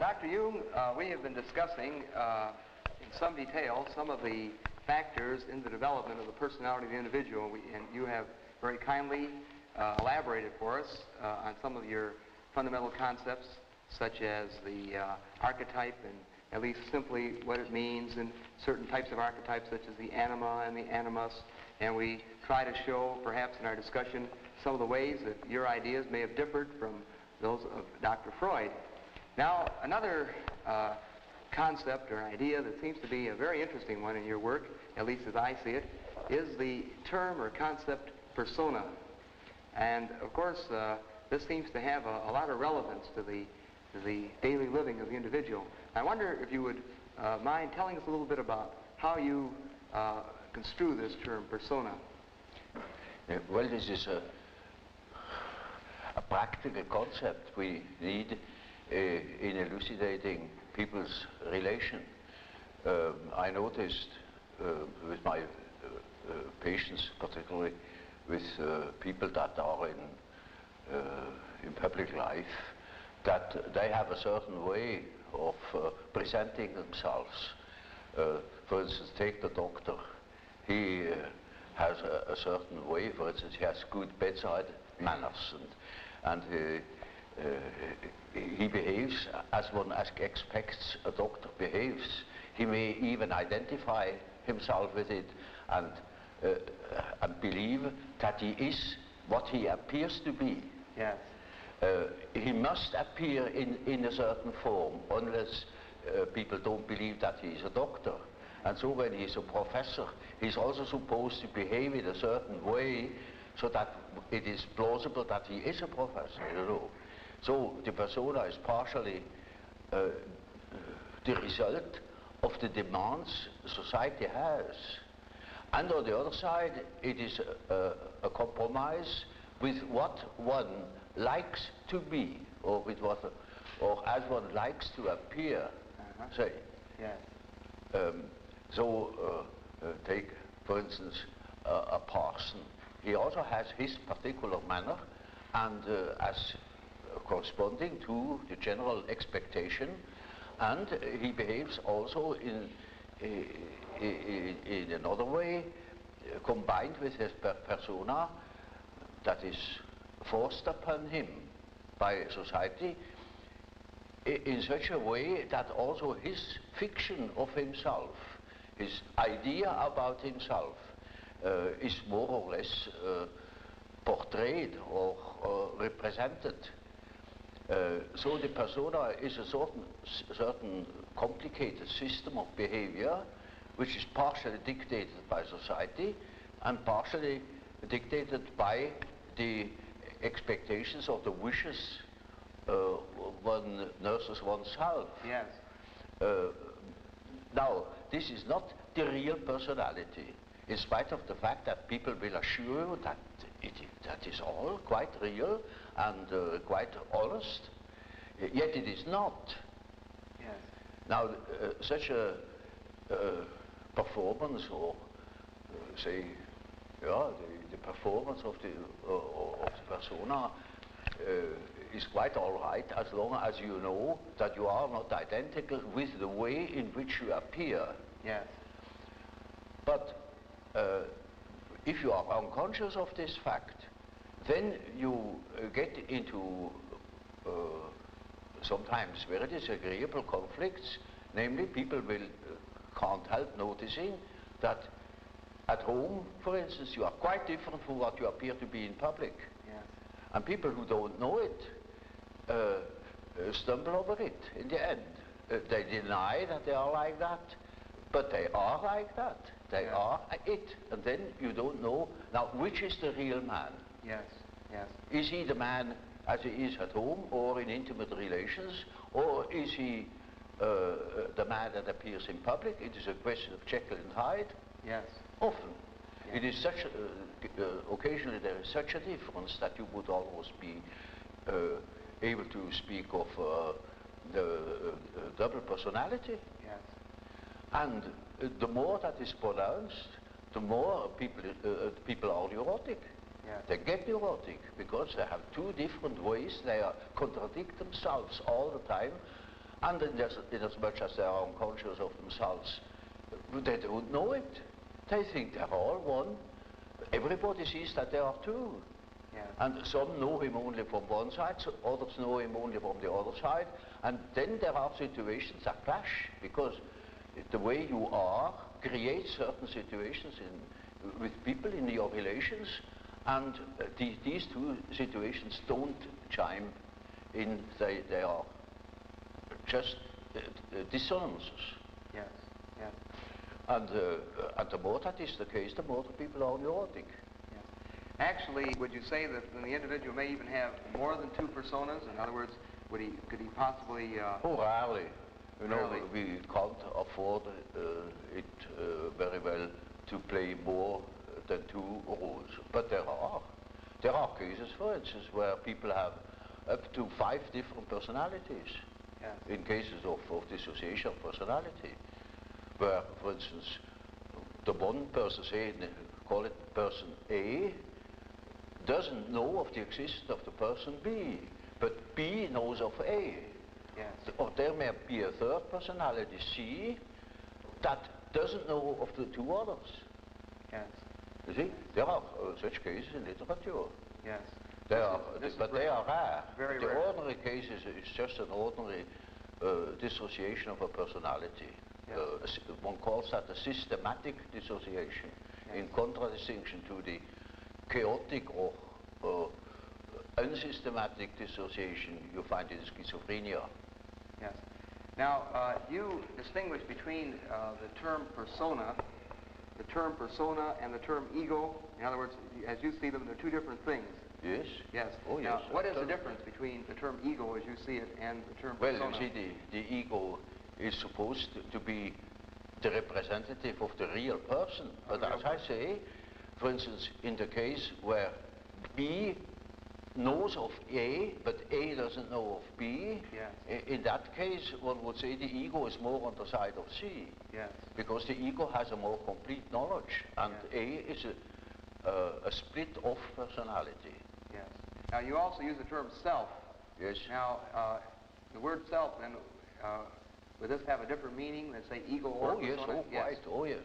Dr. Jung, we have been discussing in some detail some of the factors in the development of the personality of the individual, and you have very kindly elaborated for us on some of your fundamental concepts, such as the archetype and at least simply what it means, and certain types of archetypes such as the anima and the animus, and we try to show perhaps in our discussion some of the ways that your ideas may have differed from those of Dr. Freud. Now, another concept or idea that seems to be a very interesting one in your work, at least as I see it, is the term or concept persona. And of course, this seems to have a lot of relevance to the daily living of the individual. I wonder if you would mind telling us a little bit about how you construe this term persona. Well, this is a practical concept we need in elucidating people's relation. I noticed with my patients, particularly with people that are in public life, that they have a certain way of presenting themselves. For instance, take the doctor. He has a certain way. For instance, he has good bedside manners, and he behaves as one expects a doctor behaves. He may even identify himself with it and believe that he is what he appears to be. Yes. He must appear in a certain form, unless people don't believe that he is a doctor. And so when he's a professor, he's also supposed to behave in a certain way so that it is plausible that he is a professor, you know. So the persona is partially the result of the demands society has. And on the other side, it is a compromise with what one likes to be, or with what, or as one likes to appear. Say. Yes. Take, for instance, a parson. He also has his particular manner, and as corresponding to the general expectation, and he behaves also in another way, combined with his persona that is forced upon him by society in such a way that also his fiction of himself, his idea about himself, is more or less portrayed or represented. So the persona is a certain complicated system of behavior which is partially dictated by society and partially dictated by the expectations or the wishes one nurses oneself. Yes. Now, this is not the real personality, in spite of the fact that people will assure you that that is all quite real and quite honest, yet it is not. Yes. Now, such a performance, or say, the performance of the persona is quite all right, as long as you know that you are not identical with the way in which you appear. Yes. But if you are unconscious of this fact, then you get into sometimes very disagreeable conflicts. Namely, people can't help noticing that at home, for instance, you are quite different from what you appear to be in public. Yes. And people who don't know it stumble over it in the end. They deny that they are like that, but they are like that. They are it. And then you don't know, now, which is the real man? Yes. Yes. Is he the man as he is at home or in intimate relations, or is he the man that appears in public? It is a question of Jekyll and Hyde. Yes. Often. Yes. It is such, occasionally there is such a difference that you would almost be able to speak of the double personality. Yes. And the more that is pronounced, the more people are neurotic. Yes. They get neurotic because they have two different ways. They contradict themselves all the time, And in as much as they are unconscious of themselves, they don't know it. They think they're all one. Everybody sees that they are two. Yes. And some know him only from one side, so others know him only from the other side. And then there are situations that clash, because the way you are creates certain situations with people in your relations, and these two situations don't chime in, they are just dissonances. Yes, yes. And the more that is the case, the more the people are neurotic. Yes. Actually, would you say that the individual may even have more than two personas? In other words, could he possibly... Oh, rarely. You know, rarely. we can't afford it very well to play more than two roles. But there are cases, for instance, where people have up to 5 different personalities. Yes. In cases of dissociation of personality, where, for instance, the one person, say, call it person A, doesn't know of the existence of the person B, but B knows of A. Yes. Or there may be a third personality, C, that doesn't know of the two others. Yes. You see, there are such cases in literature. Yes. They They are rare. Very the rare. ordinary case is just an ordinary dissociation of a personality. Yes. One calls that a systematic dissociation, Yes. in contradistinction to the chaotic or unsystematic dissociation you find in schizophrenia. Yes. Now, you distinguish between the term persona and the term ego. In other words, as you see them, they're two different things. Yes? Yes. Oh, now, yes. what is the difference between the term ego, as you see it, and the term Well, persona? you see, the ego is supposed to be the representative of the real person. But as I say, for instance, in the case where B knows of A, but A doesn't know of B, Yes. in that case, one would say the ego is more on the side of C. Yes. Because the ego has a more complete knowledge, and Yes. A is a split-off personality. Yes. Now, you also use the term self. Yes. Now, the word self, then, would this have a different meaning than, say, ego or Oh, yes, persona? oh, quite, oh, yes.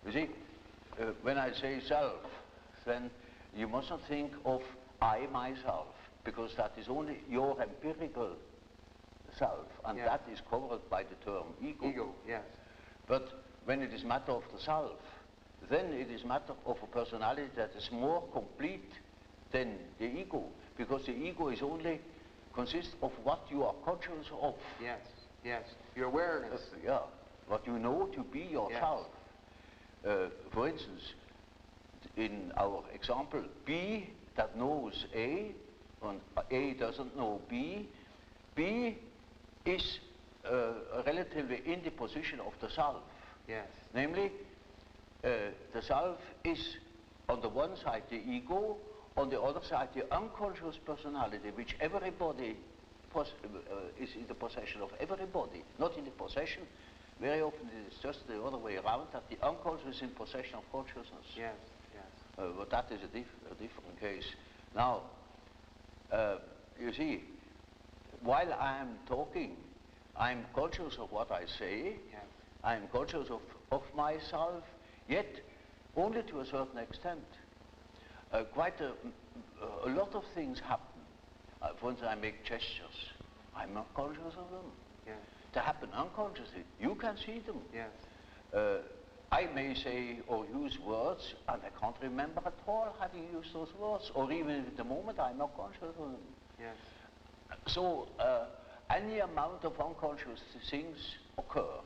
You see, when I say self, then you mustn't think of I myself, because that is only your empirical self, and Yes. that is covered by the term ego. Ego, yes. But when it is matter of the self, then it is matter of a personality that is more complete than the ego, because the ego is only consists of what you are conscious of. Yes, yes. Your awareness. Yeah, what you know to be yourself. For instance, in our example, B that knows A, and A doesn't know B, B is relatively in the position of the self. Yes. Namely, the self is on the one side the ego, on the other side the unconscious personality, which everybody is in the possession of everybody, not in the possession. Very often it is just the other way around, that the unconscious is in possession of consciousness. Yes, yes. But that is a different case. Now, you see, while I am talking, I'm conscious of what I say, Yes. I'm conscious of myself, yet only to a certain extent. Quite a lot of things happen. For instance, I make gestures. I'm not conscious of them. Yes. They happen unconsciously. You can see them. Yes. I may say or use words, and I can't remember at all having used those words, or even at the moment I'm not conscious of them. Yes. So any amount of unconscious things occur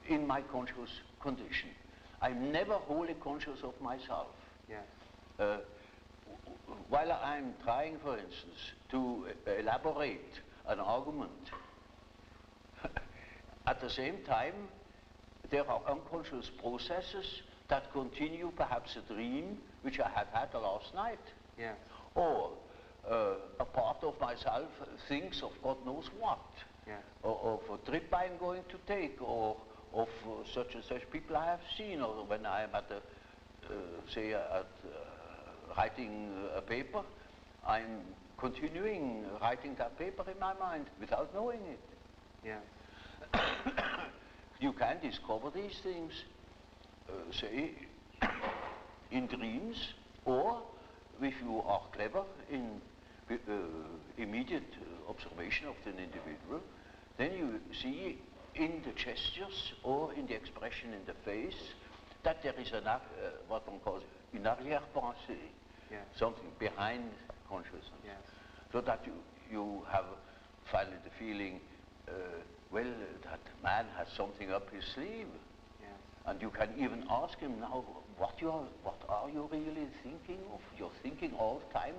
in my conscious condition. I'm never wholly conscious of myself. Yes. While I'm trying, for instance, to elaborate an argument, at the same time, there are unconscious processes that continue, perhaps a dream, which I have had last night. Yes. Or a part of myself thinks of God knows what. Yes. Or of a trip I'm going to take, or of such and such people I have seen, or when I am at writing a paper, I'm continuing writing that paper in my mind without knowing it. Yes. You can discover these things, say, in dreams, or if you are clever in immediate observation of an individual, then you see in the gestures or in the expression in the face that there is what one calls une arrière-pensée, yes. something behind consciousness. Yes. So that you have finally the feeling, well, that man has something up his sleeve. Yes. And you can even ask him now, what are you really thinking of? You're thinking all the time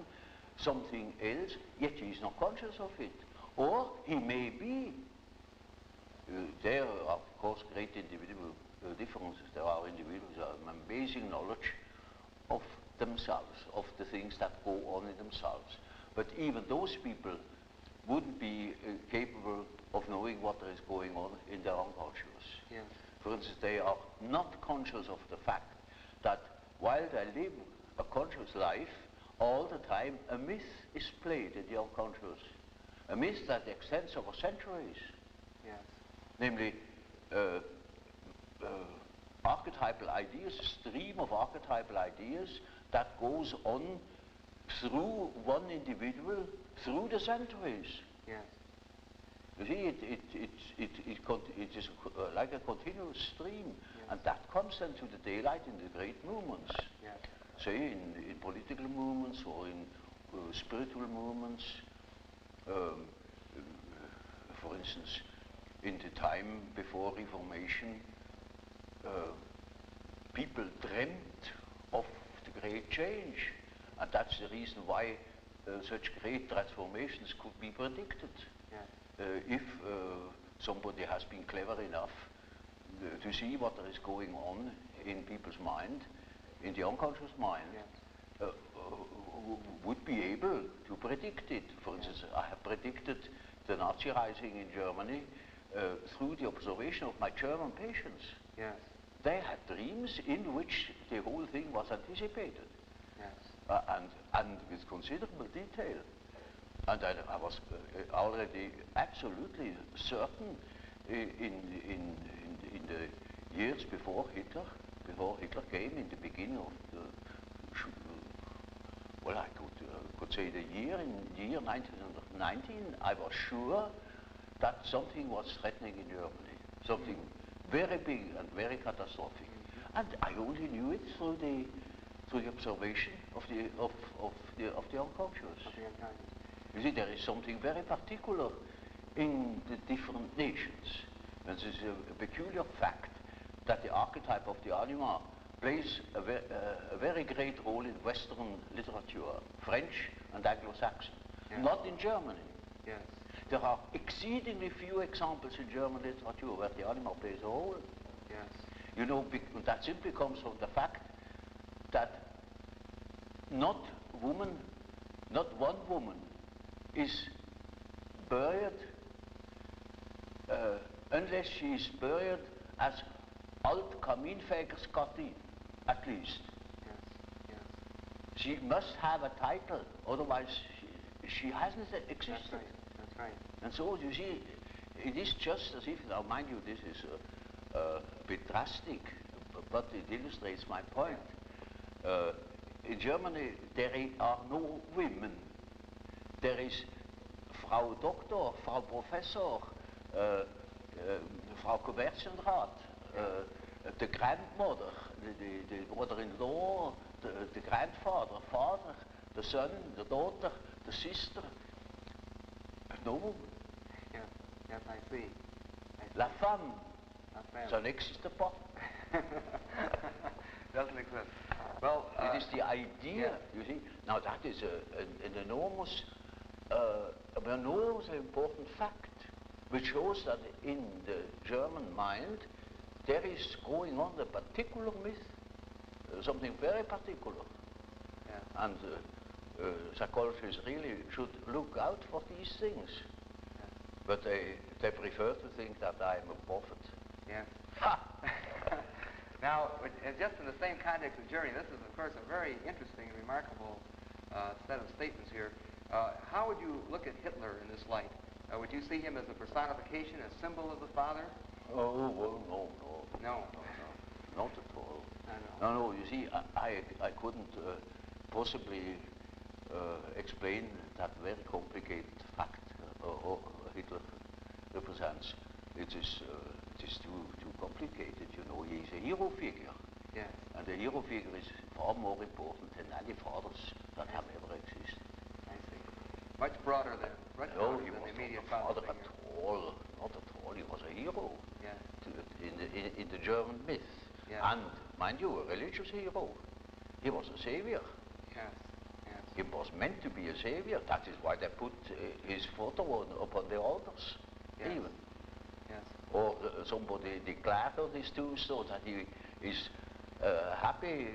something else, yet he's not conscious of it. Or he may be. There are, of course, great individual differences. There are individuals who have amazing knowledge of themselves, of the things that go on in themselves. But even those people wouldn't be capable of knowing what is going on in their unconscious. Yes. For instance, they are not conscious of the fact that while they live a conscious life, all the time a myth is played in the unconscious. A myth that extends over centuries. Yes. Namely, archetypal ideas, a stream of archetypal ideas that goes on through one individual, through the centuries. Yes. You see, it is like a continuous stream, yes. and that comes then to the daylight in the great movements. Yes. Say in political movements or in spiritual movements. For instance, in the time before Reformation, people dreamt of the great change, and that's the reason why such great transformations could be predicted. Yes. If somebody has been clever enough to see what is going on in people's mind, in the unconscious mind, yes. would be able to predict it. For instance, I have predicted the Nazi rising in Germany through the observation of my German patients. Yes. They had dreams in which the whole thing was anticipated. Yes. And with considerable detail. And I was already absolutely certain in the years before Hitler came, in the beginning of the, well, I could say the year 1919, I was sure that something was threatening in Germany, something very big and very catastrophic. And I only knew it through the observation of the unconscious. You see, there is something very particular in the different nations. And this is a peculiar fact that the archetype of the anima plays a very great role in Western literature, French and Anglo-Saxon, yes. not in Germany. Yes. There are exceedingly few examples in German literature where the anima plays a role. Yes. You know, that simply comes from the fact that not one woman is buried unless she is buried as Alt-Kaminfegersgattin, at least. Yes. Yes. She must have a title, otherwise she hasn't existed. That's right. That's right. And so you see, it is just as if, now mind you, this is a bit drastic, but it illustrates my point. In Germany, there are no women. There is Frau Doktor, Frau Professor, Frau Kommerzienrat, the grandmother, the mother-in-law, the grandfather, father, the son, the daughter, the sister. No woman. Yes. Yes, I see. La femme. La femme. Ça n'existe pas. Doesn't exist. Well, it is the idea, you see. Now that is an enormous important fact, which shows that in the German mind there is going on a particular myth, something very particular. Yeah. And psychologists really should look out for these things. Yeah. But they prefer to think that I am a prophet. Yes. Ha! Now, just in the same context of journey, this is, of course, a very interesting and remarkable set of statements here. How would you look at Hitler in this light? would you see him as a personification, a symbol of the Father? Oh, well, no. No. Not at all. I know. No, you see, I couldn't possibly explain that very complicated fact Hitler represents. It is too complicated, you know. He is a hero figure. Yes. And the hero figure is far more important than any fathers that have ever existed. I see. Much broader than No, he the was immediate not a father father figure. at all. Not at all. He was a hero Yes. in the German myth. Yes. And, mind you, a religious hero. He was a savior. Yes. Yes. He was meant to be a savior. That is why they put his photo upon the altars. Yes. Even. Yes. Or somebody declared on his tombstone that he is happy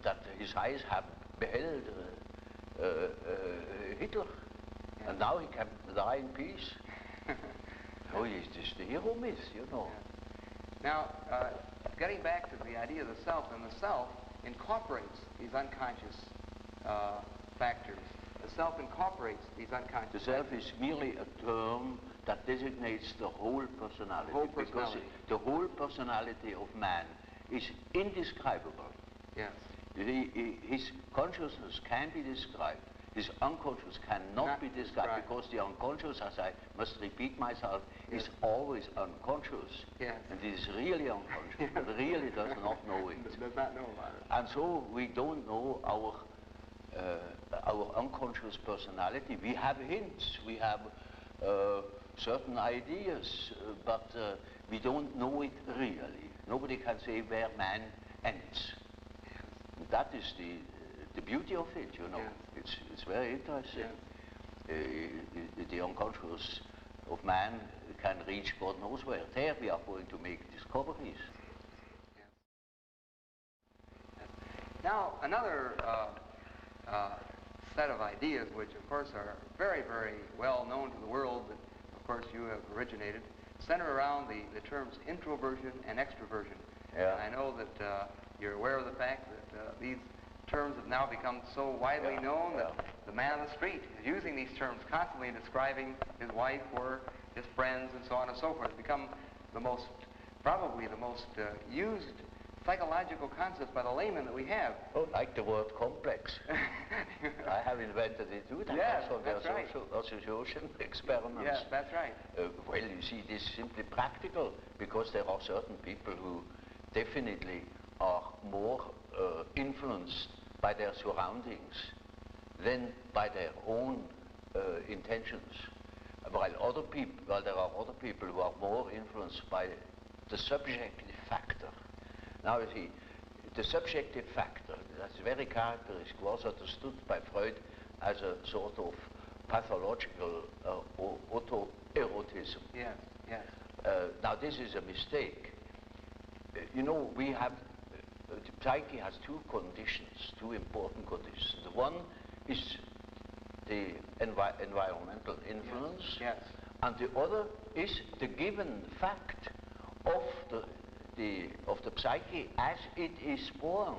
that his eyes have beheld Hitler, Yeah. and now he can die in peace. Oh, he's just the hero myth, you know. Yeah. Now, getting back to the idea of the self, and the self incorporates these unconscious factors. The self incorporates these unconscious The self factors. is merely a term that designates the whole personality, because the whole personality of man is indescribable. Yes. His consciousness can be described. His unconscious cannot Not be described, because the unconscious, as I must repeat myself, Yes. is always unconscious. Yes. And it is really unconscious, but really does not know it. Does not know about it. And so we don't know our unconscious personality. We have hints, we have certain ideas, but we don't know it really. Nobody can say where man ends. That is the beauty of it, you know. Yes. It's very interesting. Yes. The unconscious of man can reach God knows where. There we are going to make discoveries. Yes. Yes. Now, another set of ideas, which of course are very, very well known to the world, that of course you have originated, center around the terms introversion and extroversion. Yeah. And I know that you're aware of the fact that these terms have now become so widely known that the man on the street is using these terms constantly, describing his wife or his friends and so on and so forth. It's become probably the most used psychological concepts by the layman that we have. Oh, like the word complex. I have invented it too. That comes from their social association experiments. Yes, that's right. Well, you see, this is simply practical, because there are certain people who definitely are more influenced by their surroundings than by their own intentions. While there are other people who are more influenced by the subjective factor. Now you see, the subjective factor, that's very characteristic, was understood by Freud as a sort of pathological autoerotism. Yes, yes. Now this is a mistake. You know, we have, the psyche has two conditions, two important conditions. The one is the environmental influence, yes. And the other is the given fact of the psyche as it is born.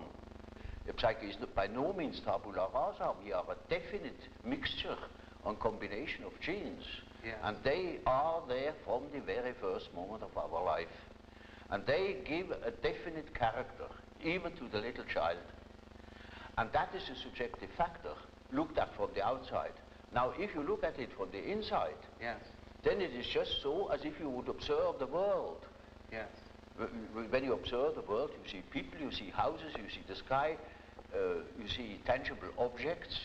The psyche is by no means tabula rasa. We are a definite mixture and combination of genes. Yes. And they are there from the very first moment of our life. And they give a definite character, even to the little child. And that is a subjective factor, looked at from the outside. Now, if you look at it from the inside, Yes. then it is just so as if you would observe the world. Yes. When you observe the world, you see people, you see houses, you see the sky, you see tangible objects.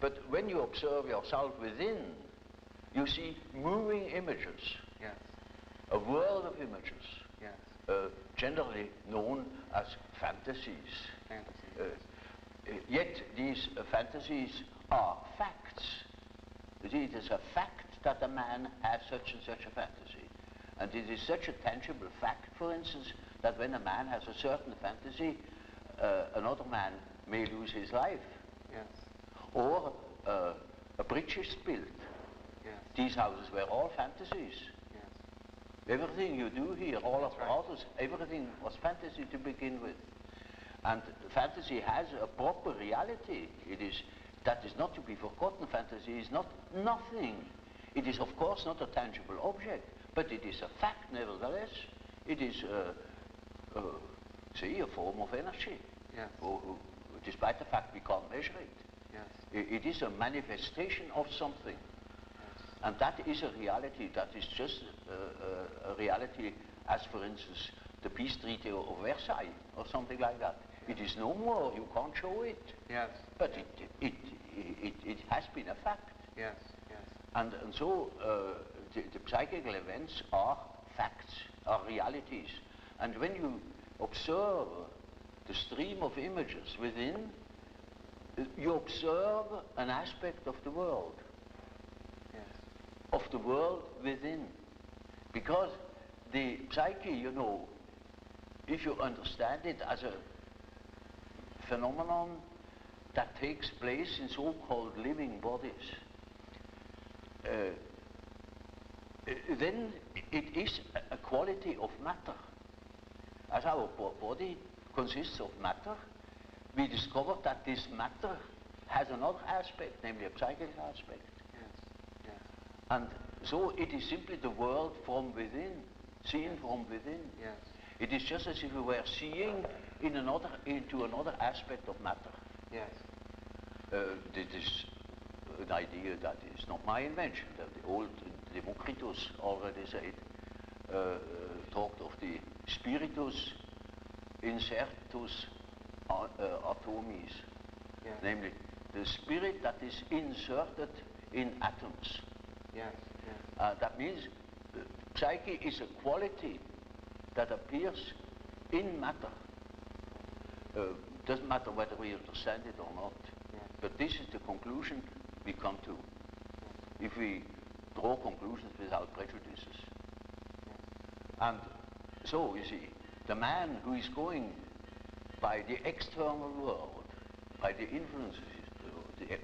But when you observe yourself within, you see moving images, Yes. a world of images, Yes. generally known as fantasies. Fantasy. Yet these fantasies are facts. You see, it is a fact that a man has such and such a fantasy. And it is such a tangible fact, for instance, that when a man has a certain fantasy, another man may lose his life. Yes. Or a bridge is built. Yes. These houses were all fantasies. Yes. Everything you do here, all That's of right. others, everything was fantasy to begin with. And fantasy has a proper reality. That is not to be forgotten. Fantasy is not nothing. It is of course not a tangible object, but it is a fact nevertheless. It is, say, a form of energy. Yes. Despite the fact we can't measure it. Yes. It is a manifestation of something. Yes. And that is a reality. That is just a reality as, for instance, the peace treaty of Versailles or something like that. Yes. It is no more. You can't show it. Yes. But it has been a fact. Yes. Yes. And so the psychical events are facts, are realities. And when you observe the stream of images within, you observe an aspect of the world. Yes. Of the world within. Because the psyche, you know, if you understand it as a phenomenon that takes place in so-called living bodies, then it is a quality of matter. As our body consists of matter, we discovered that this matter has another aspect, namely a psychic aspect. Yes. Yes. And so it is simply the world from within, seen from within. Yes. It is just as if we were seeing into another aspect of matter. Yes. This is an idea that is not my invention. That the old Democritus already said, talked of the spiritus insertus atomis, Yes. namely the spirit that is inserted in atoms. Yes. Yes. That means psyche is a quality that appears in matter. Doesn't matter whether we understand it or not, Yes. but this is the conclusion we come to. If we draw conclusions without prejudices. And so, you see, the man who is going by the external world, by the influences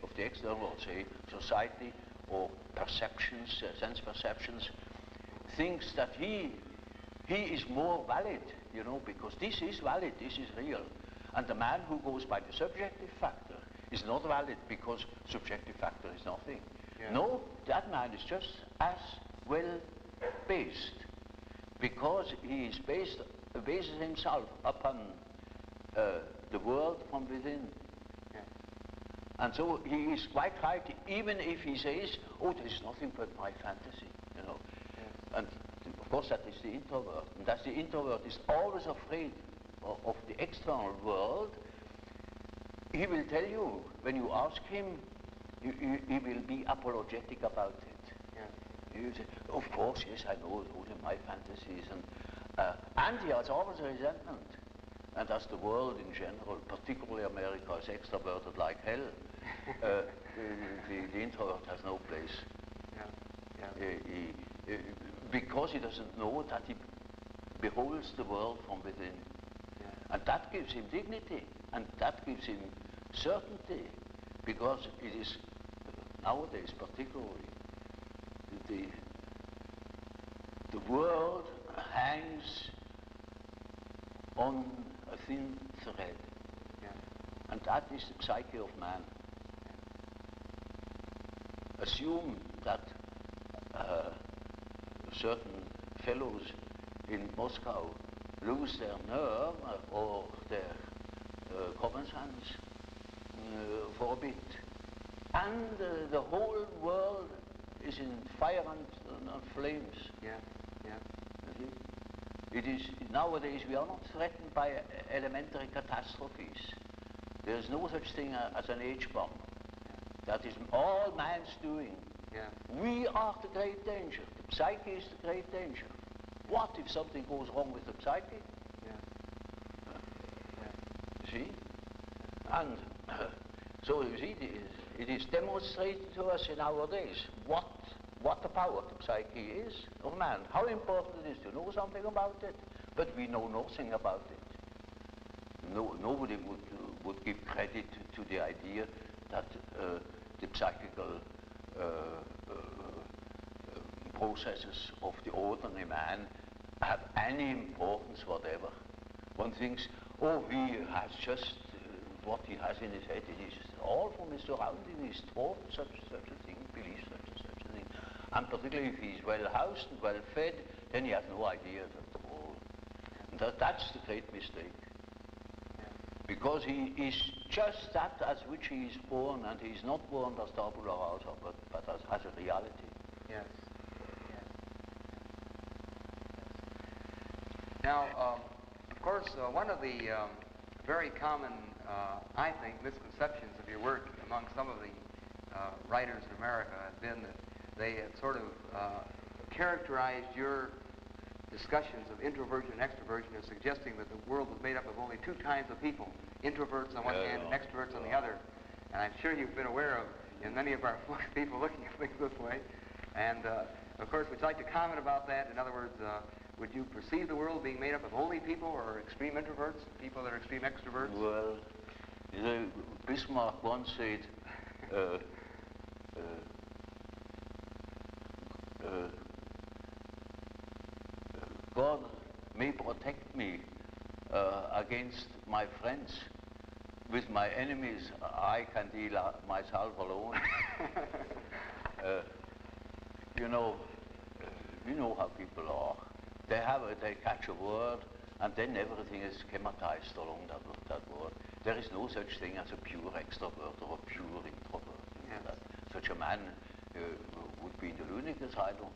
of the external world, say society or perceptions, sense perceptions, thinks that he is more valid, you know, because this is valid, this is real. And the man who goes by the subjective factor is not valid because subjective factor is nothing. Yeah. No, that man is just as well based, because he is bases himself upon the world from within. Yeah. And so he is quite right, even if he says, oh, there is nothing but my fantasy, you know. Yeah. And of course that is the introvert. And that the introvert is always afraid of the external world. He will tell you, when you ask him, he will be apologetic about it. Yeah. He will say, of course, yes, I know, those are my fantasies. And he has always a resentment. And as the world in general, particularly America, is extroverted like hell, the introvert has no place. Yeah. Yeah. Because he doesn't know that he beholds the world from within. Yeah. And that gives him dignity, and that gives him certainty, because it is, nowadays particularly, the world hangs on a thin thread. Yeah. And that is the psyche of man. Assume that certain fellows in Moscow lose their nerve or their common sense for a bit, and the whole world is in fire and flames. Yeah. Yeah. You see? It is, nowadays we are not threatened by elementary catastrophes. There is no such thing as an H-bomb. That is all man's doing. Yeah. We are the great danger. The psyche is the great danger. What if something goes wrong with the psyche? Yeah. You see? And so you see, it is demonstrated to us in our days what the power of the psyche is of man, how important it is to know something about it, but we know nothing about it. Nobody would give credit to the idea that the psychical processes of the ordinary man have any importance whatever. One thinks, oh, he has just what he has in his head. It is all from his surrounding. He's taught such a thing, believes such a thing. And particularly if he's well housed and well fed, then he has no ideas at all. And that's the great mistake. Because he is just that as which he is born, and he is not born as Tabula Rasa, but as a reality. Yes. Yes. Now, of course, one of the very common, I think, misconceptions of your work among some of the writers in America has been that they had sort of characterized your discussions of introversion and extroversion as suggesting that the world was made up of only two kinds of people, introverts on one hand and extroverts on the other. And I'm sure you've been aware of, in many of our people looking at things this way. And of course, would you like to comment about that? In other words, would you perceive the world being made up of only people or extreme introverts, people that are extreme extroverts? Well, Bismarck once said, God may protect me against my friends. With my enemies, I can deal myself alone. You know, we know how people are. They catch a word, and then everything is schematized along that word. There is no such thing as a pure extrovert or a pure introvert. Yes. Such a man would be in the lunatic asylum.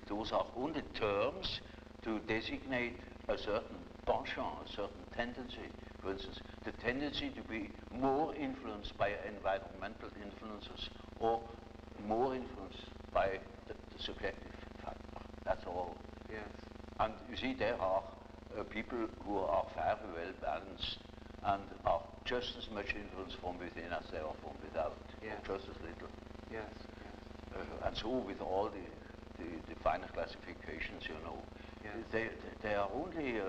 Those are only terms to designate a certain penchant, a certain tendency. For instance, the tendency to be more influenced by environmental influences or more influenced by the subjective factor. That's all. Yes. And you see, there are people who are very well balanced and are just as much influenced from within as they are from without, yes. or just as little. Yes. And so with all the finer classifications, you know, yes. they are only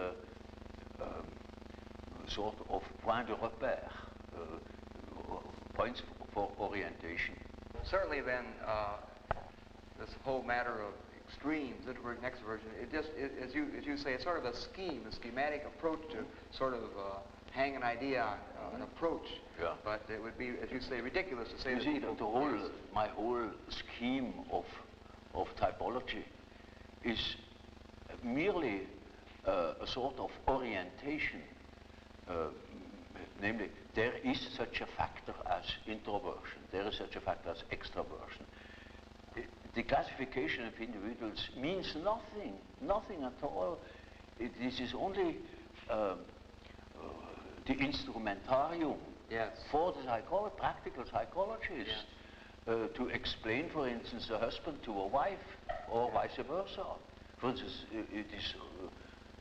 sort of point de repère, points for orientation. Certainly then, this whole matter of extremes, introversion and extroversion, as you say, it's sort of a schematic approach to sort of hang an idea on, an approach. Yeah. But it would be, as you say, ridiculous to say You that see, people... my whole scheme of typology is merely a sort of orientation. Namely, there is such a factor as introversion, there is such a factor as extroversion. The classification of individuals means nothing at all. This is only the instrumentarium, yes. for the practical psychologist, to explain, for instance, a husband to a wife, or vice versa. For instance, it is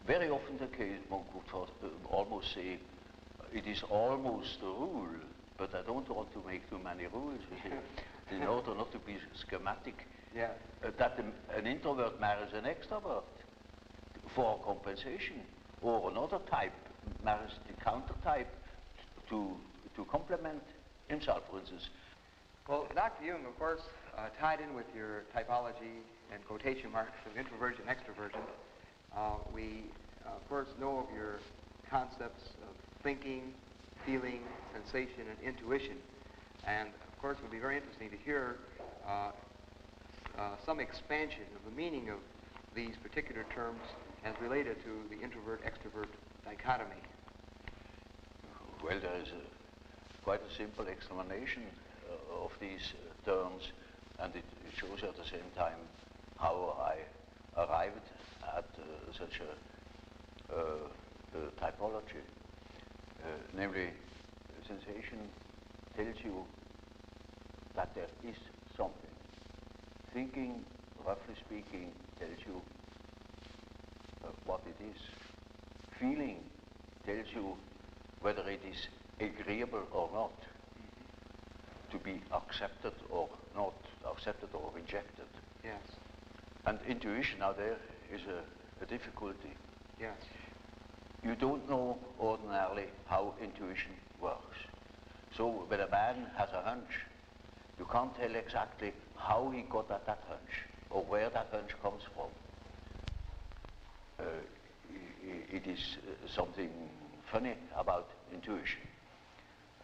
very often the case, one could almost say, it is almost a rule, but I don't want to make too many rules, you see, in order not to be schematic, that an introvert marries an extrovert for compensation, or another type marries the counter type to complement himself, for instance. Well, Dr. Jung, of course, tied in with your typology and quotation marks of introversion and extroversion, we, of course, know of your concepts of thinking, feeling, sensation, and intuition. And, of course, it would be very interesting to hear some expansion of the meaning of these particular terms as related to the introvert-extrovert dichotomy. Well, there is quite a simple explanation of these terms, and it shows at the same time how I arrived at such a typology. Namely, sensation tells you that there is something. Thinking, roughly speaking, tells you what it is. Feeling tells you whether it is agreeable or not, to be accepted or not, accepted or rejected. Yes. And intuition, now there is a difficulty. Yes. You don't know ordinarily how intuition works. So when a man has a hunch, you can't tell exactly how he got at that hunch or where that hunch comes from. It is something funny about intuition.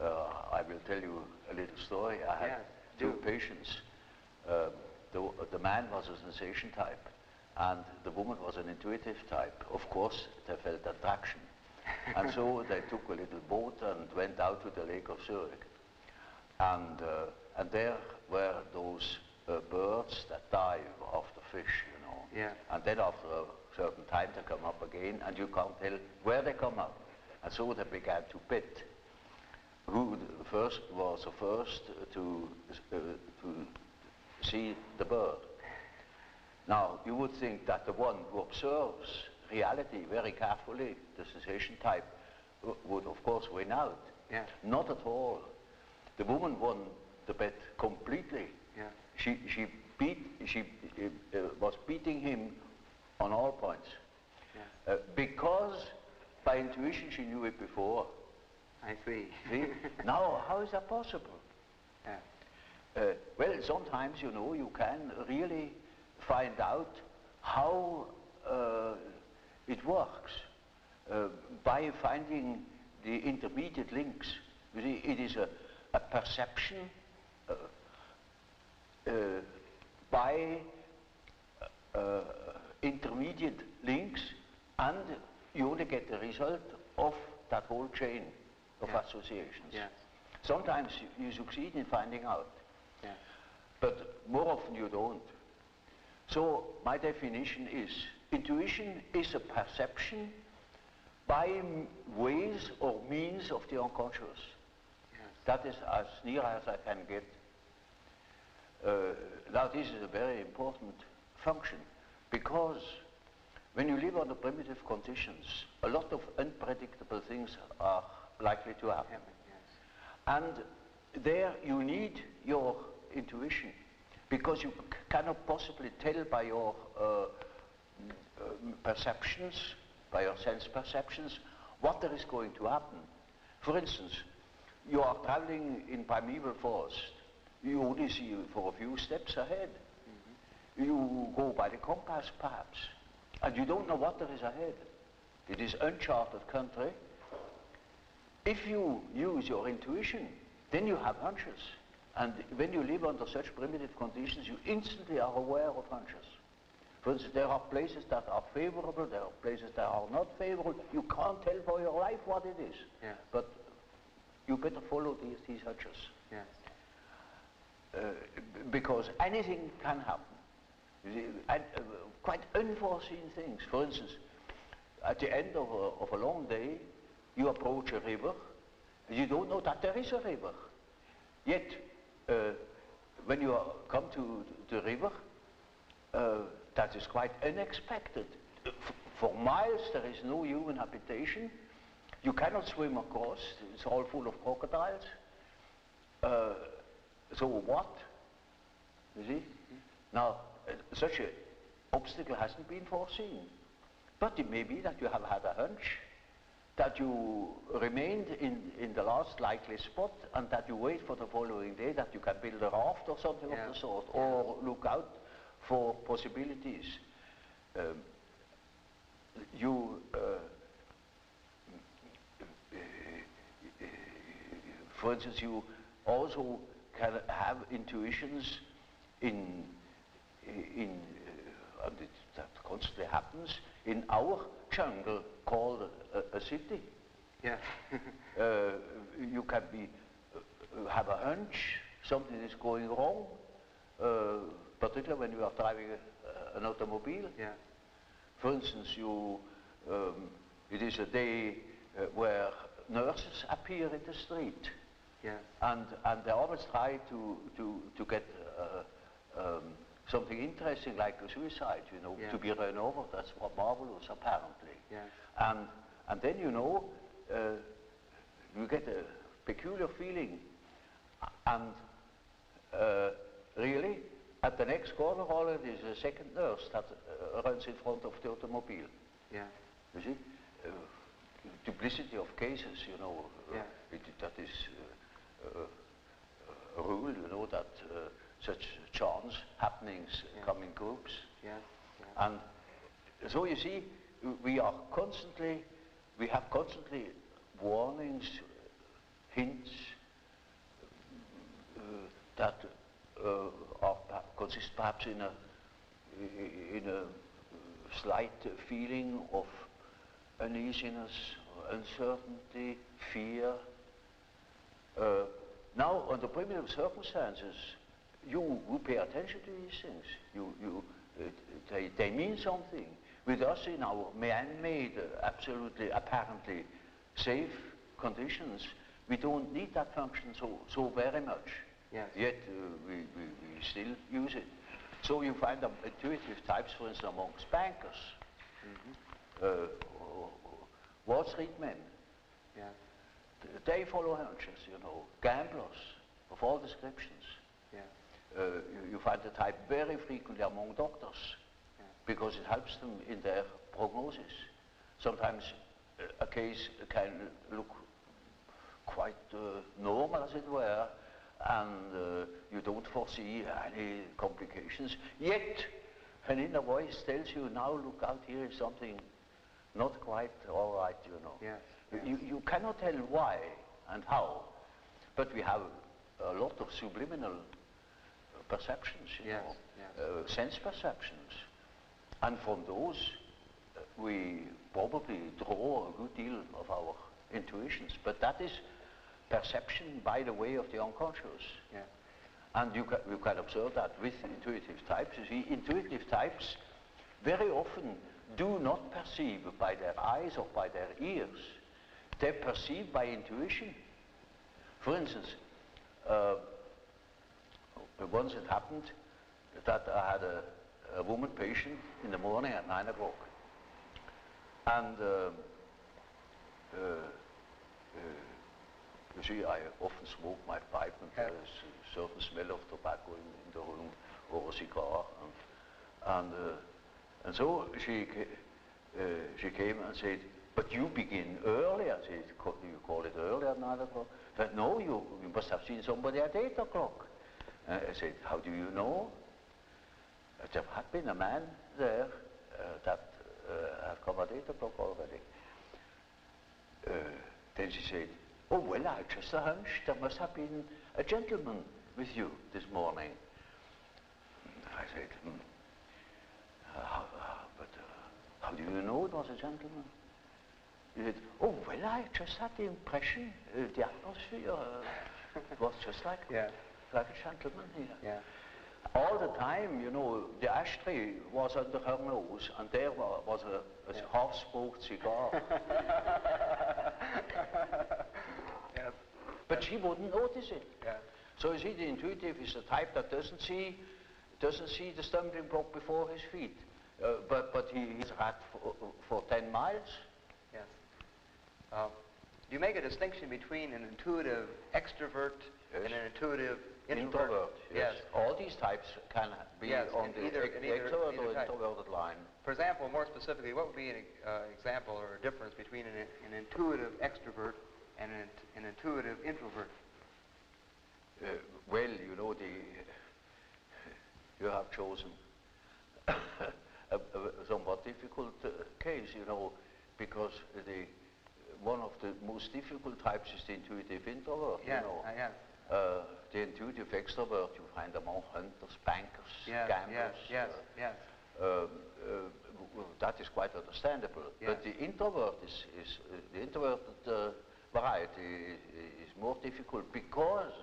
I will tell you a little story. I had two patients. The the man was a sensation type, and the woman was an intuitive type. Of course, they felt attraction. And so they took a little boat and went out to the Lake of Zurich. And there were those birds that dive after fish, you know. Yeah. And then after a certain time they come up again, and you can't tell where they come up. And so they began to bet who was the first to see the bird. Now, you would think that the one who observes reality very carefully, the sensation type, would of course win out. Yeah. Not at all. The woman won the bet completely. Yeah. She was beating him on all points. Yeah. Because by intuition she knew it before. I see. See? Now, how is that possible? Yeah. Well, sometimes, you know, you can really find out how it works by finding the intermediate links. You see, it is a perception by intermediate links, and you only get the result of that whole chain of associations. Yes. Sometimes you succeed in finding out, but more often you don't. So my definition is, intuition is a perception by ways or means of the unconscious. Yes. That is as near as I can get. Now this is a very important function, because when you live under primitive conditions, a lot of unpredictable things are likely to happen. Yes. And there you need your intuition, because you cannot possibly tell by your perceptions, by your sense perceptions, what there is going to happen. For instance, you are traveling in primeval forest. You only see for a few steps ahead. Mm-hmm. You go by the compass, perhaps, and you don't know what there is ahead. It is uncharted country. If you use your intuition, then you have hunches. And when you live under such primitive conditions, you instantly are aware of hunches. For instance, there are places that are favorable, there are places that are not favorable. You can't tell for your life what it is. Yes. But you better follow these hunches. Yes. Because anything can happen. You see, and, quite unforeseen things. For instance, at the end of a long day, you approach a river, and you don't know that there is a river. Yet, when you come to the river, that is quite unexpected. For miles there is no human habitation. You cannot swim across. It's all full of crocodiles. So what? You see? Now, such an obstacle hasn't been foreseen. But it may be that you have had a hunch, that you remained in the last likely spot, and that you wait for the following day, that you can build a raft or something of the sort, or look out for possibilities. For instance, you also can have intuitions that constantly happens in our jungle called a city. Yeah. You can have a hunch something is going wrong, particularly when you are driving an automobile. Yeah. For instance, it is a day where nurses appear in the street. Yeah. And they always try to get something interesting, like a suicide, you know, to be run over. That's what marvelous, apparently. Yes. And then, you know, you get a peculiar feeling, and really, at the next corner already is a second nurse that runs in front of the automobile. Yeah. You see, duplicity of cases, you know, that is a rule, you know, that such chance happenings come in groups. Yeah. And so you see, we have constantly warnings, hints that consists perhaps in a slight feeling of uneasiness, uncertainty, fear. Now, under primitive circumstances, you pay attention to these things. They mean something. With us in our man-made, absolutely, apparently safe conditions, we don't need that function so very much. Yes. Yet we still use it. So you find intuitive types, for instance, amongst bankers, Wall Street men. Yeah. They follow hunches, you know, gamblers of all descriptions. Yeah. You find the type very frequently among doctors, because it helps them in their prognosis. Sometimes a case can look quite normal, as it were, and you don't foresee any complications. Yet, an inner voice tells you, now look out, here is something not quite all right, you know. Yes. You cannot tell why and how, but we have a lot of subliminal perceptions, you know, sense perceptions. And from those, we probably draw a good deal of our intuitions. But that is perception by the way of the unconscious. Yeah. And you can observe that with intuitive types. You see, intuitive types very often do not perceive by their eyes or by their ears. They perceive by intuition. For instance, once it happened that I had a woman patient in the morning at 9 o'clock. And you see, I often smoke my pipe, and there's a certain smell of tobacco in the room, or a cigar. And so she came and said, but you begin early. I said, you call it early at 9 o'clock? But no, you must have seen somebody at 8 o'clock. I said, how do you know? There had been a man there that had come at 8 o'clock already. Then she said, oh, well, I just a hunch. There must have been a gentleman with you this morning. I said, but how do you know it was a gentleman? He said, oh, well, I just had the impression, the atmosphere was just like a gentleman here. Yeah. All the time, you know, the ashtray was under her nose, and there was a half-smoked cigar. Yes. But she wouldn't notice it. Yeah. So you see, the intuitive is the type that doesn't see the stumbling block before his feet, but he's rat for 10 miles. Yes. Do you make a distinction between an intuitive extrovert and an intuitive introvert? Yes. All these types can be on the extrovert or introverted line. For example, more specifically, what would be an example or a difference between an intuitive extrovert and an intuitive introvert? Well, you know, you have chosen a somewhat difficult case, you know, because one of the most difficult types is the intuitive introvert, you know. The intuitive extrovert you find among hunters, bankers, gamblers. That is quite understandable. But the introvert the introverted variety is more difficult because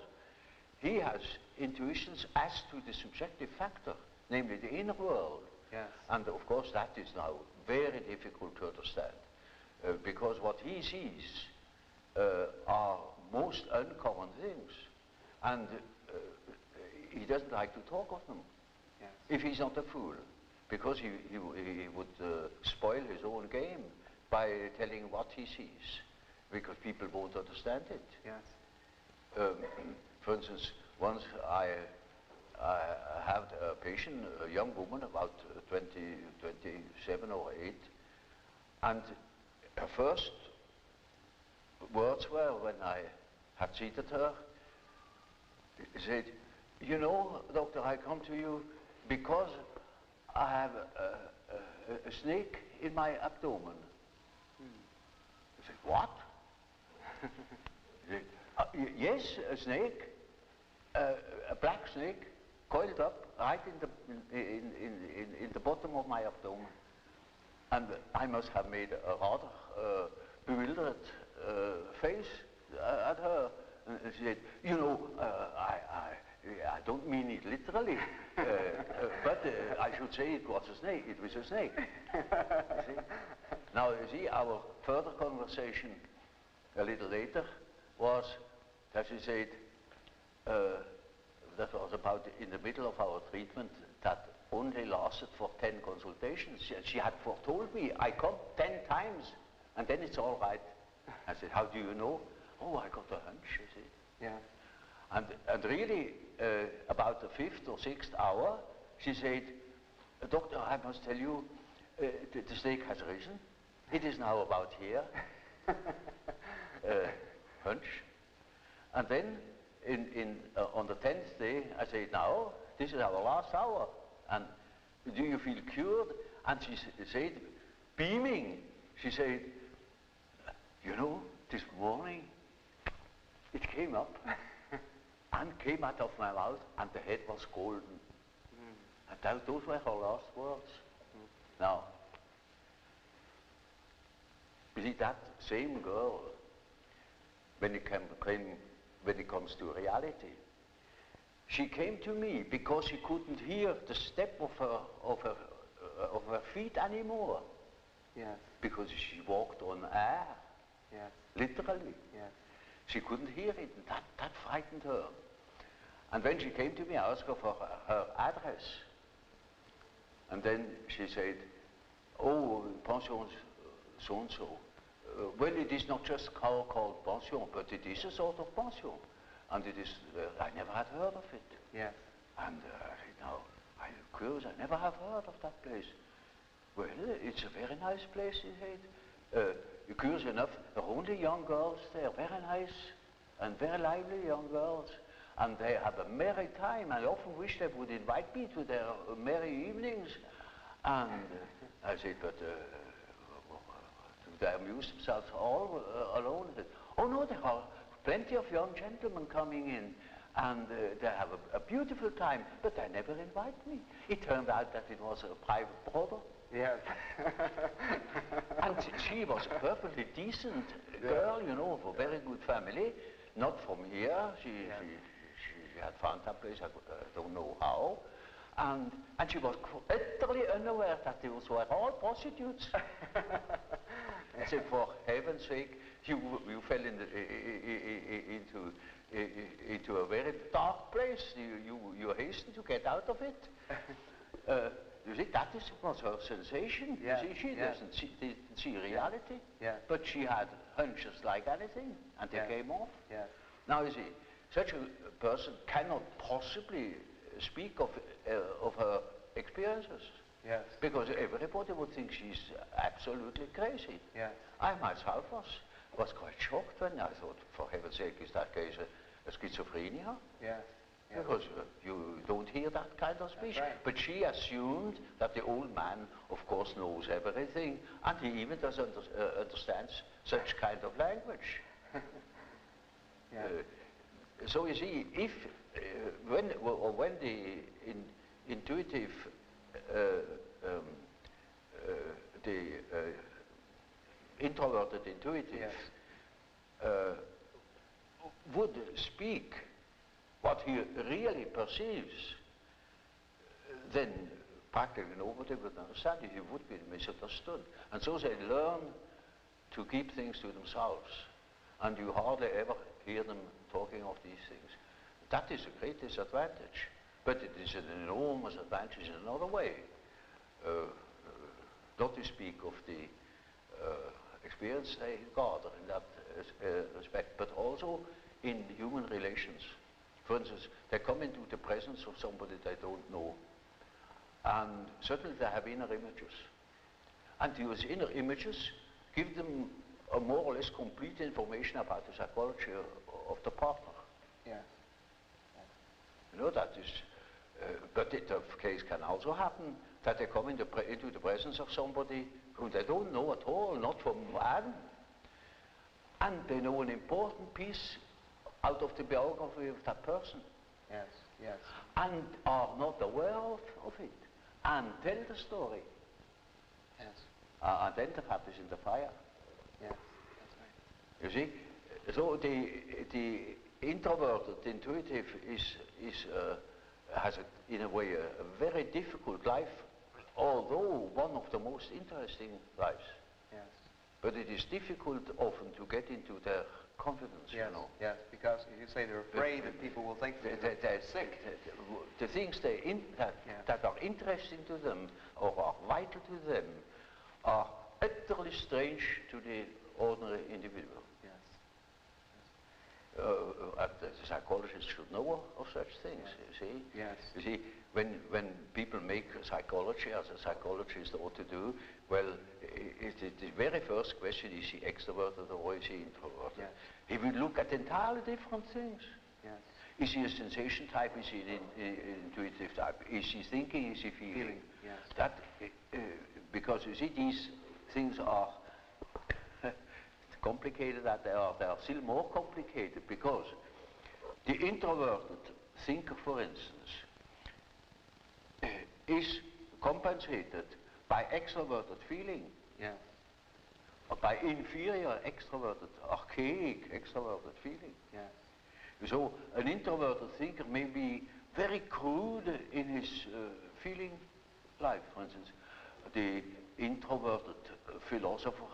he has intuitions as to the subjective factor, namely the inner world. Yes. And of course that is now very difficult to understand because what he sees are most uncommon things, and he doesn't like to talk of them if he's not a fool, because he would spoil his own game by telling what he sees, because people won't understand it. Yes. For instance, once I had a patient, a young woman, about 27 or 8, and her first words were, when I had seated her, she said, you know, doctor, I come to you because I have a snake in my abdomen. I said, what? She said, yes, a snake, a black snake, coiled up right in the bottom of my abdomen. And I must have made a rather bewildered face at her. And she said, you know, I don't mean it literally, but I should say it was a snake. It was a snake. You see? Now, you see, our further conversation a little later was that she said, that was about in the middle of our treatment that only lasted for 10 consultations. She had foretold me, I come 10 times and then it's all right. I said, how do you know? Oh, I got a hunch, you see. Yeah. And really, about the 5th or 6th hour, she said, doctor, I must tell you, the snake has risen. It is now about here. Hunch. And then, on the 10th day, I said, now, this is our last hour. And do you feel cured? And she said, beaming, she said, you know, this morning, it came up and came out of my mouth, and the head was golden. And those were her last words. Now, you see, that same girl, when it comes to reality, she came to me because she couldn't hear the step of her feet anymore. Yes. Because she walked on air. Yes. Literally. Yes. She couldn't hear it, and that frightened her. And when she came to me, I asked her for her address. And then she said, oh, pension so-and-so. Well, it is not just called pension, but it is a sort of pension. And it is, I never had heard of it. Yes. And now, I'm curious, I never have heard of that place. Well, it's a very nice place, he said. Curious enough, there are only young girls there, very nice and very lively young girls. And they have a merry time. I often wish they would invite me to their merry evenings. And I said, but do they amuse themselves all alone? Said, oh no, there are plenty of young gentlemen coming in, and they have a beautiful time, but they never invite me. It turned out that it was a private brother. Yes. And she was a perfectly decent girl, you know, of a very good family, not from here. She had found that place, I don't know how. And she was utterly unaware that those were all prostitutes. I said, for heaven's sake, you fell into a very dark place. You hastened to get out of it. You see, that was her sensation. Yeah. You see, she didn't see reality, yeah. but she had hunches like anything, and they came off. Yeah. Now, you see, such a person cannot possibly speak of her experiences. Yes. Because everybody would think she's absolutely crazy. Yes. I myself was quite shocked when I thought, for heaven's sake, is that case a schizophrenia? Yes. Because you don't hear that kind of speech. Right. But she assumed that the old man, of course, knows everything, and he even doesn't understands such kind of language. Yeah. So you see, if when the intuitive, the introverted intuitive would speak what he really perceives, then practically nobody would understand it. He would be misunderstood. And so they learn to keep things to themselves. And you hardly ever hear them talking of these things. That is a great disadvantage. But it is an enormous advantage in another way. Not to speak of the experience they gather in that respect, but also in human relations. For instance, they come into the presence of somebody they don't know, and suddenly they have inner images. And those inner images give them a more or less complete information about the psychology of the partner. Yes. You know, that is, but the case can also happen that they come into the presence of somebody who they don't know at all, not from Adam, and they know an important piece out of the biography of that person. Yes. Yes. and are not aware of it, and tell the story. Yes. And then the fat is in the fire. Yes, that's right. You see, so the introverted intuitive has in a way a very difficult life, although one of the most interesting lives. Yes. But it is difficult often to get into their confidence, Yes, you know. yes, because you say they're afraid that people will think they're sick. The things that are interesting to them or are vital to them are utterly strange to the ordinary individual. Yes. The psychologist should know of such things, you see. Yes. You see, when people make psychology, as a psychologist ought to do, well, the very first question, is he extroverted or is he introverted? Yes. He will look at entirely different things. Yes. Is he a sensation type? Is he an intuitive type? Is he thinking? Is he feeling? Yes. That, because you see, these things are complicated, that they are still more complicated, because the introverted thinker, for instance, is compensated by extroverted feeling, Yes. or by inferior extroverted, archaic extroverted feeling. Yes. So an introverted thinker may be very crude in his feeling life. For instance, the introverted philosopher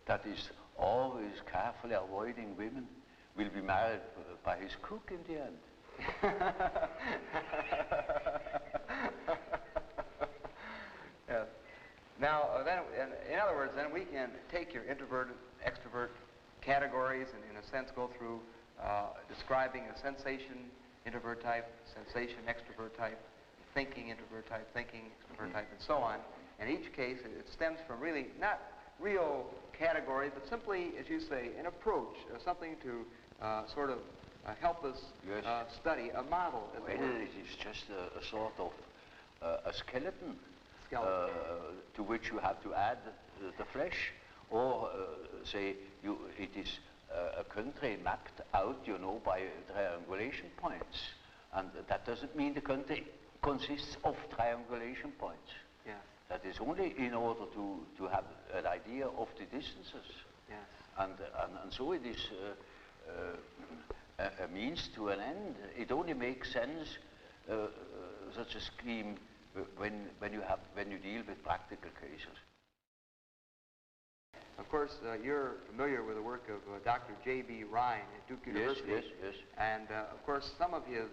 that is always carefully avoiding women will be married by his cook in the end. Yes. Now, then, in other words, then we can take your introvert, extrovert categories and, in a sense, go through describing a sensation introvert type, sensation extrovert type, thinking introvert type, thinking extrovert type, and so on. In each case, it stems from really not real categories, but simply, as you say, an approach, something to sort of help us study, a model. Well, it is just a sort of a skeleton to which you have to add the flesh, or say it is a country mapped out, you know, by triangulation points, and that doesn't mean the country consists of triangulation points. Yeah. That is only in order to have an idea of the distances. Yes. And so it is a means to an end. It only makes sense, such a scheme, when you deal with practical cases. Of course, you're familiar with the work of Dr. J.B. Ryan at Duke University. Yes. And of course, some of his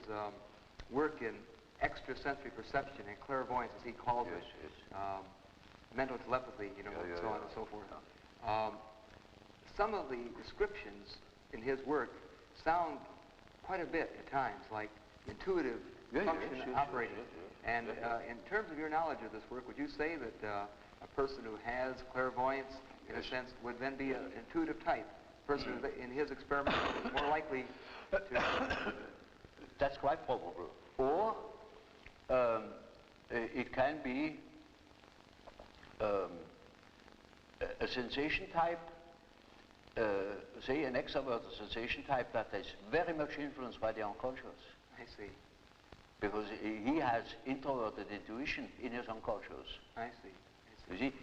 work in extrasensory perception and clairvoyance, as he calls it, mental telepathy, you know, so on and so forth. Some of the descriptions in his work sound quite a bit at times like intuitive function operating. And in terms of your knowledge of this work, would you say that a person who has clairvoyance, in a sense, would then be an intuitive type? A person who, in his experiment, is more likely to... That's quite probable. Or it can be a sensation type, say an extroverted sensation type that is very much influenced by the unconscious. I see. Because he has introverted intuition in his unconscious. I see. You see,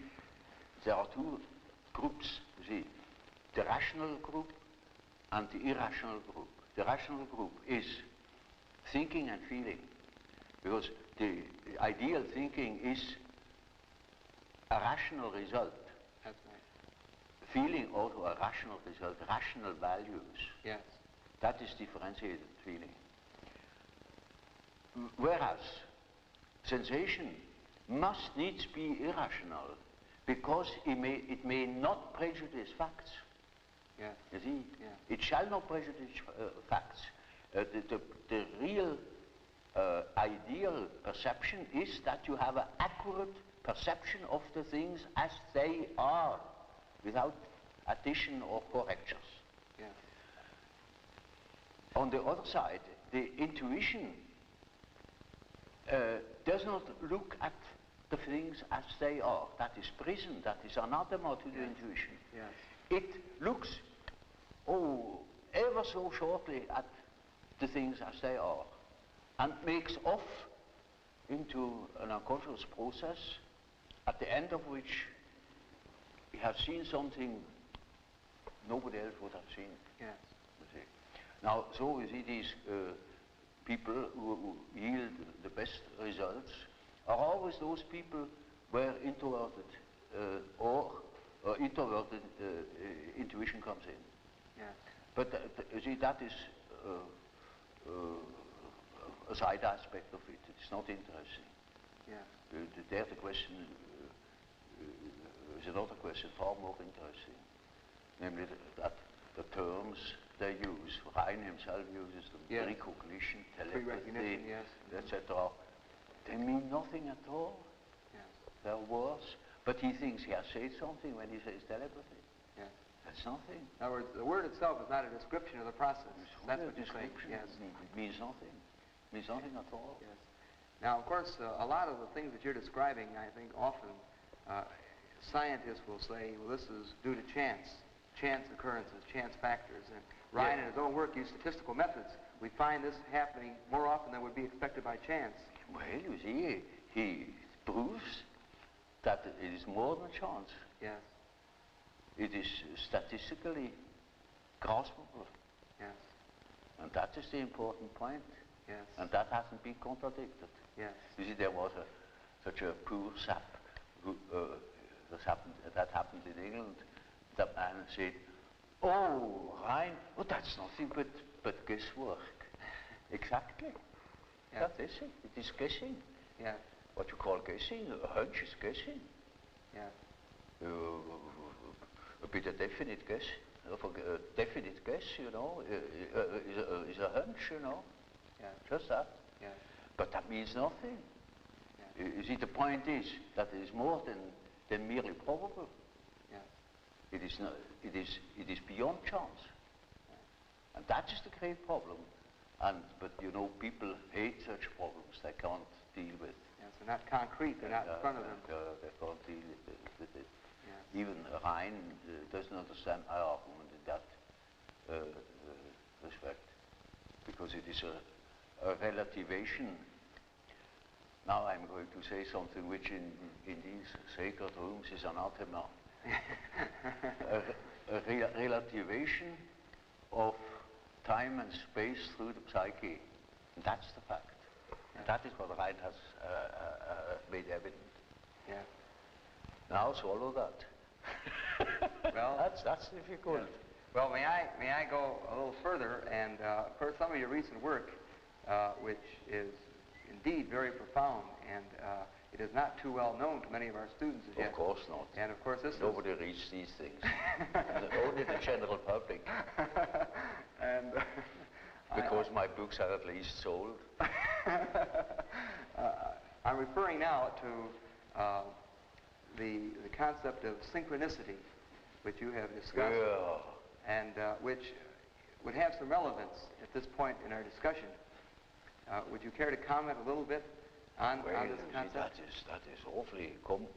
there are two groups, you see, the rational group and the irrational group. The rational group is thinking and feeling, because the ideal thinking is a rational result. That's right. Feeling also a rational result, rational values. Yes. That is differentiated feeling. Whereas sensation must needs be irrational, because it may not prejudice facts. Yes. You see, Yeah. it shall not prejudice facts. The real ideal perception is that you have an accurate perception of the things as they are, without addition or corrections. Yes. On the other side, the intuition does not look at the things as they are. That is prison, that is anathema to the intuition. Yes. It looks, ever so shortly at the things as they are, and makes off into an unconscious process, at the end of which we have seen something nobody else would have seen. Yes. You see. Now, so you see these people who yield the best results are always those people where introverted or introverted intuition comes in. Yes. But you see, that is a side aspect of it. It's not interesting. Yes. There the question is another question far more interesting, namely that the terms they use, Rhein himself uses them, yes. recognition, telepathy, yes. etc. They mean nothing at all. Yes. They're words, but he thinks he has said something when he says telepathy. Yes. That's nothing. In other words, the word itself is not a description of the process. That's what you're saying. Yes. It means nothing. It means nothing at all. Yes. Now, of course, a lot of the things that you're describing, I think often scientists will say, well, this is due to chance occurrences, chance factors. And Ryan, in his own work, used statistical methods. We find this happening more often than would be expected by chance. Well, you see, he proves that it is more than chance. Yes. It is statistically graspable. Yes. And that is the important point. Yes. And that hasn't been contradicted. Yes. You see, there was such a poor sap who, that happened in England. That man said, "Oh, Rhein, oh, that's nothing but guesswork." Exactly. Yeah. That is it. It is guessing. Yeah. What you call guessing, a hunch is guessing. Yeah. A bit of definite guess, a definite guess, you know, is a hunch, you know. Yeah. Just that. Yeah. But that means nothing. Yeah. You see, the point is that it is more than merely probable. Yeah. It is not. It is beyond chance. Yeah. And that is the great problem. But you know, people hate such problems. They can't deal with. Yes, they're not concrete. They're not in front of them. They can't deal with it. Yes. Even Rhein doesn't understand my argument in that respect, because it is a relativation. Now I'm going to say something which in these sacred rooms is anathema. a relativation of time and space through the psyche. And that's the fact. And that is what Rhein has made evident. Yeah. Now swallow that. Well, that's difficult. Yeah. Well, may I go a little further? And of course, some of your recent work, which is indeed very profound, and it is not too well known to many of our students as yet. Of course not. And of course, nobody reads these things. Only the general public. And because my books are at least sold. I'm referring now to the concept of synchronicity, which you have discussed, and which would have some relevance at this point in our discussion. Would you care to comment a little bit on this concept? That is awfully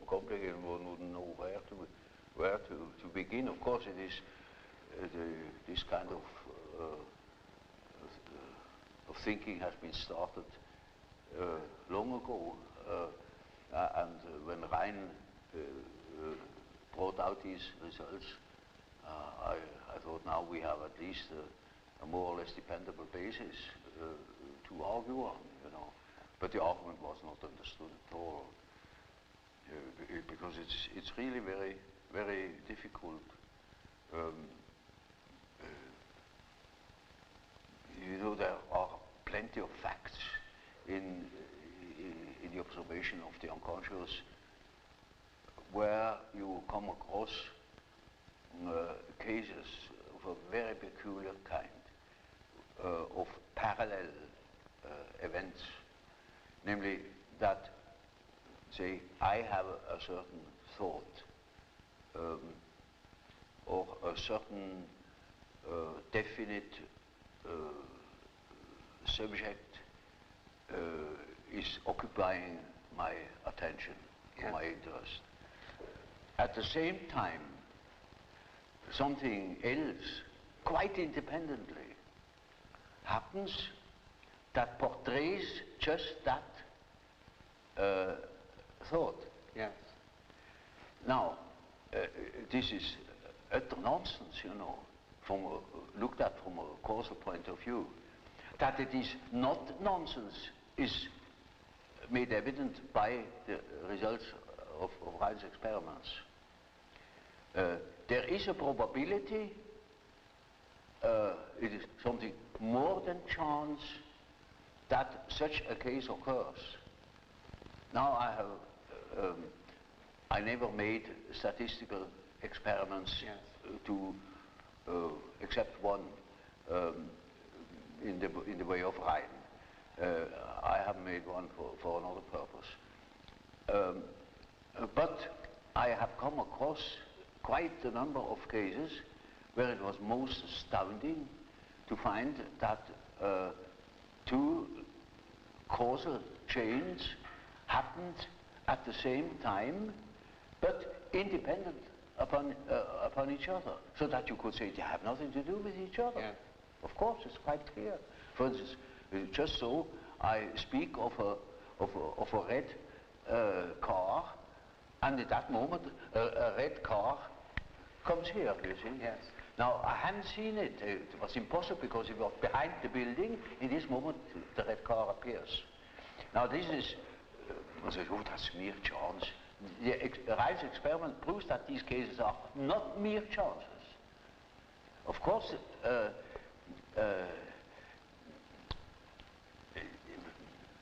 complicated. One wouldn't know where to begin. Of course, it is this kind of thinking has been started long ago, and when Rhein brought out these results, I thought now we have at least a more or less dependable basis to argue on, you know. But the argument was not understood at all, because it's really very, very difficult. You know, there are plenty of facts in the observation of the unconscious where you come across cases of a very peculiar kind of parallel events, namely that, say, I have a certain thought or a certain definite subject is occupying my attention, yes, my interest. At the same time, something else, quite independently, happens that portrays just that thought. Yes. Now, this is utter nonsense, you know, looked at from a causal point of view. That it is not nonsense is made evident by the results of Ryan's experiments. There is a probability, it is something more than chance, that such a case occurs. Now I never made statistical experiments to except one in the way of Ryan. I have made one for another purpose. But I have come across quite a number of cases where it was most astounding to find that two causal chains happened at the same time, but independent upon each other, so that you could say they have nothing to do with each other. Yeah. Of course, it's quite clear. For instance, just so I speak of a red car, and at that moment a red car comes here, you see. Yes. Now, I hadn't seen it. It was impossible because it was behind the building. In this moment, the red car appears. Now, this is, one says, oh, that's mere chance. Ryan's experiment proves that these cases are not mere chances. Of course,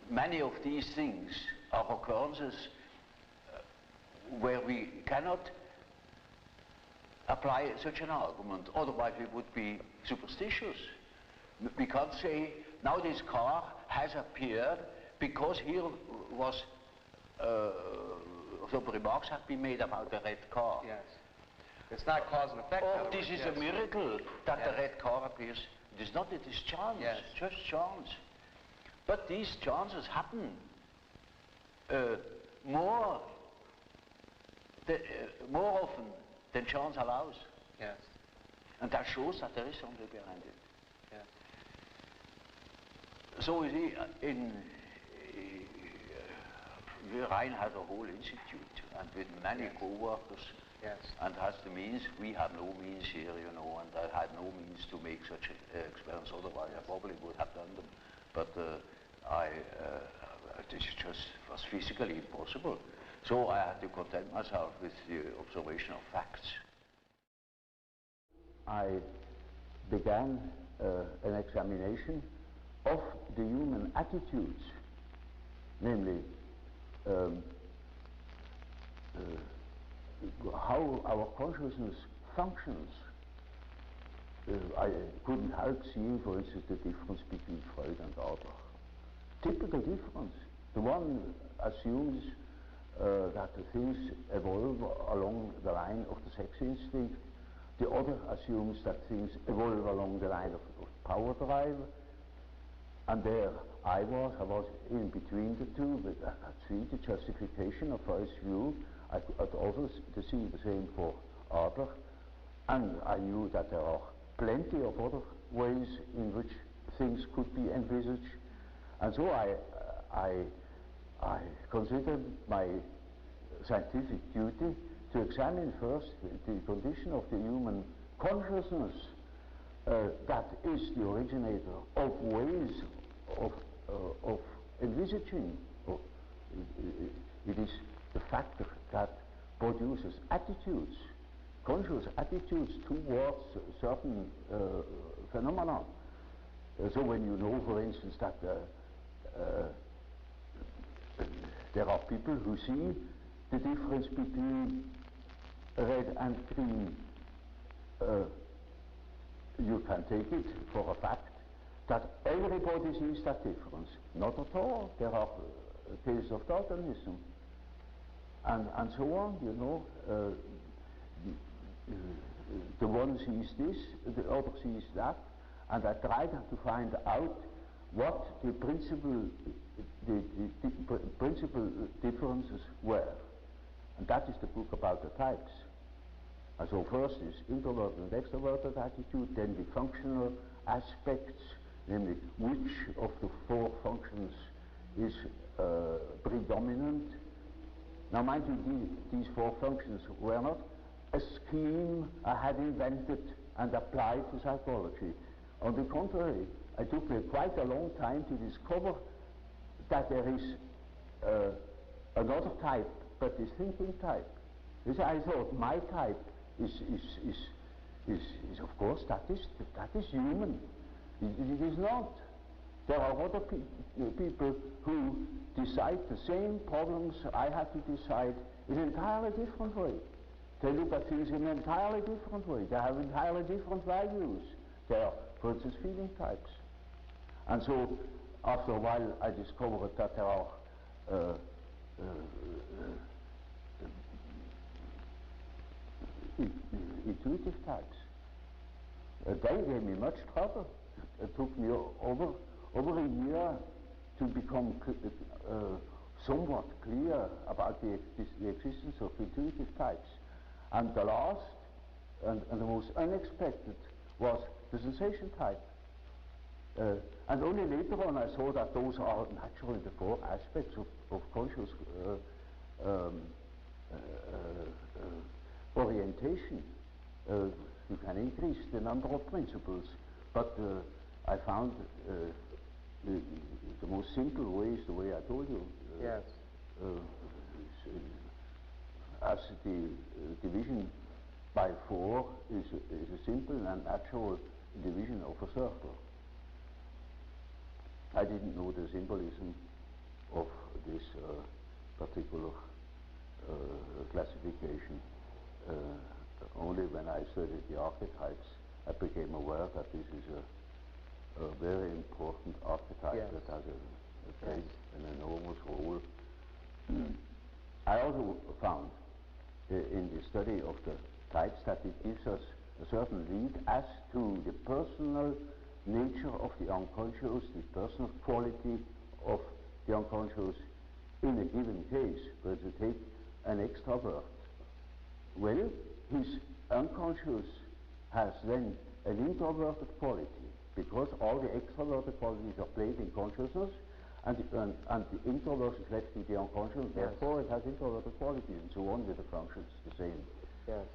many of these things are occurrences where we cannot apply such an argument, otherwise we would be superstitious. We can't say, now this car has appeared because here was some remarks have been made about the red car. Yes. It's not cause and effect. Oh, this is a miracle that the red car appears. It is not, it is chance, just chance. But these chances happen more often than chance allows. Yes. And that shows that there is something behind it. Yes. So you see, Ryan has a whole institute and with many co-workers. Yes. And has the means. We have no means here, you know, and I had no means to make such experiments. Otherwise, I probably would have done them. But this just was physically impossible. So I had to content myself with the observation of facts. I began an examination of the human attitudes, namely how our consciousness functions. I couldn't help seeing, for instance, the difference between Freud and Adler. Typical difference. The one assumes that the things evolve along the line of the sex instinct. The other assumes that things evolve along the line of power drive. And there I was in between the two, but I could see the justification of Freud's view. I could also see the same for Adler. And I knew that there are plenty of other ways in which things could be envisaged. And so I considered my scientific duty to examine first the condition of the human consciousness that is the originator of ways of envisaging. It is the factor that produces attitudes, conscious attitudes towards certain phenomena. So when you know, for instance, that there are people who see the difference between red and green, you can take it for a fact that everybody sees that difference. Not at all. There are cases of Darwinism and so on, you know. The one sees this, the other sees that, and I tried to find out what the principal differences were. And that is the book about the types. And so first is introverted and extroverted attitude, then the functional aspects, namely which of the four functions is predominant. Now mind you, these four functions were not a scheme I had invented and applied to psychology. On the contrary, it took me quite a long time to discover that there is another type, but the thinking type. This I thought my type is of course that is human. It is not. There are other people who decide the same problems I have to decide in an entirely different way. They look at things in an entirely different way. They have entirely different values. They are, for instance, feeling types. And so, after a while, I discovered that there are intuitive types. They gave me much trouble. It took me over a year to become somewhat clear about the existence of intuitive types. And the last and the most unexpected was the sensation type. And only later on I saw that those are naturally the four aspects of conscious orientation. You can increase the number of principles, but I found the most simple way is the way I told you. Yes. As the division by 4 is a simple and natural division of a circle. I didn't know the symbolism of this particular classification. Only when I studied the archetypes, I became aware that this is a very important archetype that has played an enormous role. I also found in the study of the types that it gives us a certain lead as to the personal nature of the unconscious, the personal quality of the unconscious in a given case. But to take an extrovert, well, his unconscious has then an introverted quality, because all the extroverted qualities are played in consciousness, and the introversion is left with the unconscious, therefore it has introverted qualities, and so on with the functions the same. Yes.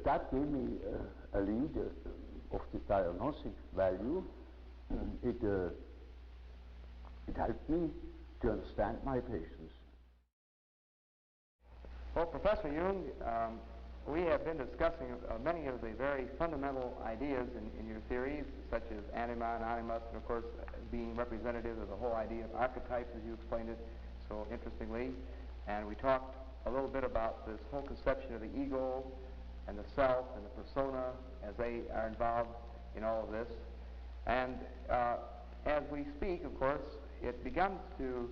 That gave me a lead of the diagnostic value. It helped me to understand my patients. Well, Professor Jung, we have been discussing many of the very fundamental ideas in your theories, such as anima and animus, and of course being representative of the whole idea of archetypes, as you explained it so interestingly. And we talked a little bit about this whole conception of the ego and the self and the persona as they are involved in all of this. And as we speak, of course, it begins to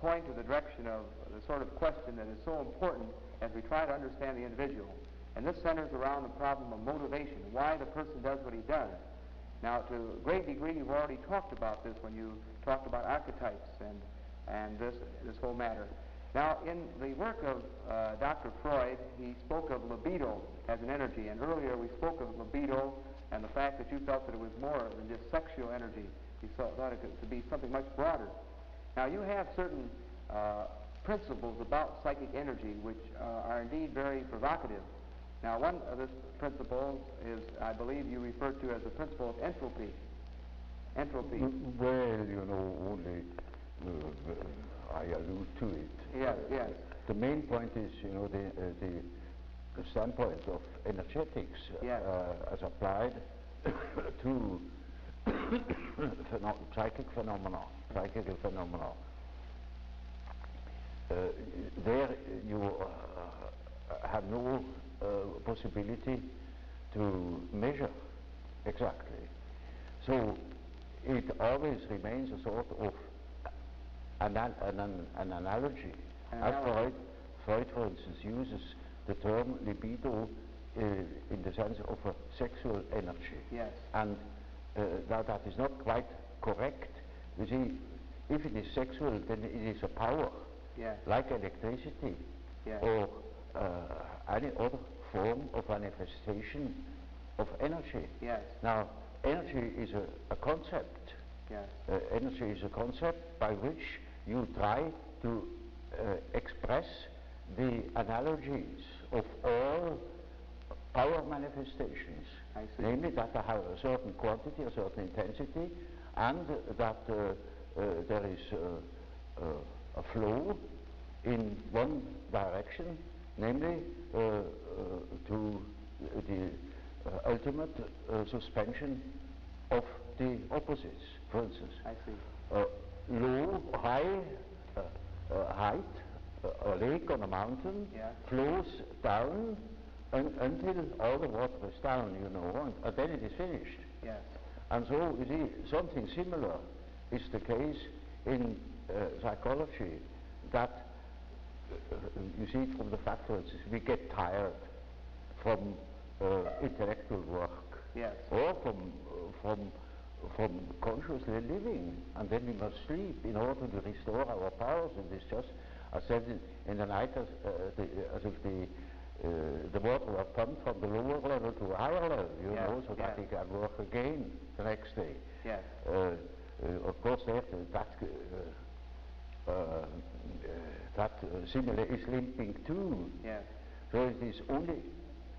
point to the direction of the sort of question that is so important as we try to understand the individual. And this centers around the problem of motivation, why the person does what he does. Now, to a great degree, you've already talked about this when you talked about archetypes and this whole matter. Now, in the work of Dr. Freud, he spoke of libido as an energy, and earlier we spoke of libido and the fact that you felt that it was more than just sexual energy. You thought it could be something much broader. Now, you have certain principles about psychic energy which are indeed very provocative. Now, one of this principle is, I believe you referred to as the principle of entropy. Entropy. Well, you know, only I allude to it. Yes, yes. The main point is, you know, the standpoint of energetics as applied to psychical phenomena. There you have no possibility to measure exactly. So it always remains a sort of an analogy. As Freud, for instance, uses the term libido in the sense of a sexual energy. Yes. And that is not quite correct. You see, if it is sexual, then it is a power, like electricity, or any other form of manifestation of energy. Yes. Now, energy is a concept. Yes. Energy is a concept by which you try to express the analogies of all power manifestations, namely that they have a certain quantity, a certain intensity, and that there is a flow in one direction, namely to the ultimate suspension of the opposites. For instance, low, high height, a lake on a mountain flows down until all the water is down, you know, and then it is finished. Yes. And so, you see, something similar is the case in psychology, that you see it from the fact, for instance, we get tired from intellectual work, or from consciously living, and then we must sleep in order to restore our powers. And it's just, I said in the night, as if the water was pumped from the lower level to a higher level, you know, so that he can work again the next day. Yes. Of course, that simile is limping too. Yes. So it is only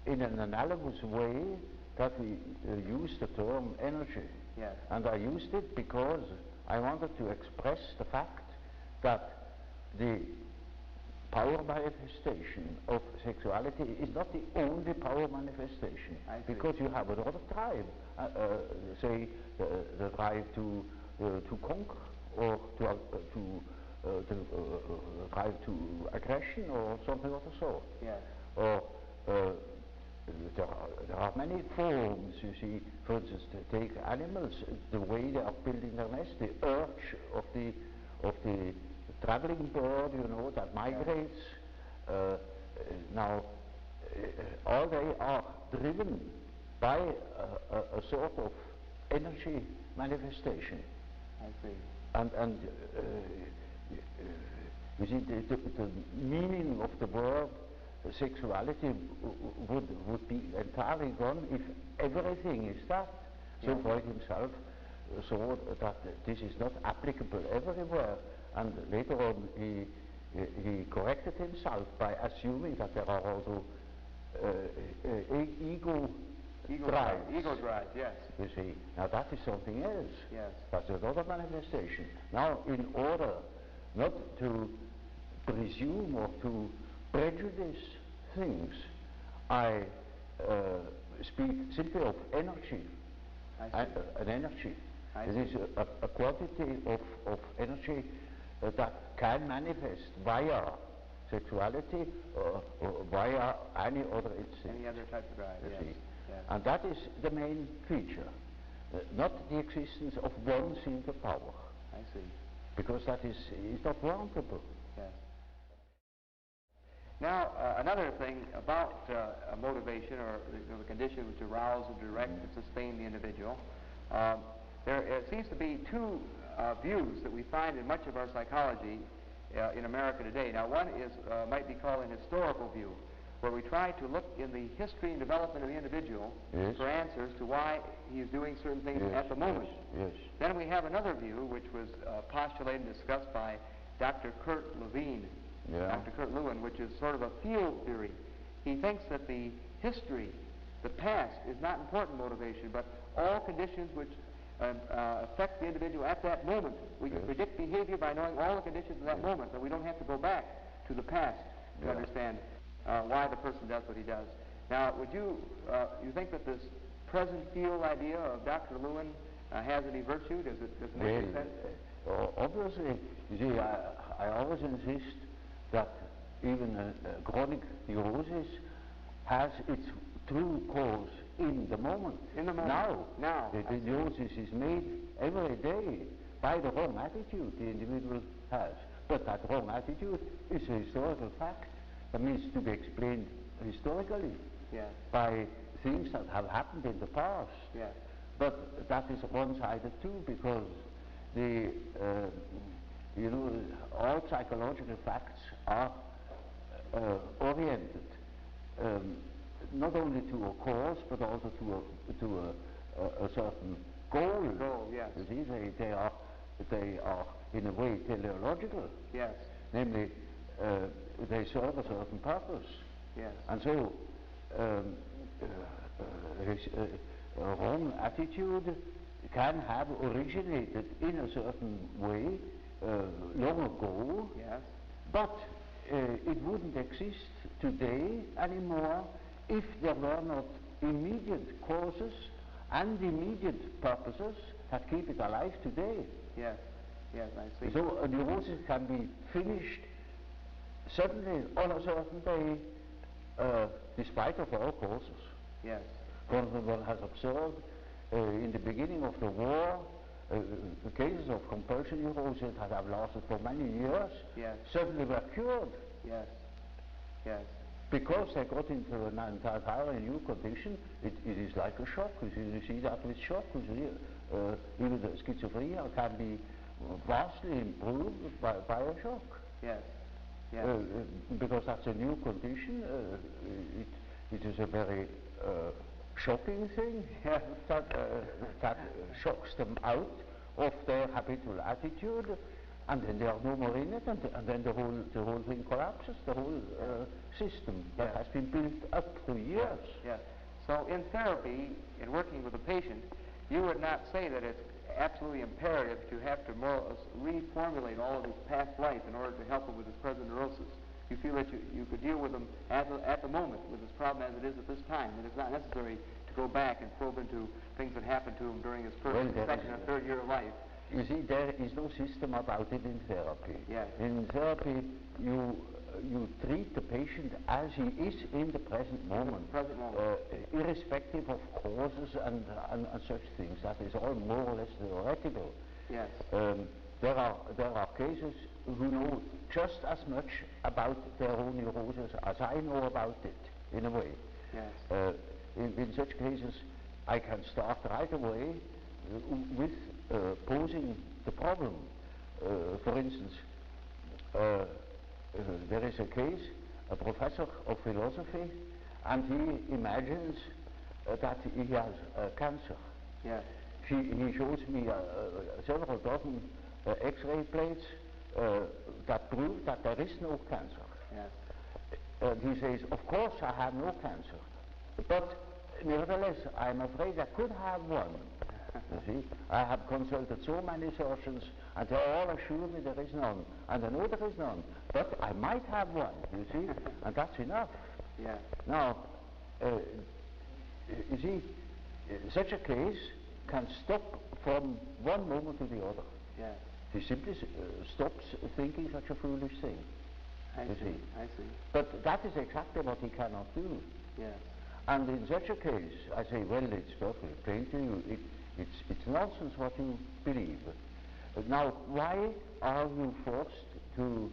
in an analogous way that we use the term energy. Yes. And I used it because I wanted to express the fact that the power manifestation of sexuality is not the only power manifestation, because you have another drive, say the drive to conquer, or to drive to aggression, or something of the sort. Yes. Or there are many forms, you see. For instance, to take animals, the way they are building their nest, the urge of the traveling bird, you know, that migrates. Now, all they are driven by a sort of energy manifestation. I see. And you see, the meaning of the word sexuality would be entirely gone if everything is that. So Freud himself saw that this is not applicable everywhere, and later on he corrected himself by assuming that there are also ego drives. Ego drives, yes. You see, now that is something else. Yes. That's another manifestation. Now, in order not to presume or to prejudice things, I speak simply of energy. An energy. It is a quantity of energy that can manifest via sexuality or via any other instinct. Any other type of drive, yes. And that is the main feature, not the existence of one single power. I see. Because that is not warrantable. Yes. Now, another thing about motivation, or the condition which arouse and direct and sustain the individual, there seems to be two views that we find in much of our psychology in America today. Now, one is might be called an historical view, where we try to look in the history and development of the individual for answers to why he is doing certain things at the moment. Then we have another view, which was postulated and discussed by Dr. Kurt Lewin, Dr. Kurt Lewin, which is sort of a field theory. He thinks that the history, the past, is not important motivation, but all conditions which affect the individual at that moment. We can predict behavior by knowing all the conditions of that moment, but we don't have to go back to the past to understand why the person does what he does. Now, would you think that this present field idea of Dr. Lewin has any virtue? Does it make any sense? Obviously, you see, I always insist that even chronic neurosis has its true cause in the moment. In the moment. Now. The neurosis is made every day by the wrong attitude the individual has. But that wrong attitude is a historical fact. That means to be explained historically by things that have happened in the past. But that is one-sided too, because the all psychological facts are oriented not only to a cause but also to a certain goal. Yes. You see, they are in a way teleological. Yes. Namely, they serve a certain purpose. Yes. And so, a wrong attitude can have originated in a certain way long ago. Yes. But it wouldn't exist today anymore if there were not immediate causes and immediate purposes that keep it alive today. Yes. Yes, I see. So a neurosis can be finished suddenly on a certain day, despite of all causes. Yes. One has observed in the beginning of the war, cases of compulsion neurosis that have lasted for many years, yes, suddenly were cured. Yes. Yes. Because they got into an entirely new condition. It is like a shock. You see that with shock. Even the schizophrenia can be vastly improved by a shock. Yes. Yes. Because that's a new condition. It is a very shocking thing that shocks them out of their habitual attitude, and then they are no more in it, and then the whole thing collapses, the whole system that has been built up for years. Yes. So in therapy, in working with a patient, you would not say that it's absolutely imperative to have to more or less reformulate all of his past life in order to help him with his present neurosis. You feel that you could deal with him at the moment with his problem as it is at this time. It is not necessary to go back and probe into things that happened to him during his first, second, and third year of life. You see, there is no system about it in therapy. Yes. In therapy, you treat the patient as he is in the present moment, irrespective of causes and such things. That is all more or less theoretical. Yes. There are cases who know just as much about their own neurosis as I know about it, in a way. Yes. In such cases, I can start right away with posing the problem. For instance, there is a case, a professor of philosophy, and he imagines that he has cancer. Yes. He shows me several dozen X-ray plates that prove that there is no cancer. Yes. He says, of course I have no cancer, but nevertheless I'm afraid I could have one. You see, I have consulted so many surgeons, and they all assure me there is none, and I know there is none, but I might have one, you see, and that's enough. Yeah. Now, you see, such a case can stop from one moment to the other. Yeah. He simply stops thinking such a foolish thing. I see. I see. But that is exactly what he cannot do. Yes. And in such a case, I say, well, it's perfectly plain to you. It's nonsense what you believe. Now, why are you forced to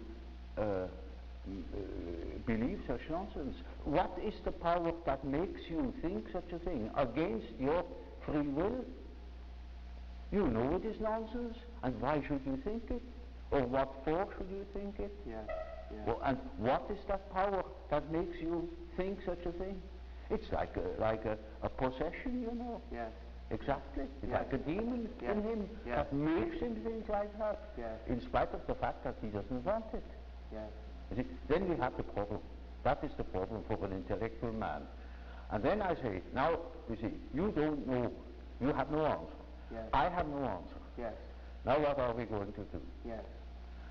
believe such nonsense? What is the power that makes you think such a thing against your free will? You know it is nonsense, and why should you think it? Or what for should you think it? Yeah. Yeah. Well, and what is that power that makes you think such a thing? It's like a possession, you know. Yes. Exactly. It's Yes. like a demon Yes. in him Yes. that makes him think like that, Yes. in spite of the fact that he doesn't want it. Yes. You see, then we have the problem. That is the problem for an intellectual man. And then I say, now, you see, you don't know, you have no answer. Yes. I have no answer. Yes. Now what are we going to do? Yes.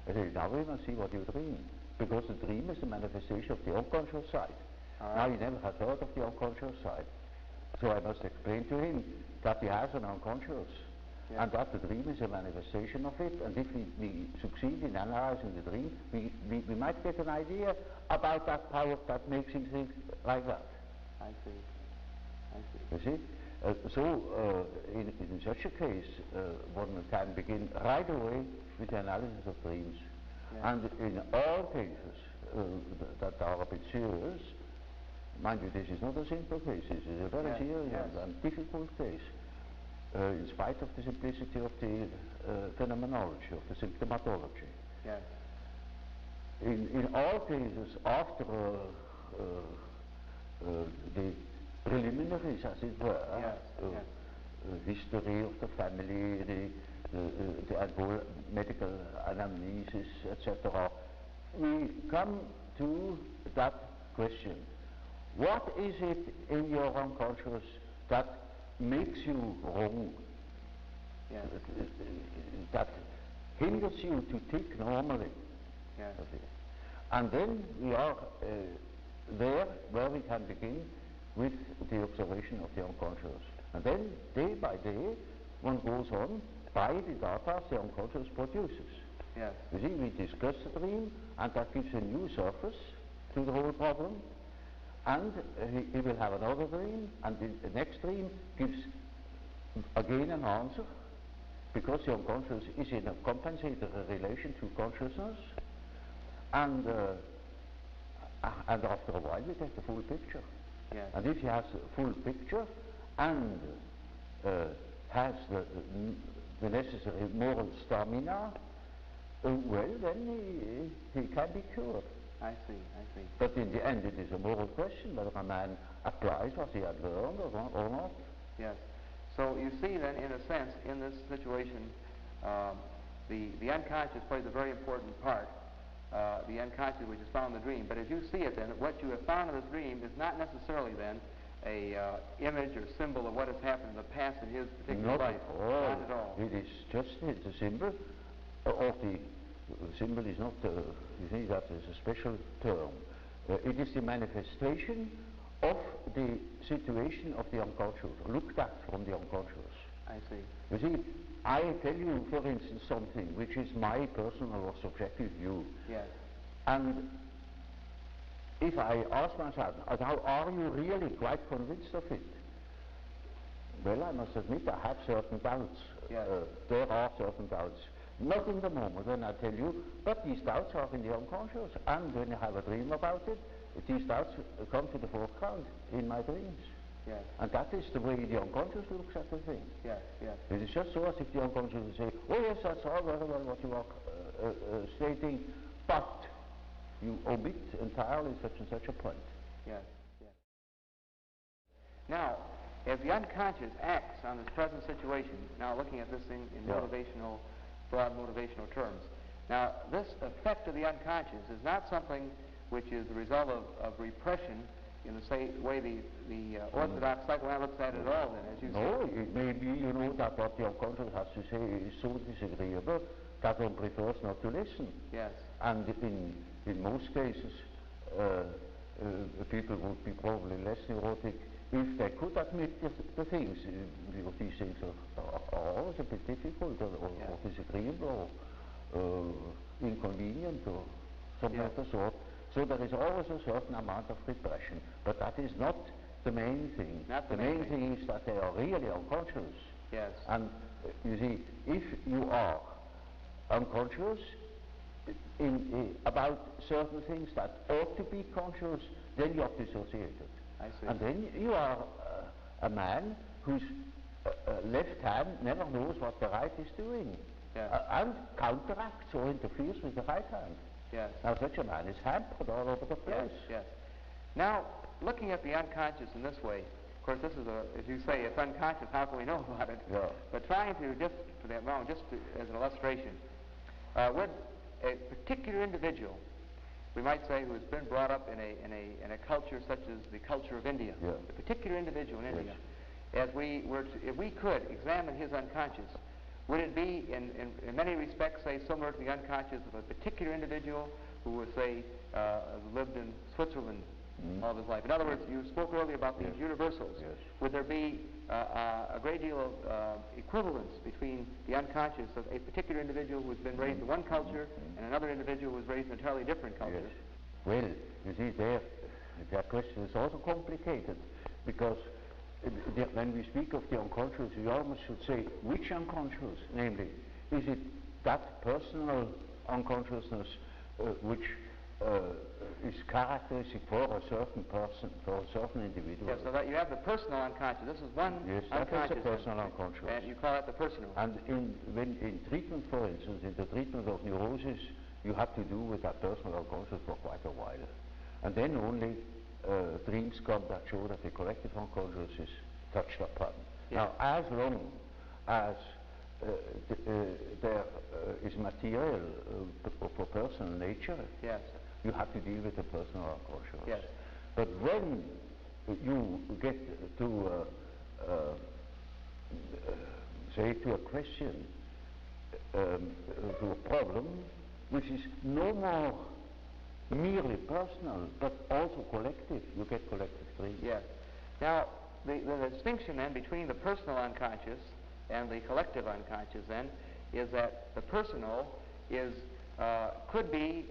I say, now we must see what you dream. Because the dream is the manifestation of the unconscious side. Now he never has heard of the unconscious side. So I must explain to him that he has an unconscious, and that the dream is a manifestation of it, and if we succeed in analyzing the dream, we might get an idea about that power that makes him think like that. I see. I see. You see? In such a case, one can begin right away with the analysis of dreams. Yeah. And in all cases that are a bit serious, mind you, this is not a simple case, this is a very serious and difficult case, in spite of the simplicity of the phenomenology, of the symptomatology. Yes. In all cases, after the preliminaries, as it were, history of the family, the medical anamnesis, etc., we come to that question. What is it in your unconscious that makes you wrong? Yes. That hinders you to think normally? Yes. And then we are there where we can begin with the observation of the unconscious. And then, day by day, one goes on by the data the unconscious produces. Yes. You see, we discuss the dream, and that gives a new surface to the whole problem. And he will have another dream, and the next dream gives again an answer, because the unconscious is in a compensated relation to consciousness. And after a while, we get the full picture. Yes. And if he has a full picture and has the necessary moral stamina, well, then he can be cured. I see. But in the end, it is a moral question whether a man applies what he had learned or not. Yes. So you see then, in a sense, in this situation, the unconscious plays a very important part. The unconscious, which is found in the dream. But as you see it then, what you have found in this dream is not necessarily then a image or symbol of what has happened in the past in his particular life. Not at all. It is just the symbol of the symbol is not, you see, that is a special term. It is the manifestation of the situation of the unconscious, looked at from the unconscious. I see. You see, I tell you, for instance, something which is my personal or subjective view. Yes. And if I ask myself, now, are you really quite convinced of it? Well, I must admit I have certain doubts. Yes. There are certain doubts. Not in the moment when I tell you, but these doubts are in the unconscious. And when I have a dream about it, these doubts come to the foreground in my dreams. Yes. And that is the way the unconscious looks at the thing. Yes, yes. It is just so as if the unconscious would say, oh yes, that's all very well what you are stating, but you omit entirely such and such a point. Yes, yes. Now, as the unconscious acts on this present situation, now looking at this thing in motivational, broad motivational terms, now this effect of the unconscious is not something which is the result of repression in the same way the orthodox psychoanalyst looks at it all, then, as you say. No, it may be, you know, that what the unconscious has to say is so disagreeable that one prefers not to listen. Yes. And in most cases, people would be probably less neurotic if they could admit the things. Because these things are always a bit difficult or disagreeable or inconvenient or something of the sort. So there is always a certain amount of repression. But that is not the main thing. Not the main thing is that they are really unconscious. Yes. And you see, if you are unconscious about certain things that ought to be conscious, then you are dissociated. I see. And then you are a man whose left hand never knows what the right is doing. Yes. And counteracts or interferes with the right hand. Yes. Now such a man is hampered all over the place. Yes, yes. Now, looking at the unconscious in this way, of course this is as you say, it's unconscious, how can we know about it? Yeah. But trying to, just for that moment, just as an illustration, would a particular individual, we might say, who has been brought up in a culture such as the culture of India, a particular individual in India, as we were to, if we could examine his unconscious, would it be in many respects, say, similar to the unconscious of a particular individual who was, say, lived in Switzerland all of his life? In other words, you spoke earlier about these universals. Yes. Would there be a great deal of equivalence between the unconscious of a particular individual who has been raised in one culture and another individual who was raised in an entirely different culture? Yes. Well, you see, that question is also complicated, because when we speak of the unconscious, we almost should say, which unconscious? Namely, is it that personal unconsciousness which is characteristic for a certain person, for a certain individual? Yes, so that you have the personal unconscious. This is one unconscious. That is a personal unconscious. And you call it the personal. And in treatment, for instance, in the treatment of neurosis, you have to do with that personal unconscious for quite a while. And then only dreams come that show that the collective unconscious is touched upon. Now, as long as there is material for personal nature, yes, you have to deal with the personal unconscious. yes, But when you get to say to a question, to a problem, which is no more merely personal, but also collective, you get collective dreams. yes. Now, the distinction then between the personal unconscious and the collective unconscious then is that the personal is could be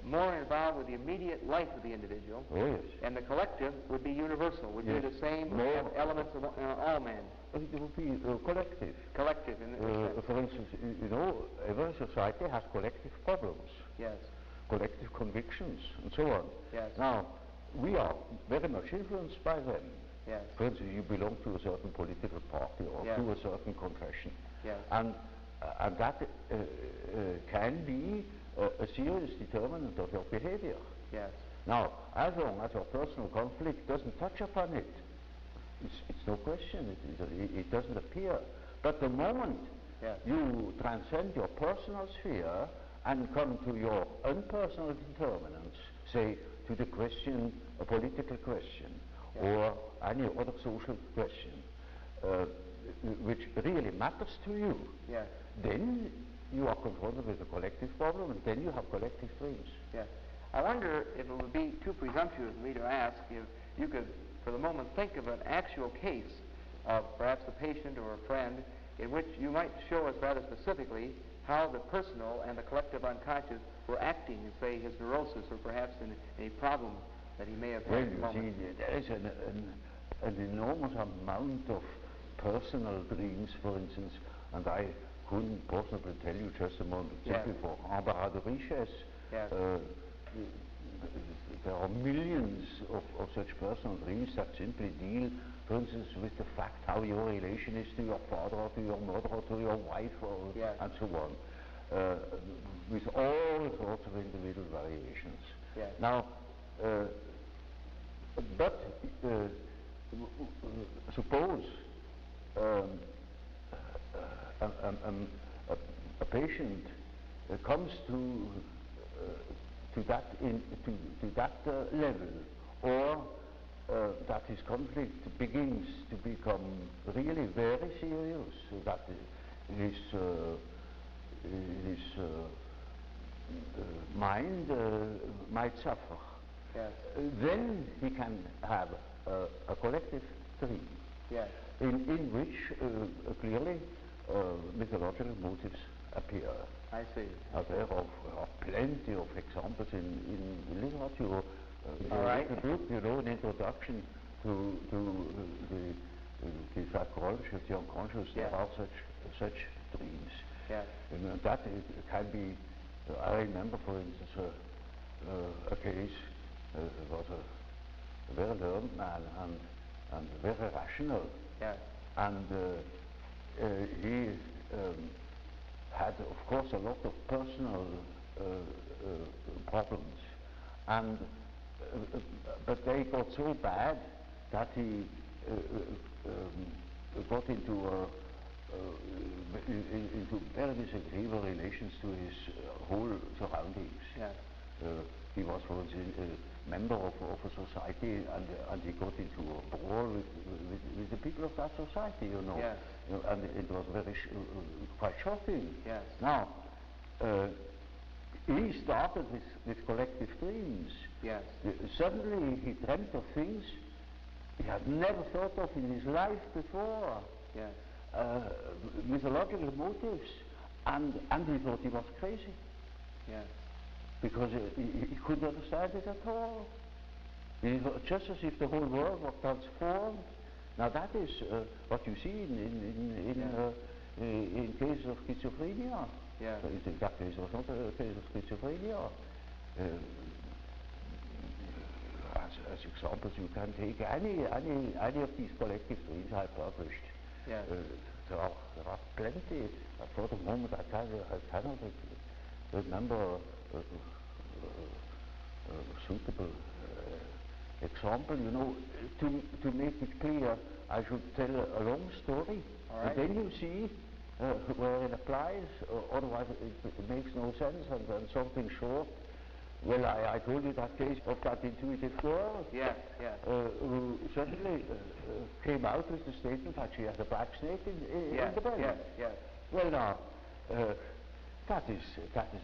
more involved with the immediate life of the individual, Oh, yes. and the collective would be universal, would Yes. be the same, More have elements of all men. It would be collective. Collective in the sense. For instance, you know, every society has collective problems, Yes, collective convictions, and so on. yes, Now, we are very much influenced by them. yes, For instance, you belong to a certain political party or Yes. to a certain confession. yes, And that can be a serious determinant of your behavior. yes, Now, as long as your personal conflict doesn't touch upon it, it's no question, it doesn't appear. But the moment yes, you transcend your personal sphere and come to your unpersonal determinants, say to the question, a political question, Yes. or any other social question, which really matters to you, yes, then you are confronted with a collective problem, and then you have collective dreams. yes. I wonder if it would be too presumptuous of me to ask if you could, for the moment, think of an actual case of perhaps a patient or a friend in which you might show us rather specifically how the personal and the collective unconscious were acting in, say, his neurosis or perhaps in a problem that he may have Well, had at the you moment. see, there is an enormous amount of personal dreams, for instance, and I couldn't possibly tell you just a moment, Yes. simply for Archetypes. Yes. There are millions of such personal dreams that simply deal, for instance, with the fact how your relation is to your father or to your mother or to your wife or Yes. and so on, with all sorts of individual variations. Yes. Now, but suppose a patient comes to that level, or that his conflict begins to become really very serious, so that his mind might suffer. Yes. Then he can have a collective dream, Yes. in which clearly mythological motives appear. I see. There are plenty of examples in literature. All right. The book, you know, an introduction to the psychology of the unconscious. Yeah. There are such dreams. Yes. And that it can be. I remember, for instance, a case. Was a very learned man and very rational. Yes. And he had, of course, a lot of personal problems, and but they got so bad that he got into very disagreeable relations to his whole surroundings. Yes. He was, for instance, a member of a society, and he got into a brawl with the people of that society, you know. Yes. And it was very quite shocking. Yes. Now, he started with collective dreams. Yes. Suddenly he dreamt of things he had never thought of in his life before. Yes. Mythological motives, and he thought he was crazy. Yes. Because he couldn't understand it at all. Just as if the whole world was transformed. Now that is what you see in cases of schizophrenia. Yeah. In that case, it was not a case of schizophrenia. As examples, you can take any of these collective dreams I published. Yes. There are plenty. For the moment, I cannot remember a suitable example. You know, to make it clear I should tell a long story. All right. And then you see where it applies, otherwise it makes no sense, and then something short. Well, I told you that case of that intuitive girl. Yes, yes. Who suddenly came out with the statement that she had a black snake in the belly. Yes, yes. Well, now, that is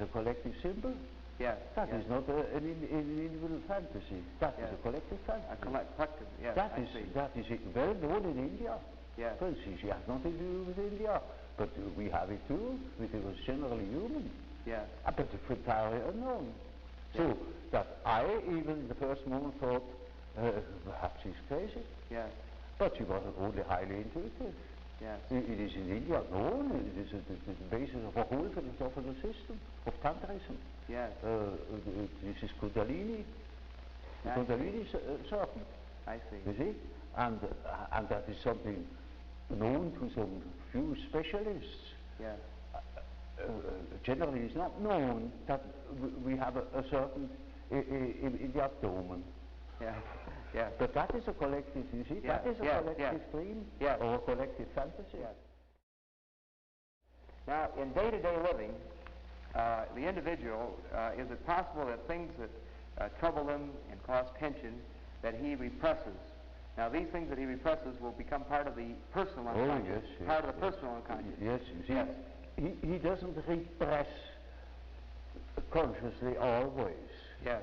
a collective symbol. Yes. That is not an individual fantasy. That is a collective fantasy. A collective, yes. That is well known in India. Yes. Well, she has nothing to do with India, but we have it too. It was generally human. Yes. But it's entirely unknown. So that I even the first moment thought, perhaps he's crazy. Yes. But she was only highly intuitive. Yes. It is in India known. It is the basis of a whole philosophical system of Tantrism. Yes. This is Kundalini. The Kundalini serpent. I see. You see, and that is something known to some few specialists. Yes. Generally, it's not known that we have a serpent in the abdomen. Yeah. Yeah. But that is a collective, you see, that is a collective dream or a collective fantasy. Yes. Now, in day-to-day living, the individual, is it possible that things that trouble him and cause tension, that he represses? Now, these things that he represses will become part of the personal unconscious. Yes, part of the personal unconscious. Yes, you see, he doesn't repress consciously always. Yes.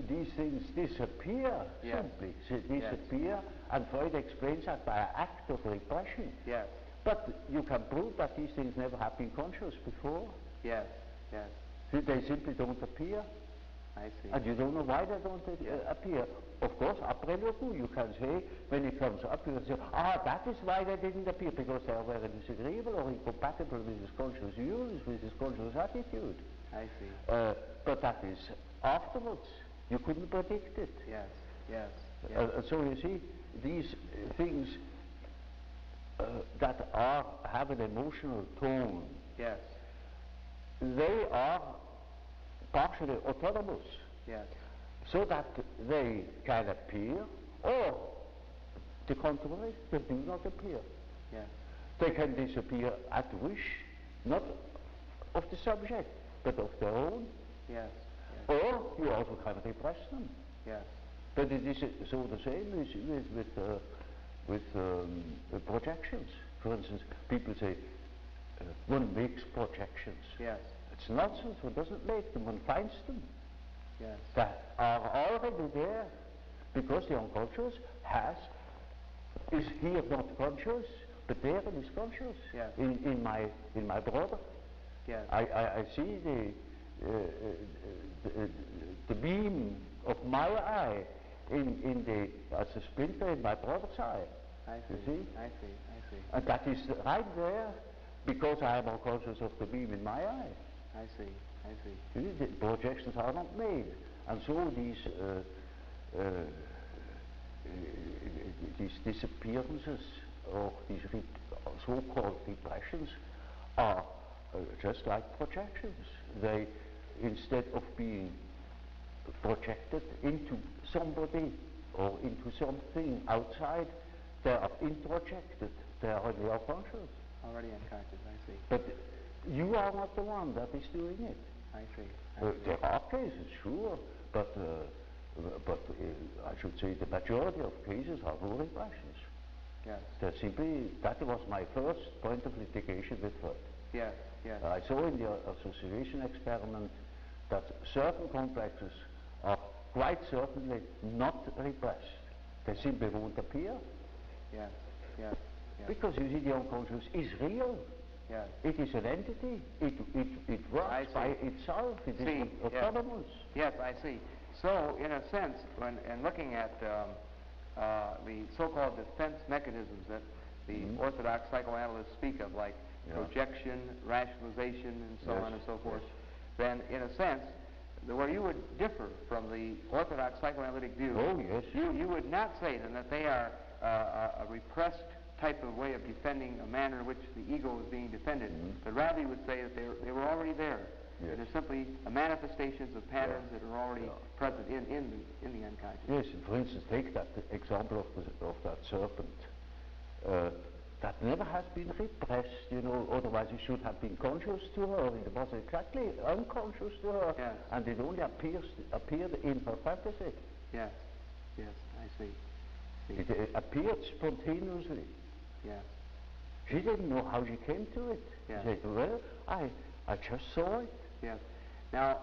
These things disappear simply, disappear, and Freud explains that by an act of repression. Yes. But you can prove that these things never have been conscious before. Yes, yes. They simply don't appear. I see. And you don't know why they don't appear. Of course, après le coup, you can say, when it comes up, you can say, that is why they didn't appear, because they were disagreeable or incompatible with his conscious views, with his conscious attitude. I see. But that is afterwards. You couldn't predict it. Yes, yes. Yes. So you see, these things that have an emotional tone, yes, they are partially autonomous. yes, So that they can appear, or the contrary, they do not appear. yes, They can disappear at wish, not of the subject, but of their own. yes, Or you also can repress them. yes, But it is so the same with projections. For instance, people say one makes projections. yes, It's nonsense. One doesn't make them. One finds them. yes, That are already there, because the unconscious is here not conscious, but there it is conscious. Yes. In my brother, yes, I see the beam of my eye as a splinter in my brother's eye. I see. You see? I see. I see. And that is right there, because I am unconscious of the beam in my eye. I see. I see. You see, the projections are not made, and so these disappearances or these so-called repressions are just like projections. They, instead of being projected into somebody or into something outside, they are introjected. They are already unconscious. Already unconscious. I see. But you are not the one that is doing it. I see. There are cases, sure, but I should say the majority of cases are no repressions. Yes. That was my first point of litigation with Freud. Yes. Yes. I saw in the association experiment that certain complexes are quite certainly not repressed. They simply won't appear. Yes. Yes. Yes. Because you see, the unconscious is real. Yes. It is an entity. It works by itself. It is autonomous. Yes, I see. So, in a sense, when looking at the so-called defense mechanisms that the orthodox psychoanalysts speak of, like projection, rationalization, and so on and so forth, then, in a sense, where you would differ from the orthodox psychoanalytic view, you would not say then that they are a repressed type of way of defending a manner in which the ego is being defended, but rather you would say that they were already there. Yes. They're simply manifestations of patterns that are already present in the unconscious. Yes, for instance, take that example of that serpent. That never has been repressed, you know, otherwise it should have been conscious to her. It was exactly unconscious to her, yes. And it only appeared in her fantasy. Yes, yes, I see. It appeared spontaneously. Yes. She didn't know how she came to it. Yes. She said, well, I just saw it. Yes. Now,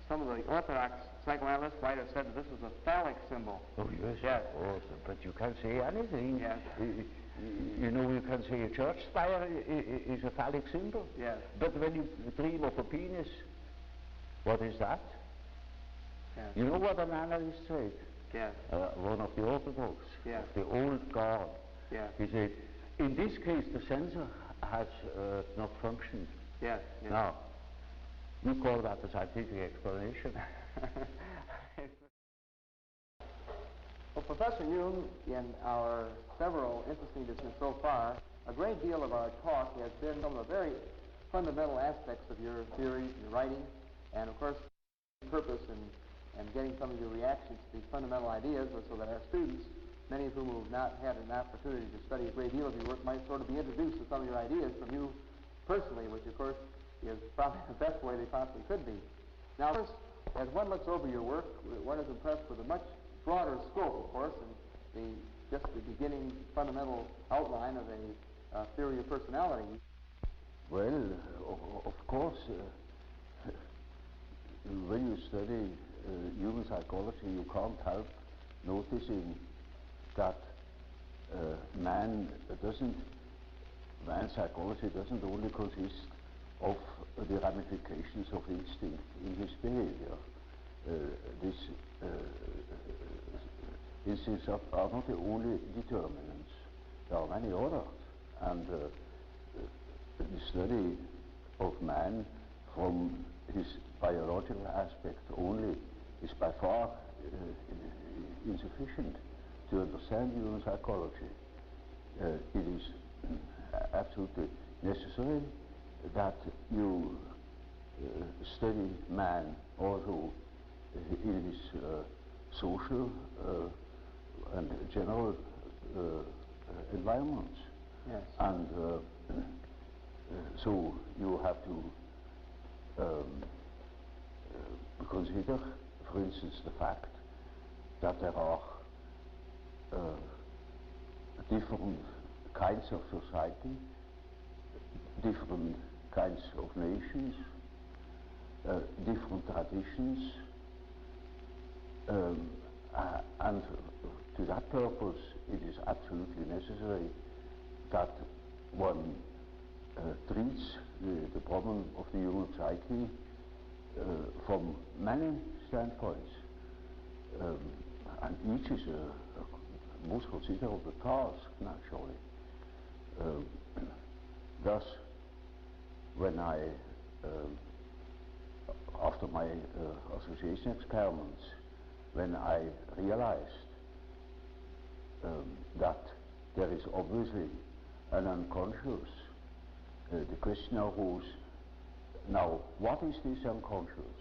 some of the orthodox psychoanalysts might have said that this was a phallic symbol. Oh, yes, yes. of course, but you can't say anything. Yes. You know, you can say a church spire is a phallic symbol. Yes. But when you dream of a penis, what is that? Yes. You know what an analyst said? Yes. One of the orthodox, yes. of the old guard. Yes. He said, in this case the sensor has not functioned. Yes. Yes. Now, you call that a scientific explanation. Well, Professor Jung, in our several interesting discussions so far, a great deal of our talk has been some of the very fundamental aspects of your theory, your writing, and of course, purpose in getting some of your reactions to these fundamental ideas so that our students, many of whom have not had an opportunity to study a great deal of your work, might sort of be introduced to some of your ideas from you personally, which of course is probably the best way they possibly could be. Now, first, as one looks over your work, one is impressed with a much broader scope, of course, and just the beginning fundamental outline of a theory of personality. Well, of course, when you study human psychology, you can't help noticing that man's psychology doesn't only consist of the ramifications of instinct in his behavior. These instincts are not the only determinants. There are many others, and the study of man from his biological aspect only is by far insufficient to understand human psychology. It is absolutely necessary that you study man also in his social and general environments. Yes. And so you have to consider, for instance, the fact that there are different kinds of society, different kinds of nations, different traditions, and to that purpose it is absolutely necessary that one treats the problem of the human psyche from many standpoints, and each is a most considerable task, naturally. Thus, when I, after my association experiments, when I realized that there is obviously an unconscious, the question arose, now what is this unconscious?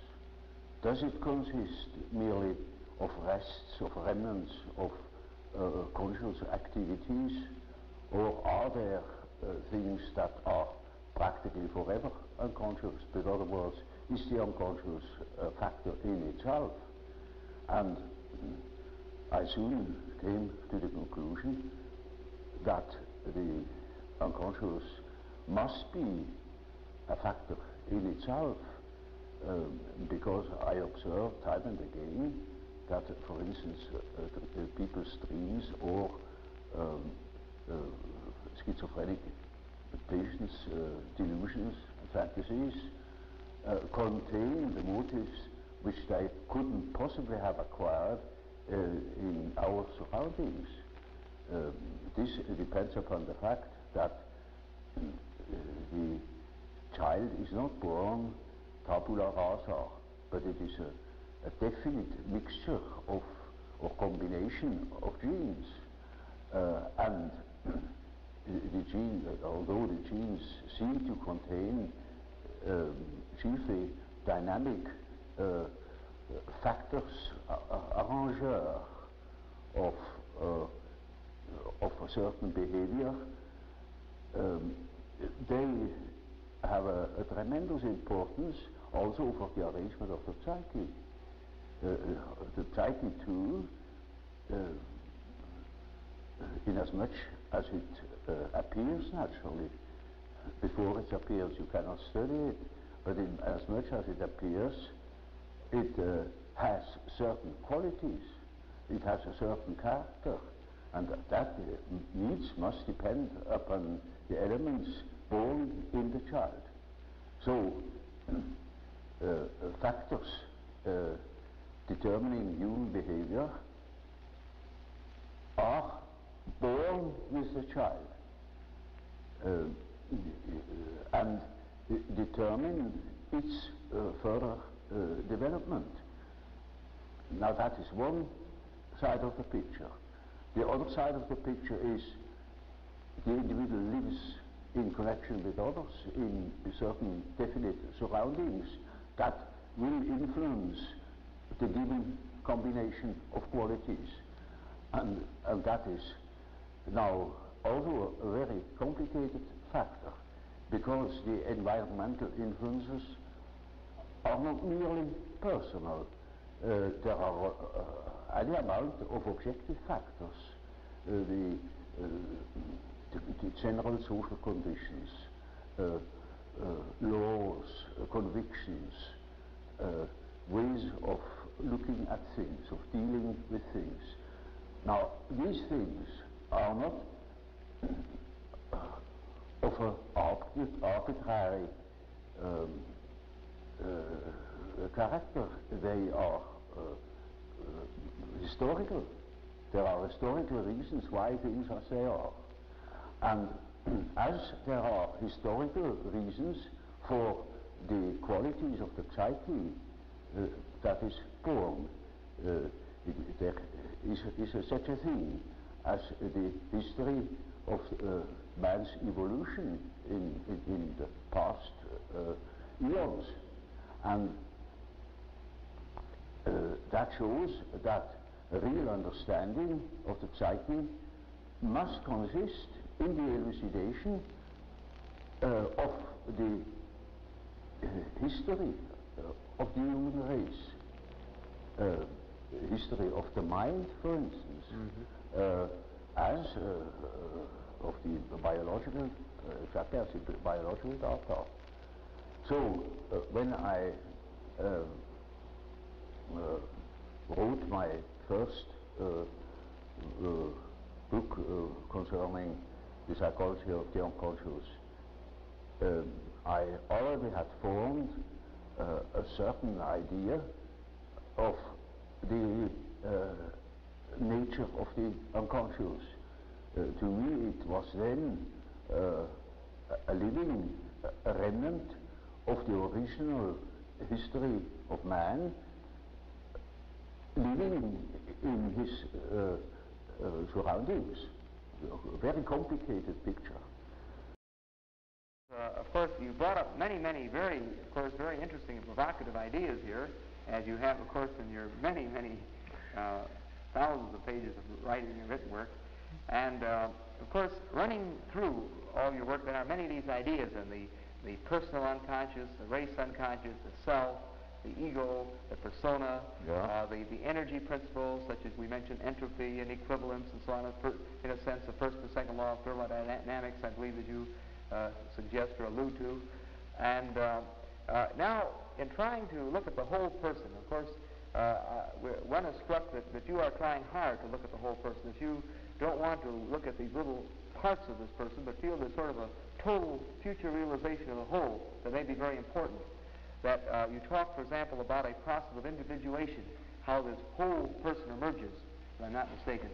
Does it consist merely of rests, of remnants of conscious activities, or are there things that are practically forever unconscious? In other words, is the unconscious a factor in itself? And I soon came to the conclusion that the unconscious must be a factor in itself, because I observed time and again that, for instance, people's dreams or schizophrenic patients' delusions and fantasies contain the motives which they couldn't possibly have acquired in our surroundings. This depends upon the fact that the child is not born tabula rasa, but it is a definite mixture of or combination of genes, and the gene, although the genes seem to contain chiefly dynamic factors, arrangeurs of a certain behavior, they have a tremendous importance also for the arrangement of the psyche. The psyche too, inasmuch as it appears naturally. Before it appears you cannot study it, but inasmuch as it appears, it has certain qualities, it has a certain character, and that needs must depend upon the elements born in the child. So factors determining human behavior are born with the child and determine its further development. Now that is one side of the picture. The other side of the picture is the individual lives in connection with others in certain definite surroundings that will influence the given combination of qualities. And that is now also a very complicated factor, because the environmental influences are not merely personal. There are any amount of objective factors, the general social conditions, laws, convictions, ways of looking at things, of dealing with things. Now, these things are not of an arbitrary character. They are historical. There are historical reasons why things are as they are. And as there are historical reasons for the qualities of the psyche that is born, there is such a thing as the history of man's evolution in the past eons. And that shows that a real understanding of the psyche must consist in the elucidation of the history of the human race, history of the mind, for instance, as of the biological chapters, the biological data. So when I wrote my first book concerning the psychology of the unconscious, I already had formed a certain idea of the nature of the unconscious. To me it was then a living remnant of the original history of man, living in his surroundings. A very complicated picture. Of course, you brought up many very interesting and provocative ideas here, as you have, of course, in your many thousands of pages of writing and written work. And, of course, running through all your work, there are many of these ideas, and the personal unconscious, the race unconscious, the self, the ego, the persona, the energy principles, such as we mentioned, entropy and equivalence and so on, in a sense, the first and second law of thermodynamics, I believe, that you suggest or allude to. And now, in trying to look at the whole person, of course, one is struck that you are trying hard to look at the whole person, that you don't want to look at these little parts of this person, but feel there's sort of a total future realization of the whole that may be very important. That you talk, for example, about a process of individuation, how this whole person emerges, if I'm not mistaken.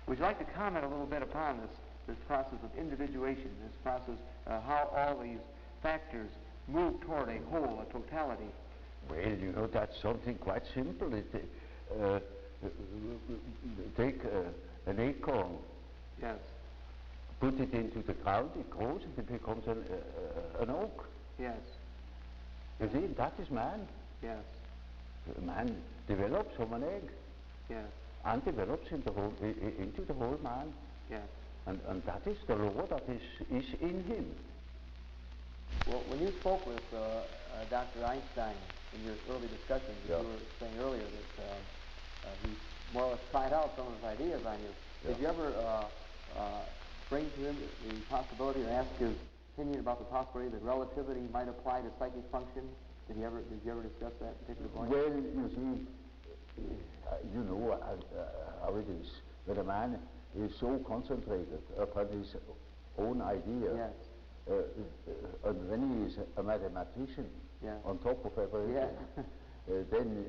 Would you like to comment a little bit upon this process of individuation, this process, how all these factors move toward a whole, a totality? Well, you know, that's something quite simple. Take an acorn. Yes. Put it into the ground, it grows, and it becomes an oak. Yes. You see, that is man. Yes. Man develops from an egg. Yes. And develops into the whole man. Yes. And that is the law that is in him. Well, when you spoke with Dr. Einstein in your early discussions, you were saying earlier that he more or less tried out some of his ideas on you. Yeah. Did you ever bring to him the possibility or ask his opinion about the possibility that relativity might apply to psychic function? Did you ever discuss that particular point? Well, you see, you know how it is. When a man is so concentrated upon his own idea, yes. And when he is a mathematician on top of everything, then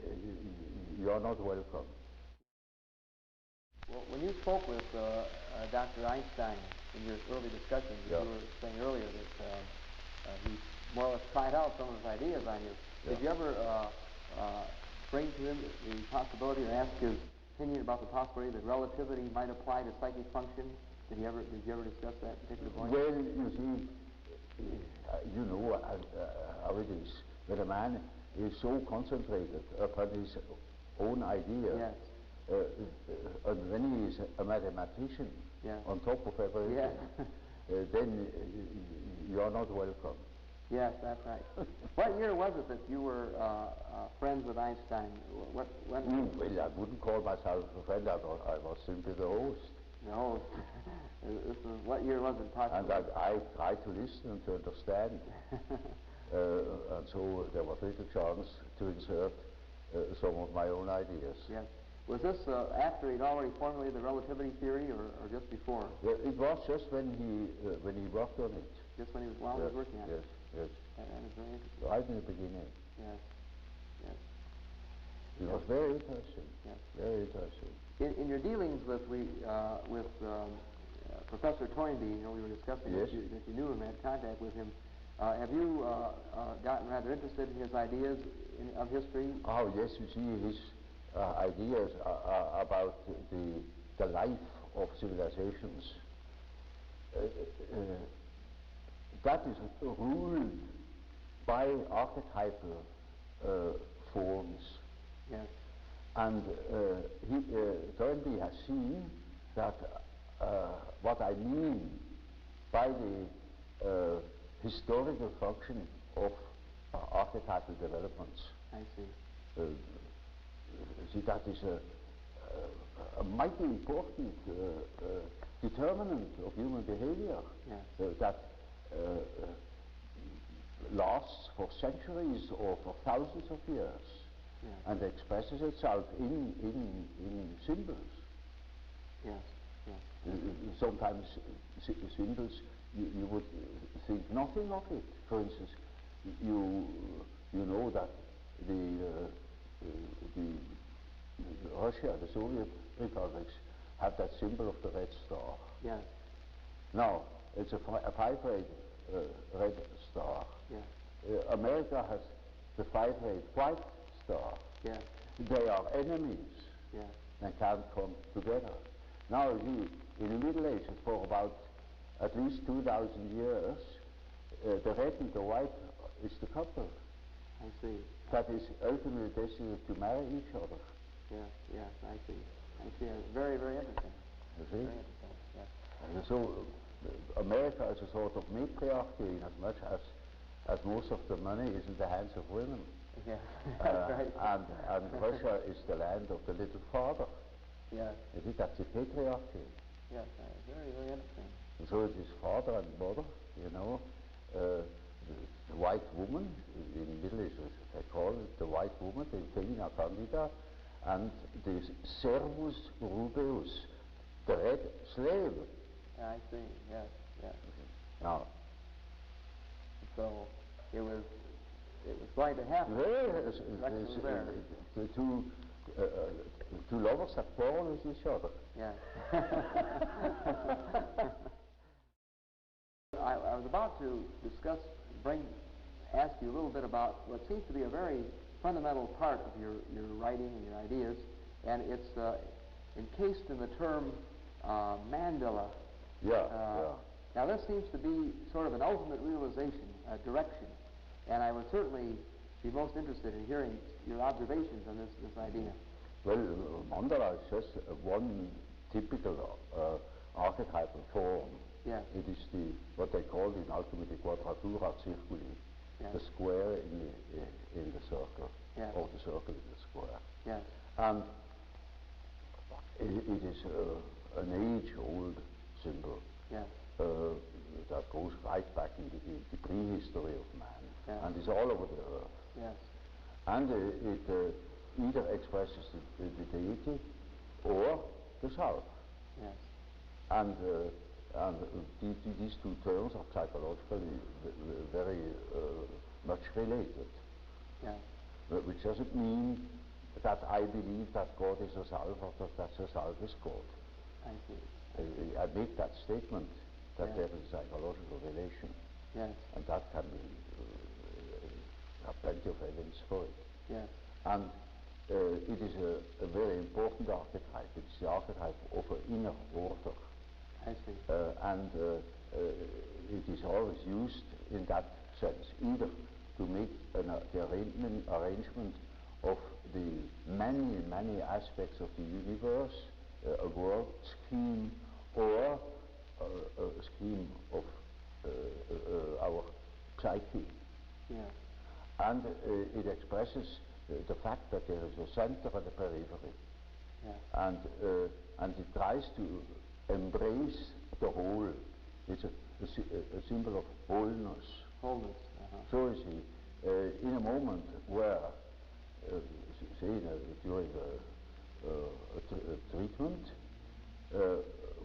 you are not welcome. Well, when you spoke with Dr. Einstein in your early discussions, you were saying earlier that he more or less tried out some of his ideas on you. Yeah. Did you ever bring to him the possibility or ask his opinion about the possibility that relativity might apply to psychic function? Did you ever discuss that particular point? Well, you see, you know how it is. When a man is so concentrated upon his own idea, and when he is a mathematician on top of everything, then you are not welcome. Yes, that's right. What year was it that you were friends with Einstein? When? Well, I wouldn't call myself a friend. I was simply the host. The host. What year was it approximately? And I tried to listen and to understand. And so there was little chance to insert some of my own ideas. Yes. Was this after he'd already formulated the relativity theory, or just before? Well, it was just when he worked on it. Just when he was working on it. Yes. That is very interesting. Right in the beginning. Yes. Yes. It was very interesting. Yes. Very interesting. In your dealings with Professor Toynbee, you know, we were discussing that you knew him, had contact with him. Have you gotten rather interested in his ideas of history? Oh yes, you see his ideas about the life of civilizations. That is ruled by archetypal forms. Yes. And Toynbee has seen that what I mean by the historical function of archetypal developments. I see. See, that is a mighty important determinant of human behavior that lasts for centuries or for thousands of years and expresses itself in symbols. Yes. Yes. Sometimes symbols you would think nothing of it. For instance, you know that the Russia, the Soviet republics, have that symbol of the red star. Yes. Now, it's a five-rayed red star. Yes. America has the five-rayed white star. Yes. They are enemies. Yes. They can't come together. Now, in the Middle Ages, for about at least 2,000 years, the red and the white is the couple. I see. That is ultimately destined to marry each other. Yes, I see. It's very, very interesting. You see? Very interesting, yes. And so, America is a sort of matriarchy in as much as most of the money is in the hands of women. Yeah, that's right. And Russia is the land of the little father. Yes. You see, that's a patriarchy. Yes, very, very interesting. And so it is father and mother, you know. The white woman, in Middle East they call it the white woman, the femina candida, and the servus rubeus, the red slave. I see, yes. Now, so it was going to happen. The two lovers that quarrel with each other. Yes. I was about to ask you a little bit about what seems to be a very fundamental part of your writing and your ideas, and it's encased in the term Mandala. Now this seems to be sort of an ultimate realization, a direction, and I would certainly be most interested in hearing your observations on this idea. Well, Mandala is just one typical archetypal form. Yes. It is what they call in alchemy the quadratura circuli, yes. the square in the circle, yes. or the circle in the square. Yes. And it is an age-old symbol. Yes. That goes right back in the prehistory of man, yes. and is all over the earth. Yes. And it either expresses the deity or the self. Yes. And these two terms are psychologically very much related. Yes. Which doesn't mean that I believe that God is a self or that the self is God. I see. I make that statement that yes. there is a psychological relation. Yes. And that can be, have plenty of evidence for it. Yes. And it is a very important archetype. It's the archetype of an inner order. I see. And it is always used in that sense, either to make the arrangement of the many aspects of the universe, a world scheme, or a scheme of our psyche. Yeah. And it expresses the fact that there is a center and a periphery. Yeah. And it tries to embrace the whole. It's a symbol of wholeness. Wholeness. So you see, in a moment where, say, during a treatment,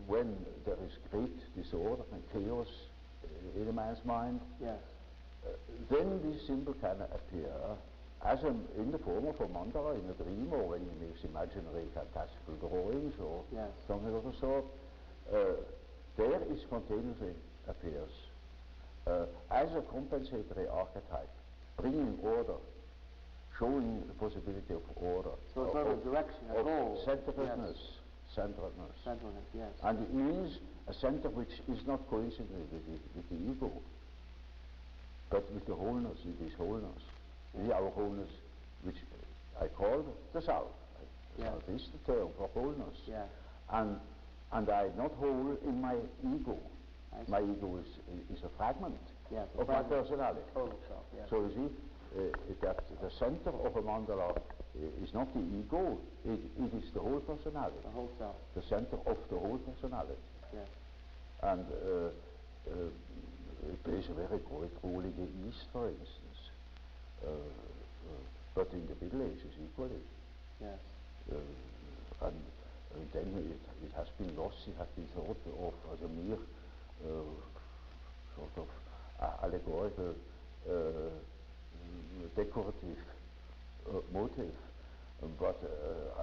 when there is great disorder and chaos in a man's mind, yes. Then this symbol can appear as in the form of a mandala in a dream, or when he makes imaginary fantastical drawings or yes. something of the sort. There it spontaneously appears as a compensatory archetype, bringing order, showing the possibility of order. So sort of direction, a goal. Centeredness. Yes. Centeredness. Centeredness, yes. And it means a center which is not coincident with the ego, but with the wholeness. It is wholeness. Yes. Our wholeness, which I call the self. Yes. Self is the term for wholeness. Yes. And I'm not whole in my ego. My ego is a fragment yes, of my personality. Total self, yes. So you see that the center of a mandala is not the ego, it is the whole personality. The whole self. The center of the whole personality. Yes. And it plays a very great role in the East, for instance. But in the Middle Ages equally. Yes. And then it has been lost, it has been thought of as a mere sort of allegorical, decorative motive. But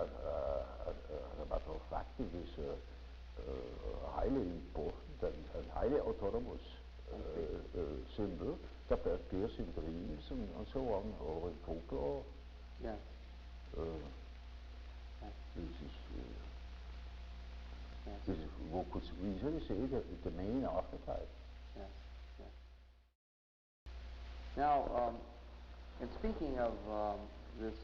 as a matter of fact, it is highly important and highly autonomous symbol that appears in dreams and so on, or in folklore. Yes. This is, one could easily say, the main archetype. Yes. Yes. Now, in speaking of this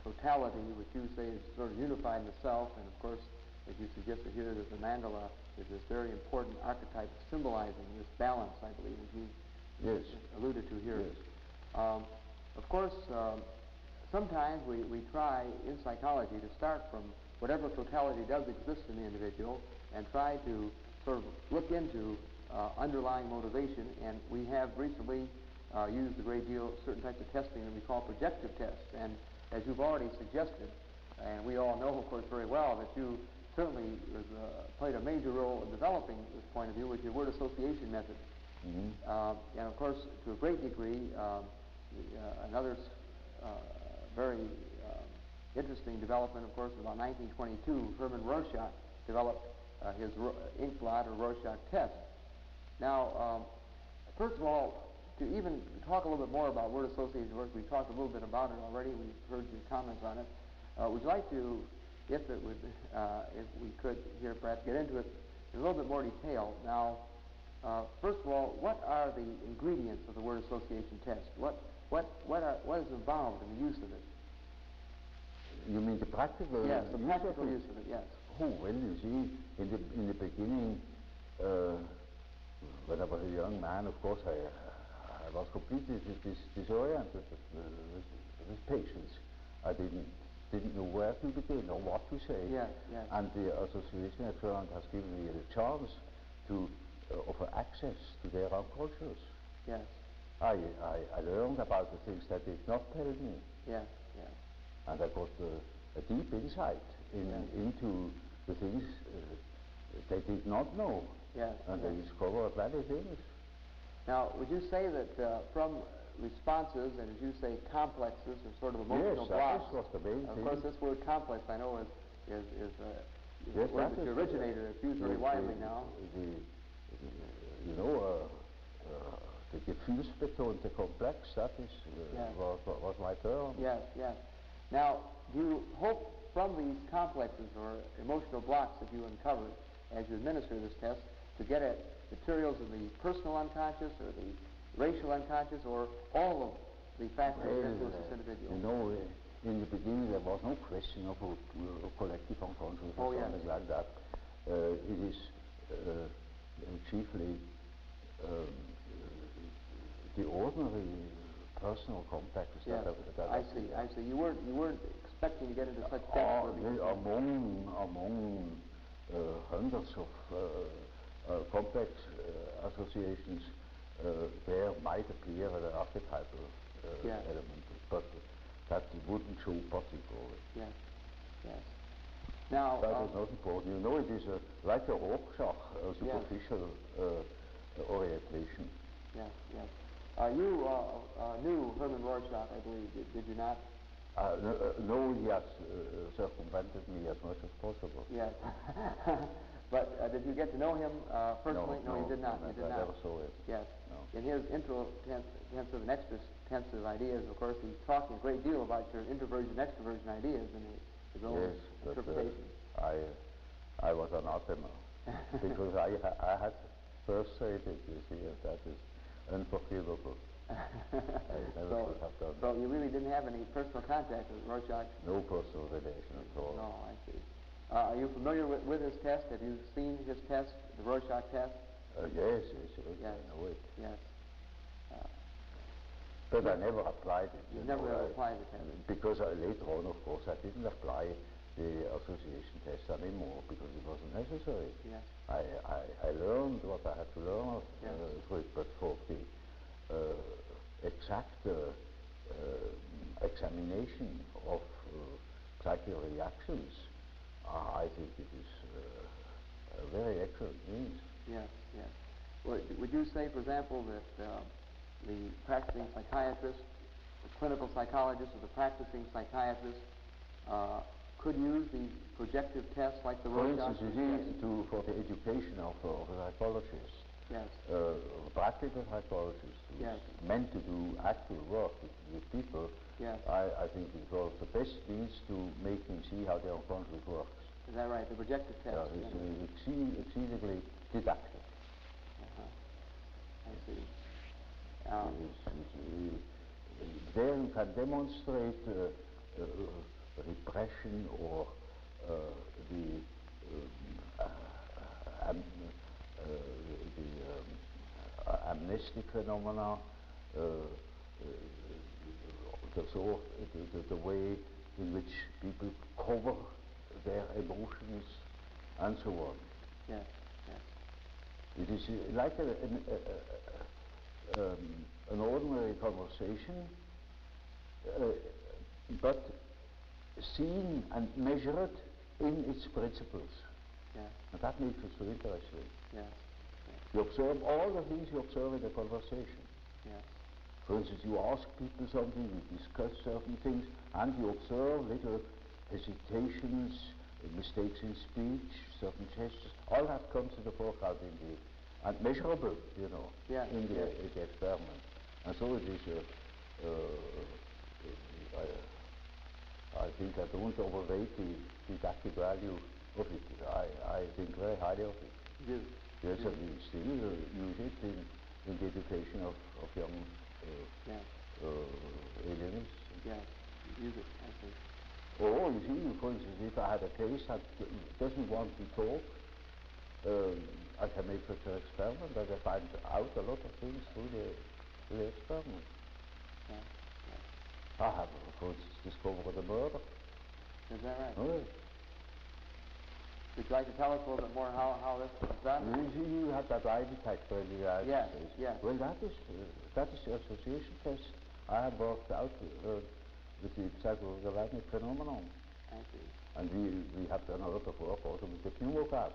totality, which you say is sort of unified in the self, and of course, as you suggested here, that the mandala is this very important archetype symbolizing this balance, I believe, as you yes. alluded to here. Yes. Of course, sometimes we try in psychology to start from whatever totality does exist in the individual and try to sort of look into underlying motivation, and we have recently used a great deal of certain types of testing that we call projective tests. And as you've already suggested, and we all know, of course, very well, that you certainly played a major role in developing this point of view with your word association method. Mm-hmm. And of course, to a great degree, another very interesting development, of course, in about 1922, Hermann Rorschach developed his ink blot or Rorschach test. Now, first of all, to even talk a little bit more about word association work, we've talked a little bit about it already. We've heard your comments on it. Would you like to, if we could here, perhaps get into it in a little bit more detail? Now, first of all, what are the ingredients of the word association test? What what is involved in the use of it? You mean the practical? Yes, the practical use of it. Yes. Oh well, you see, in the beginning, when I was a young man, of course, I was completely disoriented with patience. I didn't know where to begin or what to say. Yes, yes. And the association experiment has given me the chance to offer access to their unconscious. Yes. I learned about the things that did not tell me. Yes, yes. And I got a deep insight into the things they did not know. Yes, and yes. they discovered many things. Now, would you say that from responses, and as you say, complexes, or sort of emotional blocks? Yes, that was the main thing. Of course, this word complex, I know, is yes, a word that you originated. It's used very widely now. The gefühlsbetonte Komplex, that is, was my term. Yes, yes. Now, do you hope from these complexes or emotional blocks that you uncover as you administer this test to get at materials of the personal unconscious or the racial unconscious or all of the factors that influence this individual? You know, in the beginning there was no question of a collective unconscious or something like that. It is chiefly the ordinary personal complexes that I see. You weren't expecting to get into such depth with these. Among hundreds of complex associations, there might appear an archetypal element, but that wouldn't show particularly. Yes, yes. Now, that is not important. You know, it is like a Rorschach, a superficial orientation. Yes, yes. You knew Herman Rorschach, I believe, did you not? No, he has circumvented me as much as possible. Yes. But did you get to know him personally? No, you did not. No, you did I not. never saw him. Yes. No. In his intro-tensive and extra-tensive ideas, of course, he's talking a great deal about your introversion, extroversion ideas in his own interpretation. I was anathema because I had first said it, you see, and that is unforgivable. I never should have done. So you really didn't have any personal contact with Rorschach? No personal relation at all. No, I see. Are you familiar with his test? Have you seen his test, the Rorschach test? Yes, I know it. Yes. But I never applied it. You never applied the test? Because later on, of course, I didn't apply the association test anymore because it wasn't necessary. Yes. I learned what I had to learn through it, but for the exact examination of psychic reactions, I think it is a very excellent means. Yes, yes. Well, would you say, for example, that the practicing psychiatrist, the clinical psychologist, or the practicing psychiatrist could use these projective tests like the Rorschach? For instance, for the education of a psychologist, practical psychologist who's meant to do actual work with people, I think it was the best means to make him see how the unconscious works. Is that right? The projective test? It's exceedingly didactic. I see. There you can demonstrate repression or the amnestic phenomena, the way in which people cover their emotions, and so on. Yes, yes. It is like an ordinary conversation, but seen and measured in its principles. Yeah. And that makes it so interesting. Yes. You observe all the things you observe in a conversation. Yes. For instance, you ask people something, you discuss certain things, and you observe little hesitations, mistakes in speech, certain gestures. All that comes to the foreground and measurable, you know, in the experiment. And so it is. I think I don't overrate the didactic value of it. I think very highly of it. Yes, and we still use it in the education of young alienation. Yes, use it, I see. Or, you see, for instance, if I had a case that doesn't want to talk, I can make such an experiment that I find out a lot of things through the experiment. Yeah, yeah. I have, for instance, discovered a murder. Is that right? Oh, would you like to tell us a little bit more how this was done? You have that lie detector in the United States. Yes. Well, that is the association test I have worked out with the psychosomatic phenomenon. I see. And we have done a lot of work also with the pneumograph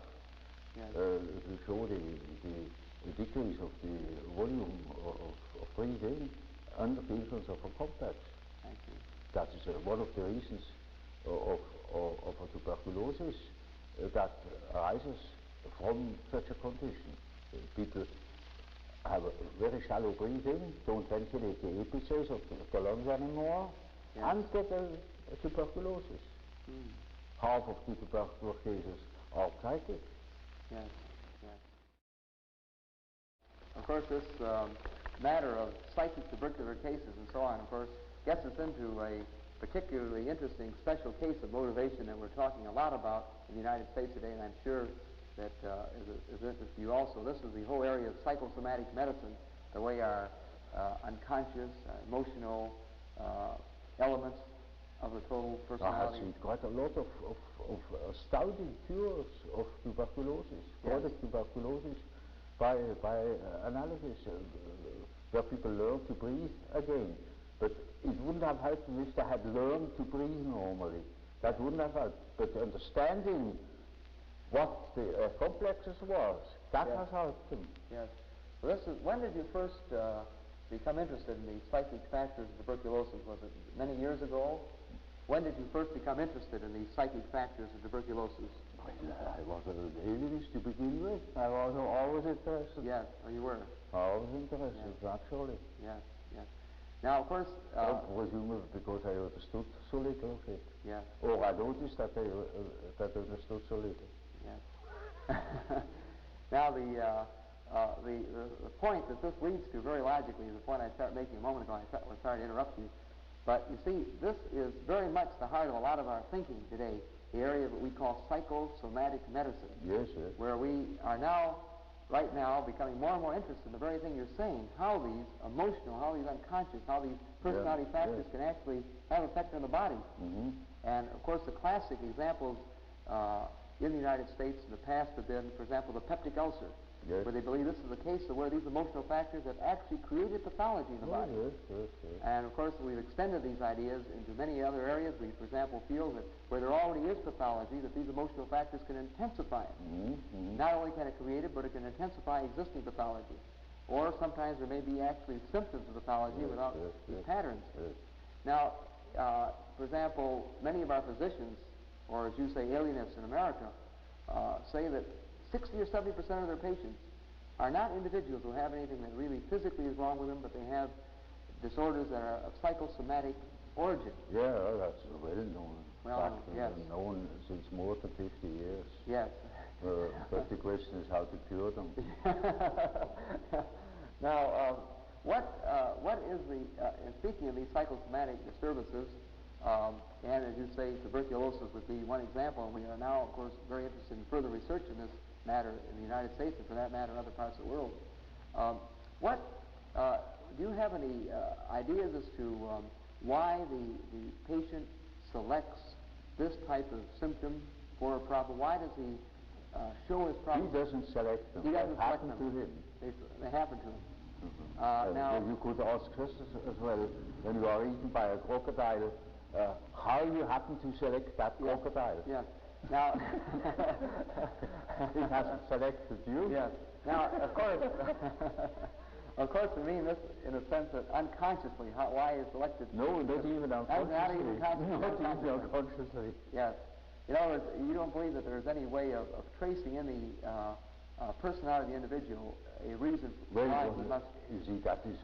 to show the decrease of the volume of breathing under the influence of a complex. I see. That is one of the reasons of a tuberculosis that arises from such a condition. People have a very shallow breathing, don't ventilate the apices of the lungs anymore, and get a tuberculosis. Half of the tuberculosis cases are psychic. Yes, yes. Of course, this matter of psychic tubercular cases and so on, of course, gets us into a particularly interesting special case of motivation that we're talking a lot about in the United States today, and I'm sure that is of interest to you also. This is the whole area of psychosomatic medicine, the way our unconscious, emotional elements of the total personality. I have seen quite a lot of astounding cures of tuberculosis, chronic tuberculosis, by analysis, where people learn to breathe again. But it wouldn't have helped them if they had learned to breathe normally. That wouldn't have helped. But understanding what the complexes was, that has helped them. Yes. Well, when did you first become interested in the psychic factors of tuberculosis? Was it many years ago? When did you first become interested in the psychic factors of tuberculosis? Well, I was an alienist to begin with. I was always interested. Yes, oh, you were. Always interested, naturally. Yes, yes. Now, of course... presumably because I understood so little of it. Yes. Or I noticed that I understood so little. Yes. Now, the point that this leads to very logically is the point I started making a moment ago. I was sorry to interrupt you. But you see, this is very much the heart of a lot of our thinking today, the area of what we call psychosomatic medicine. Yes, yes. Where we are now, right now, becoming more and more interested in the very thing you're saying, how these emotional, how these unconscious, how these personality factors can actually have effect on the body. Mm-hmm. And, of course, the classic examples in the United States in the past have been, for example, the peptic ulcer, where they believe this is the case of where these emotional factors have actually created pathology in the body. Yes. And, of course, we've extended these ideas into many other areas. We, for example, feel that where there already is pathology, that these emotional factors can intensify it. Mm-hmm. Not only can it create it, but it can intensify existing pathology. Or sometimes there may be actually symptoms of pathology without these patterns. Now, for example, many of our physicians, or as you say, alienists in America, say that 60 or 70% of their patients are not individuals who have anything that really physically is wrong with them, but they have disorders that are of psychosomatic origin. Yeah, that's well known. Well, yes. Known since more than 50 years. Yes. But the question is how to cure them. Now, what is the, in speaking of these psychosomatic disturbances, and as you say, tuberculosis would be one example, and we are now, of course, very interested in further research in this matter in the United States, and for that matter in other parts of the world. Do you have any ideas as to why the patient selects this type of symptom for a problem? Why does he show his problem? He doesn't select them. He doesn't They happen to him. They happen to him. Mm-hmm. Now, you could ask us as well, when you are eaten by a crocodile, how you happen to select that crocodile. Yes. Now, it hasn't selected you. Yes. Now, of course, we mean this in a sense that unconsciously, why is selected? No, not even unconsciously. Not even consciously. Not even unconsciously. Yes. In other words, you don't believe that there's any way of tracing in the personality of the individual a reason why he must... You see, that is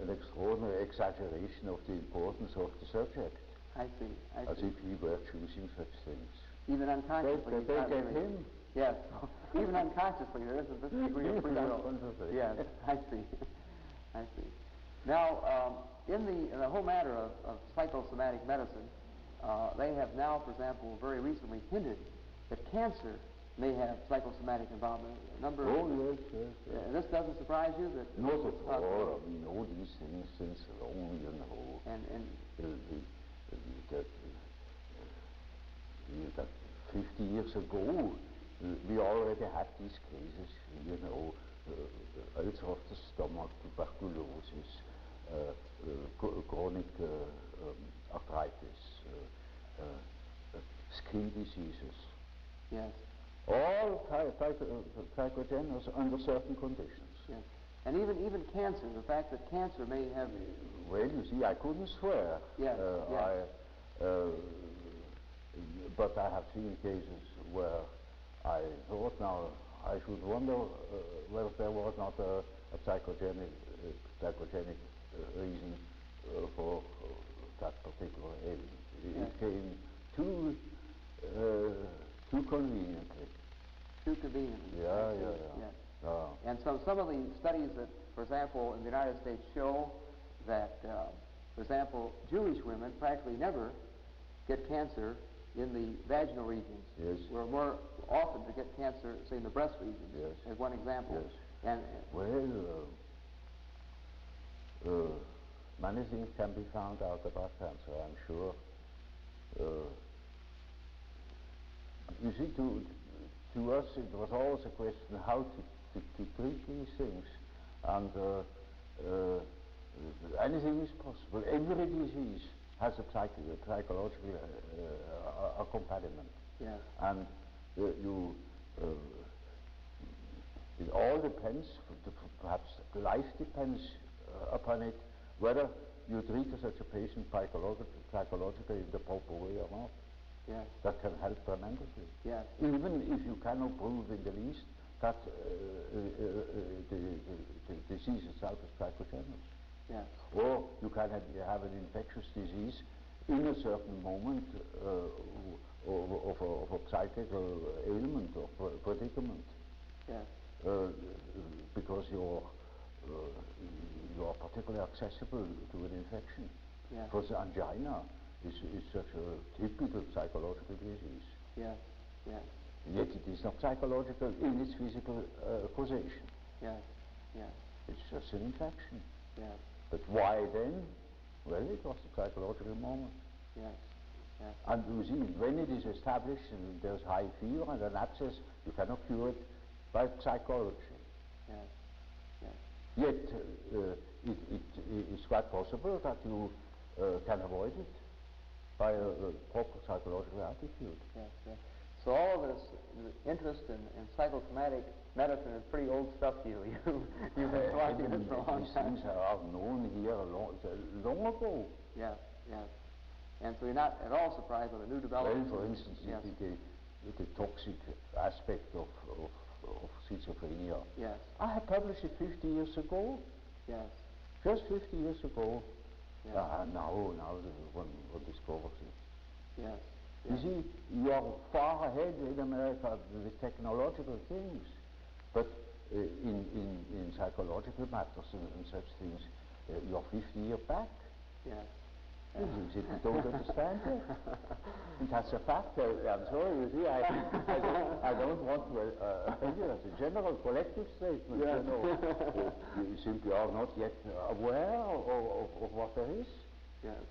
an extraordinary exaggeration of the importance of the subject. I see. As if he were choosing such things. Even unconsciously. They get him. Yes. Even unconsciously, there isn't this degree of free will. Yes, I see. Now, in the whole matter of psychosomatic medicine, they have now, for example, very recently hinted that cancer may have psychosomatic involvement. Yes. This doesn't surprise you? That Not at all. We know these things since long, you know. That 50 years ago, we already had these cases, you know, ulcer of the stomach, tuberculosis, chronic arthritis, skin diseases. Yes. All psychogenous under certain conditions. Yes. And even cancer, the fact that cancer may have... Well, you see, I couldn't swear. Yes. But I have seen cases where I thought now I should wonder whether there was not a psychogenic reason for that particular ailment. Yes. It came too conveniently. Too conveniently. Yeah. And so some of the studies that, for example, in the United States show that, for example, Jewish women practically never get cancer in the vaginal regions. Yes. We're more often to get cancer, say, in the breast regions, yes. as one example. Yes. And many things can be found out about cancer, I'm sure. You see, to us it was always a question how to treat these things, and anything is possible. Every disease has a psychological accompaniment. Yes. And it all depends, perhaps life depends upon it, whether you treat such a patient psychologically in the proper way or not. Yes. That can help tremendously. Yes. Even if you cannot prove in the least that the disease itself is psychogenous. Yes. Or you can have an infectious disease in a certain moment of a psychical ailment or predicament. Yes. Because you are particularly accessible to an infection. Yes. Because angina is such a typical psychological disease. Yes. Yes. Yet it is not psychological in its physical causation. Yes. Yes. It's just an infection. Yes. But why then? Well, it was a psychological moment. Yes. Yes. And you see, when it is established and there's high fever and an abscess, you cannot cure it by psychology. Yes. Yes. Yet it is quite possible that you can avoid it by a proper psychological attitude. Yes. Yes. So all of this interest in psychosomatic medicine is pretty old stuff to you. You've been watching this for a long time. These things are known here long ago. Yes. Yes. And so you're not at all surprised by the new developments. Well, for instance, yes. the toxic aspect of schizophrenia. Yes. I had published it 50 years ago. Yes. Just 50 years ago. Yes. Now one discovers it. Yes. You see, you are far ahead in America with technological things, but in psychological matters and such things, you're 50 years back. Yes. You simply don't understand it. And that's a fact. I'm sorry, you see, I don't want to tell you that's a general collective statement. Yes. You know, you simply are not yet aware of what there is. Yes.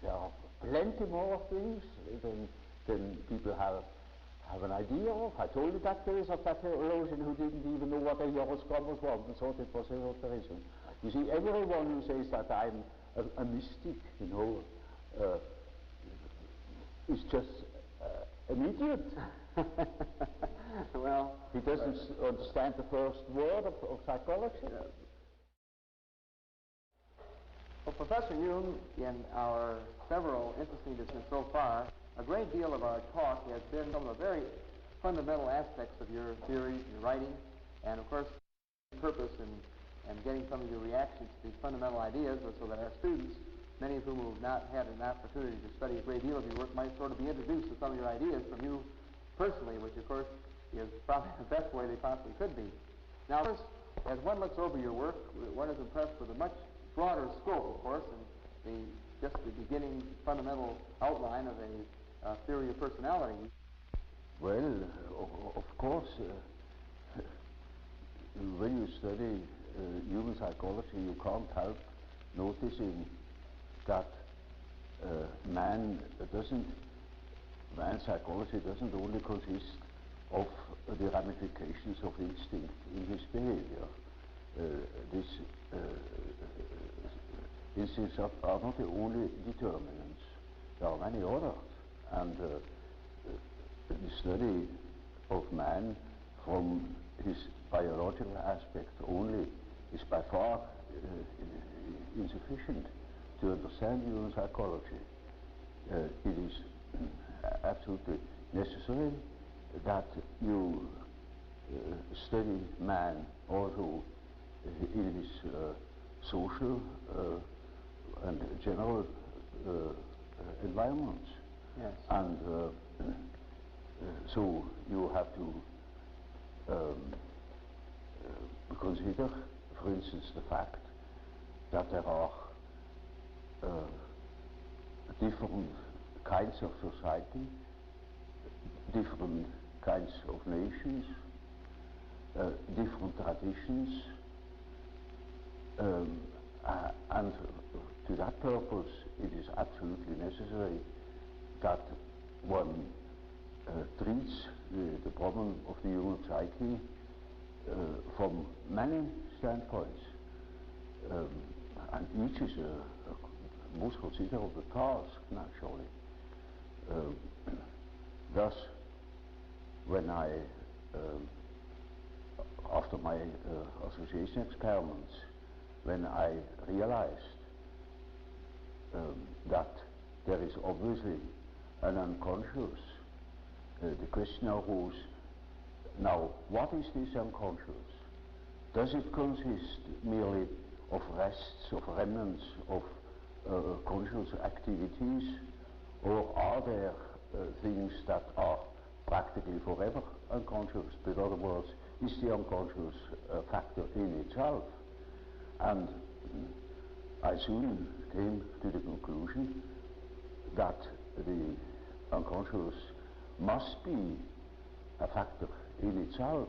There are plenty more things than people have an idea of. I told you that case of that theologian who didn't even know what a horoscope was and thought it was esotericism. You see, everyone who says that I'm a mystic, you know, is just an idiot. Well, he doesn't understand the first word of psychology. Well, Professor Jung, in our several interesting discussions so far, a great deal of our talk has been some of the very fundamental aspects of your theories, your writing, and of course, purpose in getting some of your reactions to these fundamental ideas was so that our students, many of whom have not had an opportunity to study a great deal of your work, might sort of be introduced to some of your ideas from you personally, which of course is probably the best way they possibly could be. Now, first, as one looks over your work, one is impressed with a much broader scope, of course, and just the beginning fundamental outline of a theory of personality. Well, of course, when you study human psychology, you can't help noticing that man's psychology doesn't only consist of the ramifications of instinct in his behavior. These instincts are not the only determinants. There are many others, and the study of man from his biological aspect only is by far insufficient to understand human psychology. It is absolutely necessary that you study man also in his social and general environments. Yes. And so you have to consider, for instance, the fact that there are different kinds of society, different kinds of nations, different traditions, and to that purpose it is absolutely necessary that one treats the problem of the human psyche from many standpoints, and each is a most considerable task, naturally. Thus, when I, after my association experiments, when I realized that there is obviously an unconscious, the question arose, now what is this unconscious? Does it consist merely of rests, of remnants of conscious activities, or are there things that are practically forever unconscious? In other words, is the unconscious factor in itself? And I soon came to the conclusion that the unconscious must be a factor in itself,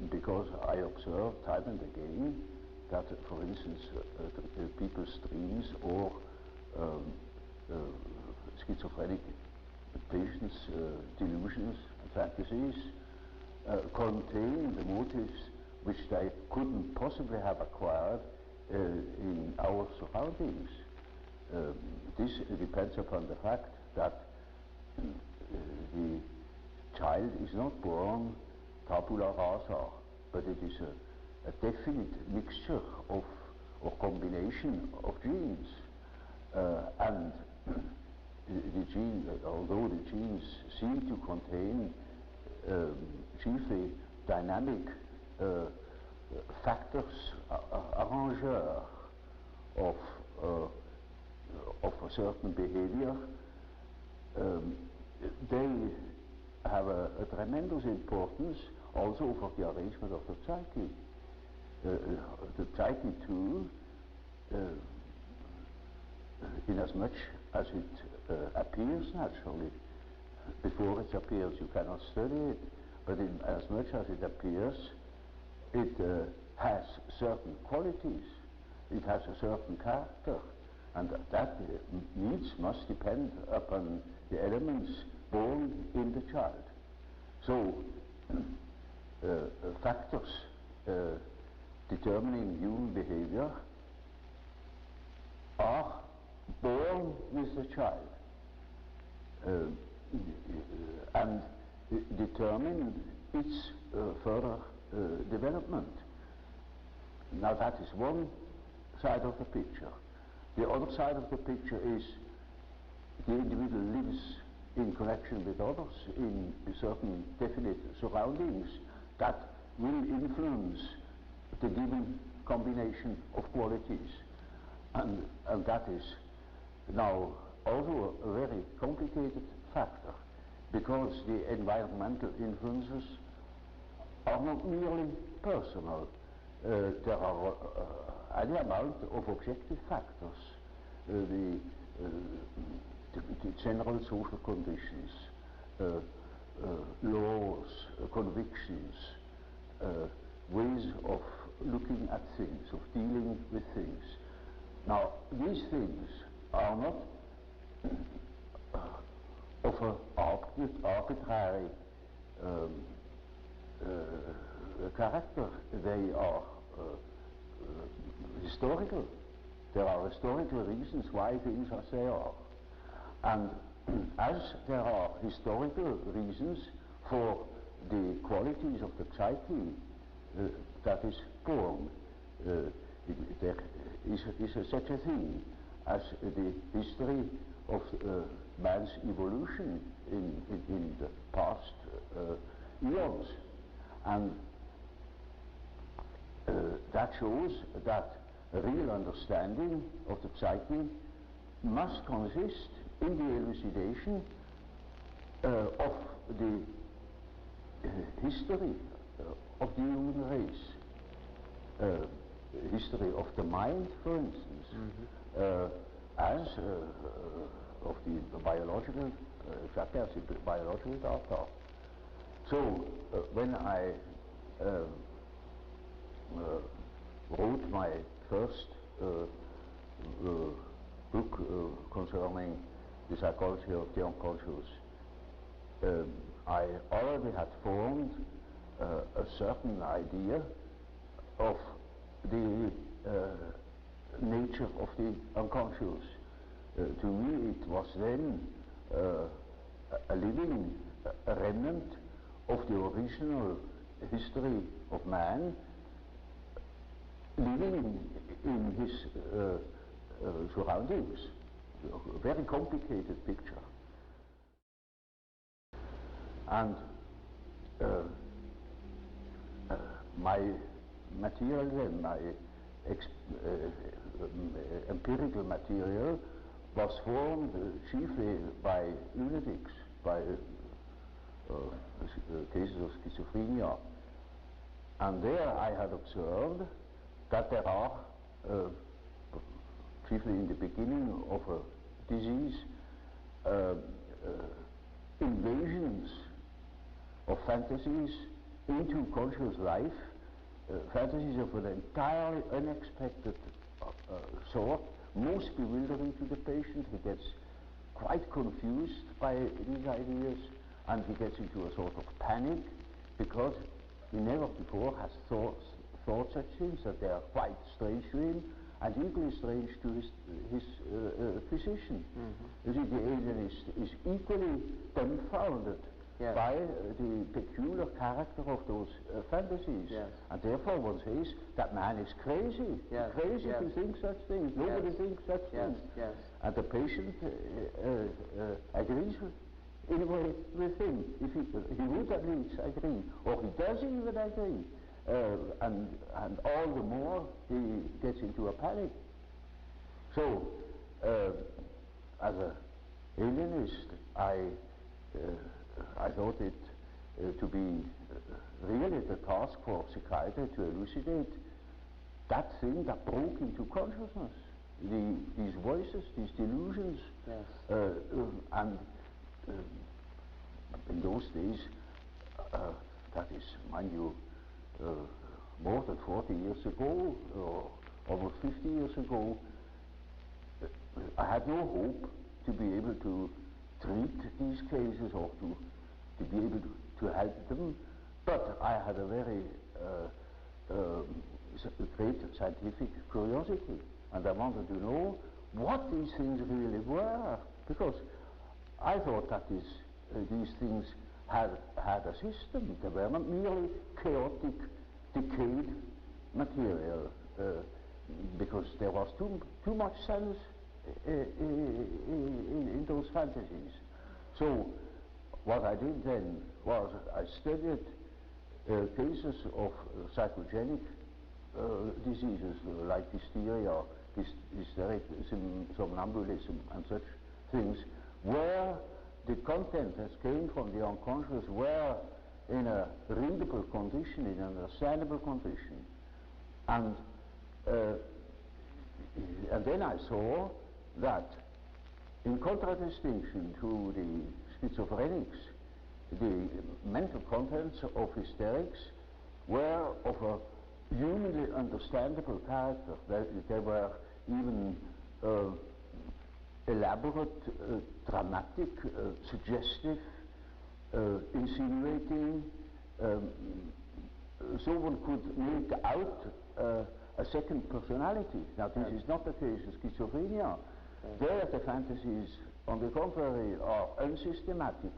because I observed time and again that, for instance, people's dreams or schizophrenic patients' delusions and fantasies contain the motives which they couldn't possibly have acquired in our surroundings. This depends upon the fact that the child is not born tabula rasa, but it is a definite mixture of or combination of genes, and the gene, although the genes seem to contain chiefly dynamic factors, arrangeurs of a certain behavior, they have a tremendous importance also for the arrangement of the psyche. The psyche too, inasmuch as it appears naturally, before it appears you cannot study it, but as much as it appears, it has certain qualities, it has a certain character, and that needs must depend upon the elements born in the child. So factors determining human behavior are born with the child and determine its further development. Now that is one side of the picture. The other side of the picture is the individual lives in connection with others in certain definite surroundings that will influence the given combination of qualities, and that is now also a very complicated factor, because the environmental influences are not merely personal. There are any amount of objective factors, the general social conditions, laws, convictions, ways of looking at things, of dealing with things. Now, these things are not of an arbitrary character. They are historical. There are historical reasons why things are as they are. And as there are historical reasons for the qualities of the psyche that is born, there is such a thing as the history of man's evolution in the past eons. And that shows that a real understanding of the psyche must consist in the elucidation of the history of the human race, history of the mind, for instance, as of the biological, exactly as the biological data. So when I wrote my first book concerning the psychology of the unconscious, I already had formed a certain idea of the nature of the unconscious. To me, it was then a living remnant of the original history of man, living in his surroundings. A very complicated picture. And my material then, my empirical material, was formed chiefly by lunatics, by cases of schizophrenia. And there I had observed that there are, chiefly in the beginning of a disease, invasions of fantasies into conscious life, fantasies of an entirely unexpected sort, most bewildering to the patient. He gets quite confused by these ideas, and he gets into a sort of panic because he never before has thought such things, that they are quite strange to him and equally strange to his physician. You see, the alienist is equally dumbfounded by the peculiar character of those fantasies. And therefore one says, that man is crazy. Crazy to think such things. Nobody thinks such things. And the patient agrees in a way with him. If he would at least agree, or he does even agree. And all the more he gets into a panic. So, as an alienist, I thought it to be really the task for psychiatry to elucidate that thing that broke into consciousness, these voices, these delusions, and in those days, that is, mind you, more than 40 years ago, or almost 50 years ago, I had no hope to be able to treat these cases or to be able to help them, but I had a very great scientific curiosity, and I wanted to know what these things really were, because I thought that these things had a system. They were not merely chaotic, decayed material, because there was too much sense in those fantasies. So what I did then was I studied cases of psychogenic diseases like hysteria, hysteric somnambulism and such things, where the content that came from the unconscious were in a readable condition, in an understandable condition. And then I saw that, in contradistinction to the schizophrenics, the mental contents of hysterics were of a humanly understandable character. They were even elaborate, dramatic, suggestive, insinuating. So one could make out a second personality. Now, this is not the case in schizophrenia. There, the fantasies, on the contrary, are unsystematic,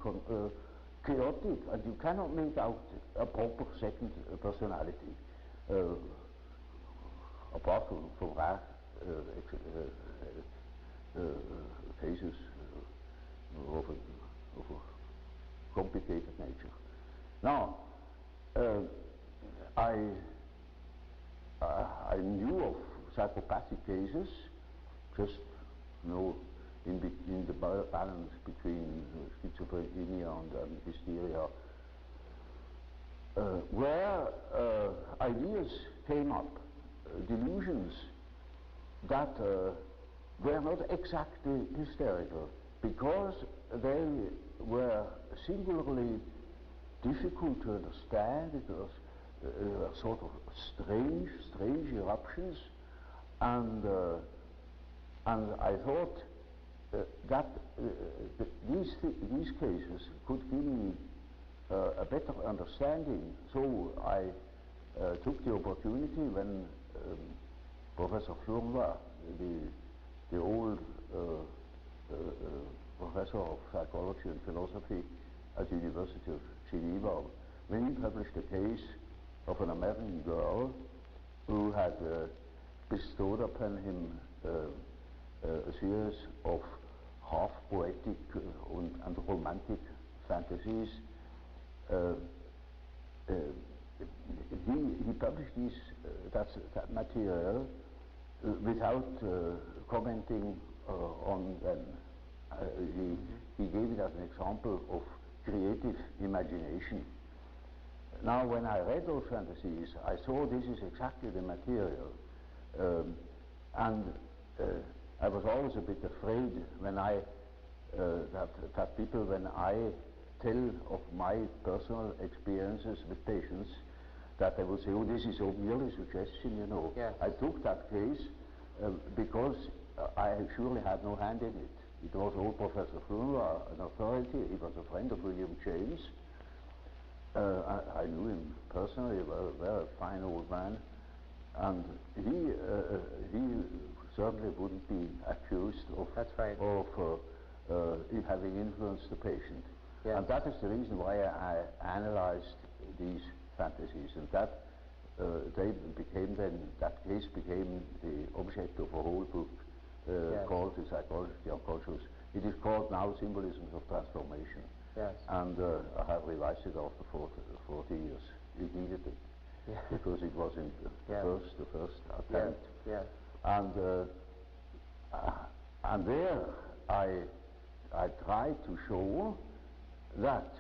chaotic, and you cannot make out a proper second personality, apart from rare cases of a complicated nature. Now, I knew of psychopathic cases, just in the balance between schizophrenia and hysteria, where ideas came up, delusions that were not exactly hysterical, because they were singularly difficult to understand. It was sort of strange eruptions, and I thought that these cases could give me a better understanding. So I took the opportunity when Professor Jung, the old professor of psychology and philosophy at the University of Geneva, when he published a case of an American girl who had bestowed upon him a series of half poetic and romantic fantasies. He published that material without commenting on them. He gave it as an example of creative imagination. Now, when I read those fantasies, I saw this is exactly the material, and I was always a bit afraid when that people, when I tell of my personal experiences with patients, that they would say, "Oh, this is so merely suggestion, you know." Yes. I took that case because I surely had no hand in it. It was old Professor Jung, an authority. He was a friend of William James. I knew him personally, a very fine old man, and he certainly wouldn't be accused of having influenced the patient. Yes. And that is the reason why I analyzed these fantasies, and that that case became the object of a whole book called The Psychology of the Unconscious. It is called now Symbolisms of Transformation. Yes. And I have revised it after 40 years. It needed it, because it was in the first attempt. Yes. Yes. And there I tried to show that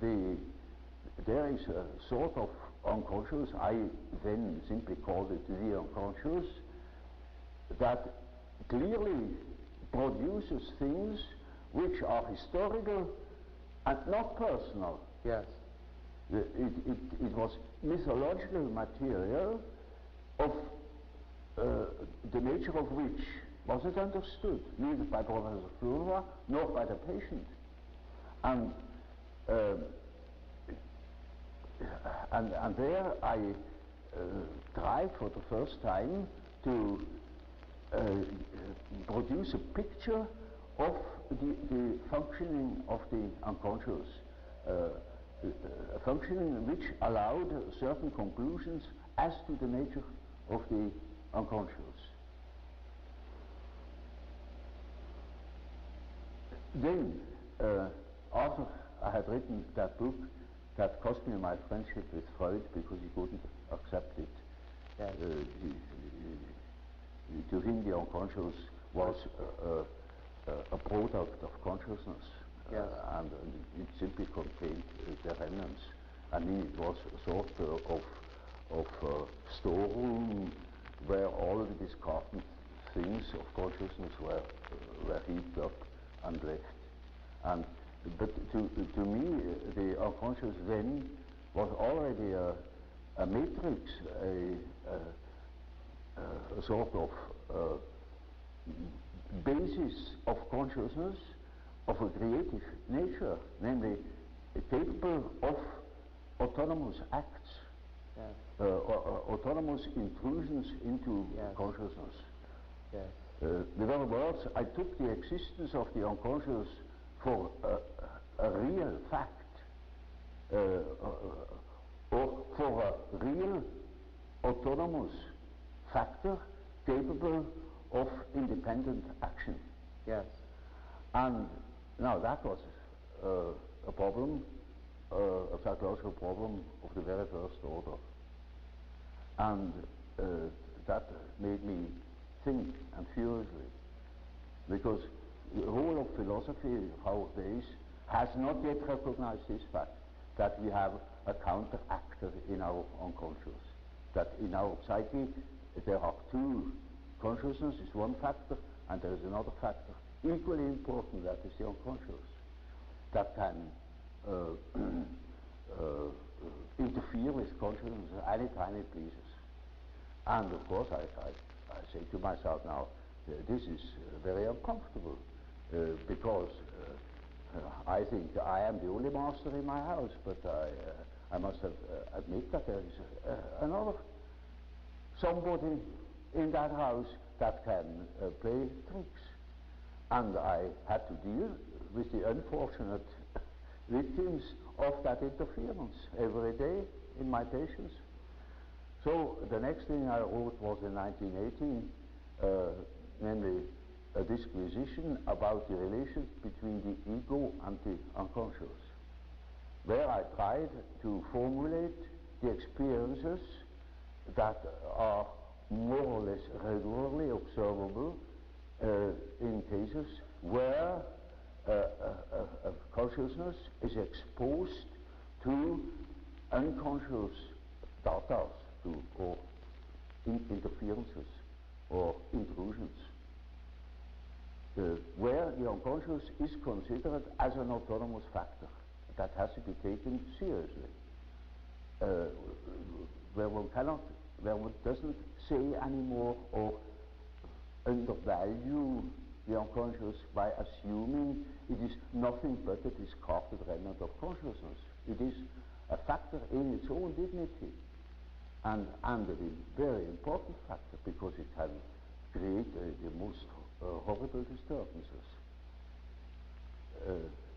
there is a sort of unconscious, I then simply called it the unconscious, that clearly produces things which are historical and not personal. Yes. It was mythological material of the nature of which wasn't understood, neither by Professor Flora nor by the patient. And there I tried for the first time to produce a picture of the functioning of the unconscious, a functioning which allowed certain conclusions as to the nature of the unconscious. Then, after I had written that book, that cost me my friendship with Freud, because he couldn't accept it. Yes. To him, the unconscious was a product of consciousness, yes. And it simply contained the remnants. I mean, it was a sort of storeroom where all of the discarded things of consciousness were heaped up and left. And but to me, the unconscious then was already a matrix, a sort of basis of consciousness of a creative nature, namely capable of autonomous acts, autonomous intrusions into consciousness. In other words, I took the existence of the unconscious for a real fact, or for a real autonomous factor capable of independent action. Yes. And now that was a problem, a psychological problem of the very first order. And that made me think, and furiously, because the whole of philosophy of our days has not yet recognized this fact, that we have a counter-actor in our unconscious, that in our psyche there are two. Consciousness is one factor, and there is another factor, equally important, that is the unconscious, that can interfere with consciousness anytime it pleases. And of course I say to myself now, this is very uncomfortable, because I think I am the only master in my house, but I must admit that there is another somebody in that house that can play tricks. And I had to deal with the unfortunate victims of that interference every day in my patients. So the next thing I wrote was in 1918, namely a disquisition about the relations between the ego and the unconscious, where I tried to formulate the experiences that are more or less regularly observable in cases where consciousness is exposed to unconscious data, or interferences or intrusions, where the unconscious is considered as an autonomous factor that has to be taken seriously, where one doesn't say anymore or undervalue the unconscious by assuming it is nothing but a discarded remnant of consciousness. It is a factor in its own dignity, and a very important factor, because it can create the most horrible disturbances.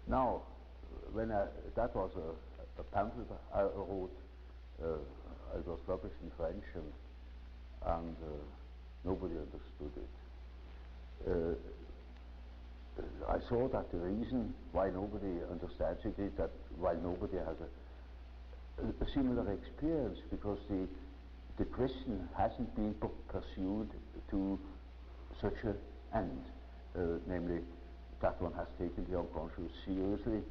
Now, when that was a pamphlet I wrote, it was published in French, and nobody understood it. I saw that the reason why nobody understands it is that while nobody has a similar experience, because the question hasn't been pursued to such an end, namely that one has taken the unconscious seriously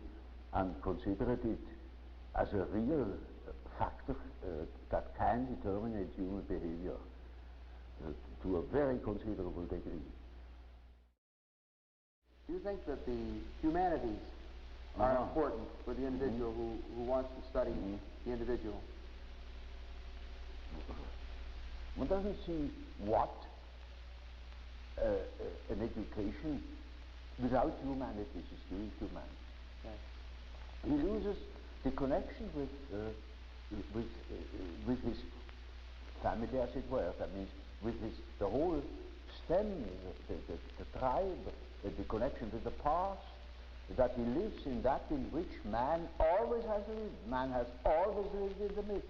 and considered it as a real factor that can determine human behavior to a very considerable degree. Do you think that the humanities are important for the individual who wants to study the individual? One doesn't see what an education without humanities is doing to man. Yes. He loses the connection with his family, as it were. That means with the whole stem, the tribe, the connection with the past, that he lives in that in which man always has lived. Man has always lived in the myth.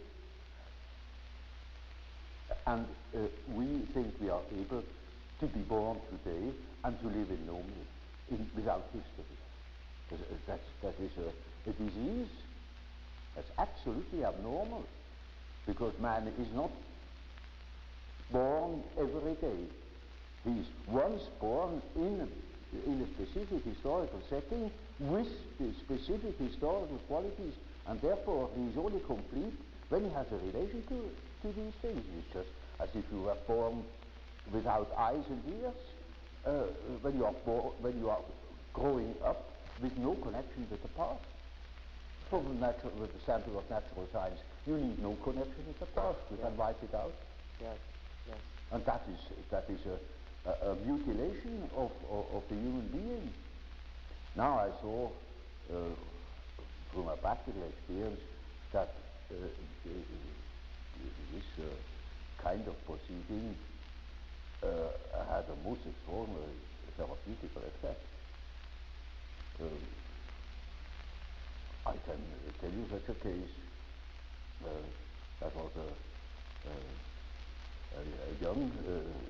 And we think we are able to be born today and to live in no myth, without history. That is a disease. That's absolutely abnormal, because man is not born every day. He is once born in a specific historical setting, with the specific historical qualities, and therefore he is only complete when he has a relation to these things. It's just as if you were born without eyes and ears, when you are growing up with no connection with the past. From with the sample of natural science, you need no connection with the past. You can wipe it out. Yes, yes. And that is a mutilation of the human being. Now I saw through my practical experience that this kind of proceeding had a most extraordinary therapeutical effect. I can tell you such a case. That was a young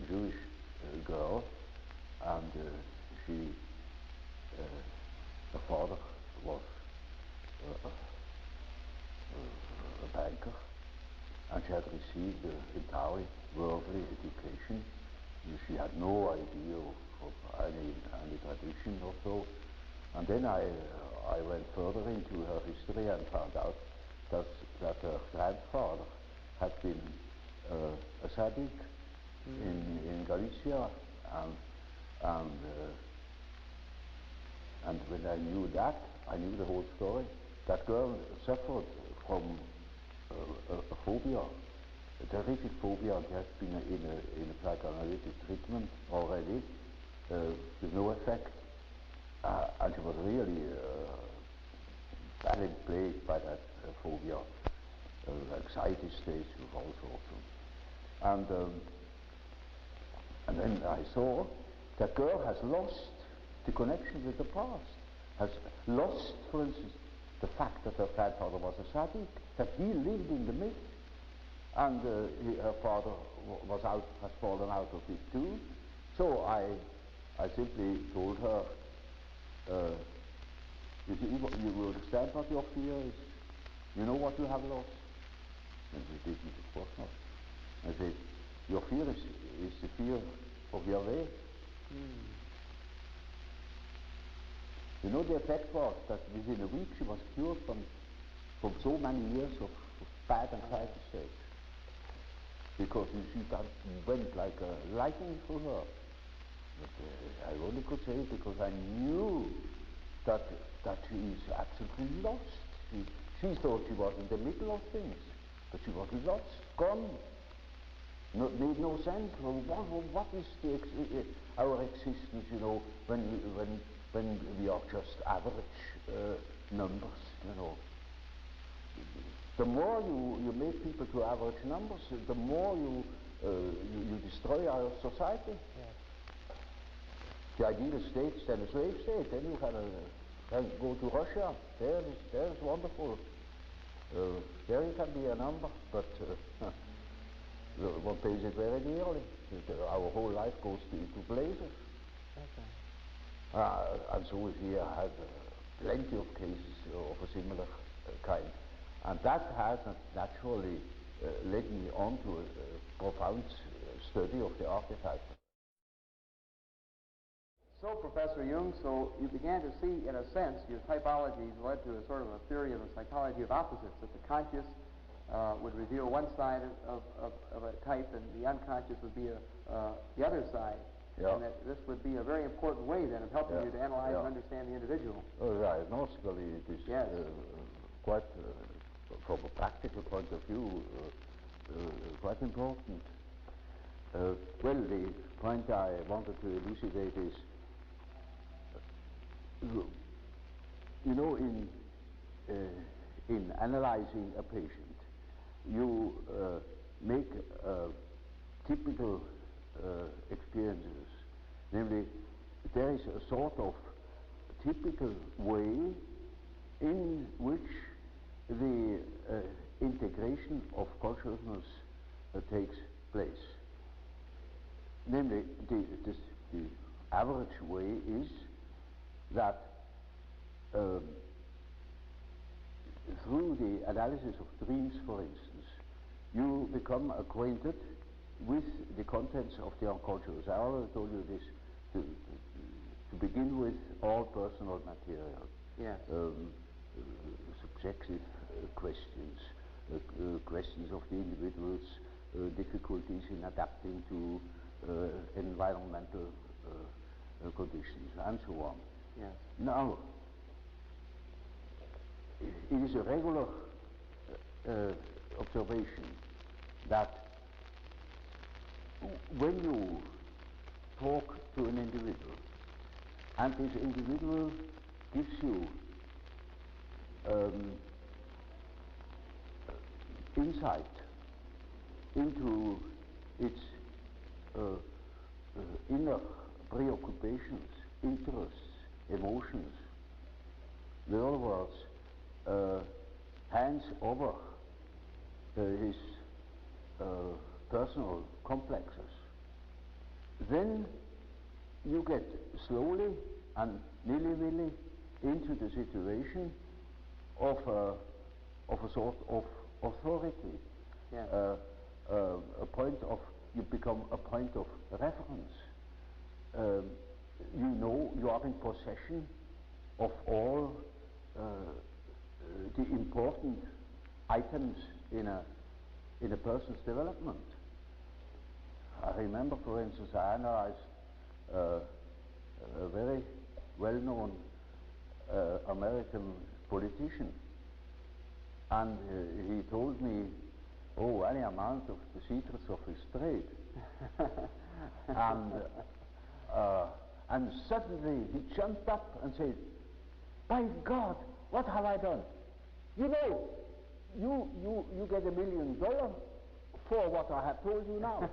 Jewish girl, and her father was a banker, and she had received an entirely worldly education. She had no idea of any tradition or so. And then I went further into her history and found out that her grandfather had been a Sadiq in Galicia, and when I knew that, I knew the whole story. That girl suffered from a phobia, a terrific phobia, and has been in a psychoanalytic treatment already with no effect. And she was really badly plagued by that phobia, anxiety states of all sorts. And then I saw that girl has lost the connection with the past, has lost, for instance, the fact that her grandfather was a Sadiq, that he lived in the myth, and her father has fallen out of it too. So I simply told her, you will understand what your fear is. You know what you have lost? And she didn't, of course not. I said, your fear is the fear of your way. You know, the effect was that within a week she was cured from so many years of bad anxiety states. Because you see, that went like a lightning through her. But, I only could say it because I knew that she is absolutely lost. She thought she was in the middle of things, but she was lost, gone. Made no sense. Well, what is our existence? You know, when we are just average numbers. You know, the more you make people to average numbers, the more you destroy our society. Yes. The ideal state is then a slave state. Then you can go to Russia. There is wonderful. There you can be a number, but one pays it very dearly. Our whole life goes into blazes. Okay. And so here I have plenty of cases of a similar kind. And that has naturally led me on to a profound study of the archetype. So, Professor Jung, so you began to see, in a sense, your typology led to a sort of a theory of a psychology of opposites, that the conscious would reveal one side of a type, and the unconscious would be the other side. Yeah. And that this would be a very important way, then, of helping you to analyze and understand the individual. Oh, yeah, diagnostically it is quite, from a practical point of view, quite important. Well, the point I wanted to elucidate is, you know, in analyzing a patient, you make typical experiences. Namely, there is a sort of typical way in which the integration of consciousness takes place. Namely, the average way is that through the analysis of dreams, for instance, you become acquainted with the contents of the unconscious. I already told you this, to begin with all personal material. Yes. Subjective questions, questions of the individual's difficulties in adapting to environmental conditions, and so on. Yes. Now, it is a regular observation that when you talk to an individual, and this individual gives you insight into its inner preoccupations, interests, emotions, in other words, hands over his personal complexes, then you get slowly and nilly-willy into the situation of a sort of authority. Yes. A point of, you become a point of reference. You know you are in possession of all the important items in a person's development. I remember, for instance, I analyzed a very well-known American politician, and he told me, oh, any amount of the secrets of his trade. And suddenly he jumped up and said, by God, what have I done? You know, you get $1 million for what I have told you now.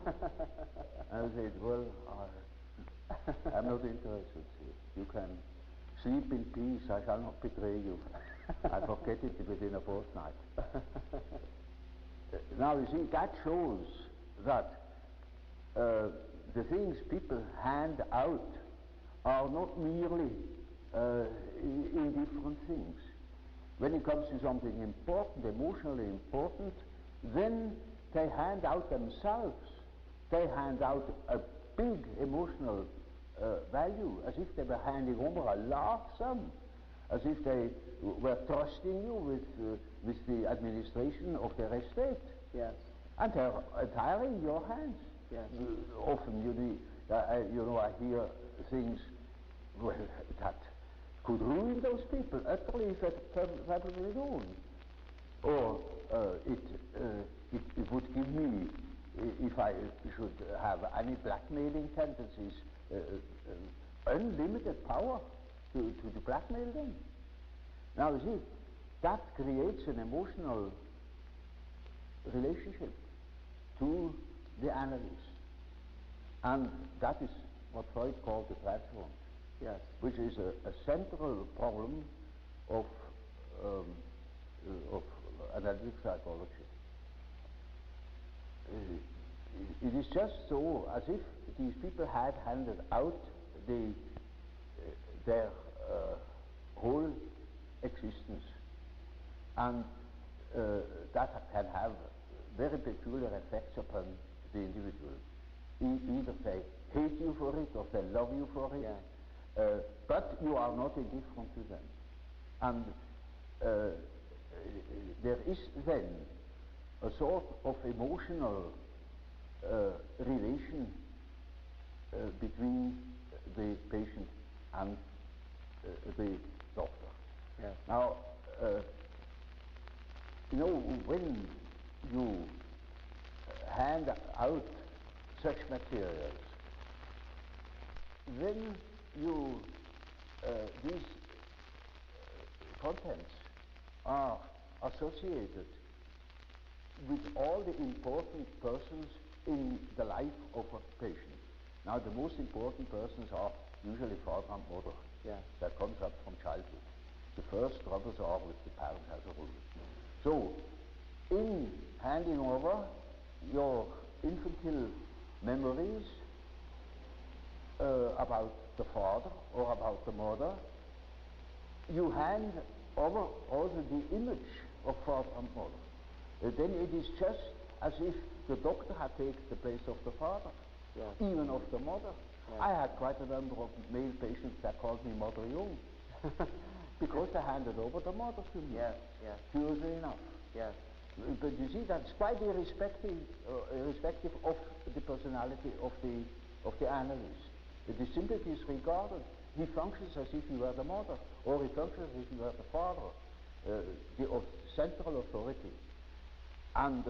And I said, well, I'm not interested. You can sleep in peace, I shall not betray you. I forget it within a fortnight. Now you see, that shows that the things people hand out are not merely indifferent things. When it comes to something important, emotionally important, then they hand out themselves. They hand out a big emotional value, as if they were handing over a large sum, as if they were trusting you with the administration of their estate. Yes. And they're entirely in your hands. Yes. Often, I hear things that could ruin those people utterly if they're publicly known. Or it would give me, if I should have any blackmailing tendencies, unlimited power to blackmail them. Now you see, that creates an emotional relationship to the analyst. And that is what Freud called the transform. Yes. Which is a central problem of analytic psychology. It is just so as if these people had handed out their whole existence, and that can have very peculiar effects upon the individual. Either they hate you for it or they love you for it. Yeah. But you are not indifferent to them. And there is then a sort of emotional relation between the patient and the doctor. Yes. Now, when you hand out such materials, then these contents are associated with all the important persons in the life of a patient. Now, the most important persons are usually father and mother. Yeah. That comes up from childhood. The first troubles are with the parents as a rule. So, in handing over your infantile memories about the father or about the mother, you hand over also the image of father and mother. Then it is just as if the doctor had taken the place of the father, even of the mother. I had quite a number of male patients that called me Mother Jung, because they handed over the mother to me. Yes, yes. Curiously enough. Yes. But you see, that's quite irrespective of the personality of the analyst. It is simply disregarded. He functions as if he were the mother, or he functions as if he were the father, the central authority. And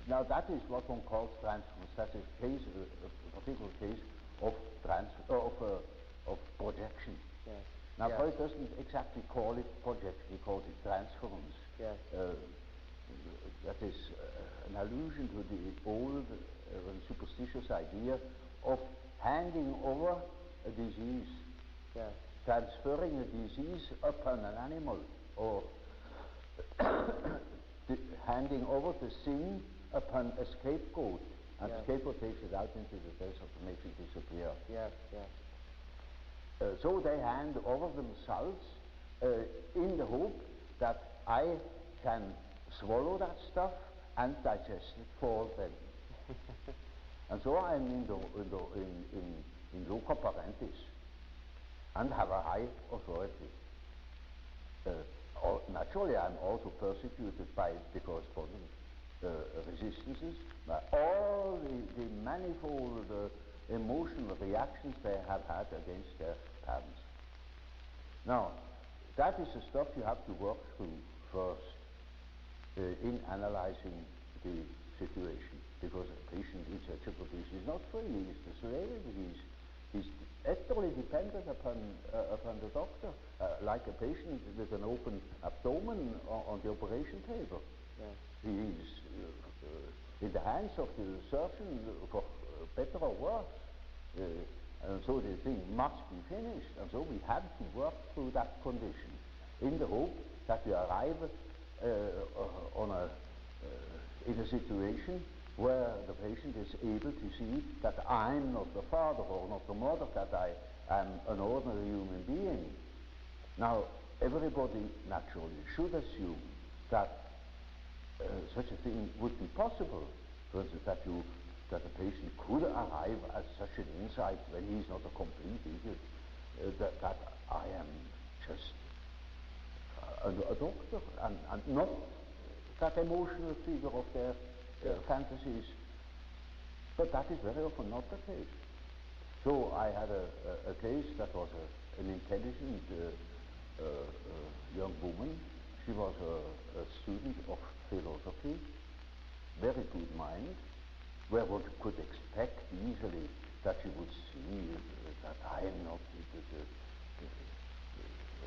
now that is what one calls transference. That's a case, a particular case of projection. Yes. Now yes. Freud doesn't exactly call it projection; he calls it transference. Yes. That is an allusion to the old and superstitious idea of handing over a disease, yes. transferring a disease upon an animal, or handing over the sin upon a scapegoat, and yes. scapegoat takes it out into the desert and makes it disappear. Yes, yes. So they hand over themselves in the hope that I can swallow that stuff and digest it for them. And so I'm in loco parentis and have a high authority. Naturally, I'm also persecuted by the corresponding resistances, by all the manifold emotional reactions they have had against their parents. Now, that is the stuff you have to work through first in analyzing the situation, because a patient in such a condition is not free, he is the slave, he's utterly dependent upon the doctor, like a patient with an open abdomen on the operation table. Yes. He is in the hands of the surgeon for better or worse. And so the thing must be finished, and so we have to work through that condition in the hope that we arrive in a situation where the patient is able to see that I'm not the father or not the mother, that I am an ordinary human being. Now, everybody naturally should assume that such a thing would be possible. For instance, that a patient could arrive at such an insight when he's not a complete idiot, that I am just a doctor and not that emotional figure of their fantasies. But that is very often not the case. So I had a case that was an intelligent young woman. She was a student of philosophy, very good mind, where one could expect easily that she would see that I am not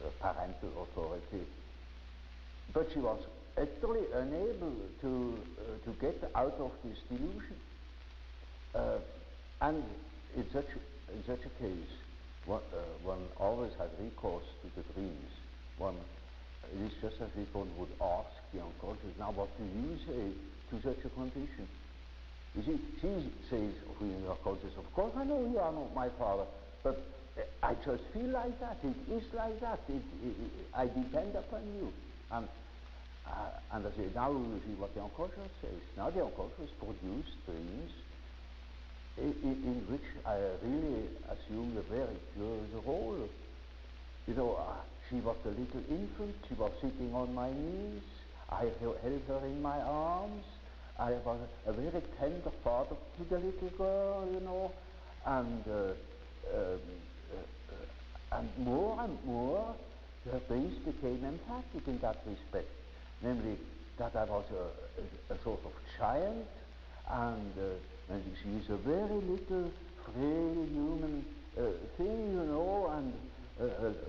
the parental authority. But she was utterly unable to get out of this delusion. And in such a case, one always had recourse to the dreams. It is just as if one would ask the unconscious, now what do you say to such a condition? You see, she says, the unconscious, of course I know you are not my father, but I just feel like that, it is like that, I depend upon you. And I say, now you see what the unconscious says. Now the unconscious produced dreams in which I really assumed a very curious role. You know, she was a little infant, she was sitting on my knees, I held her in my arms, I was a very tender father to the little girl, you know, and more, her dreams became emphatic in that respect, namely that I was a sort of giant, and she is a very little, frail human thing, you know, and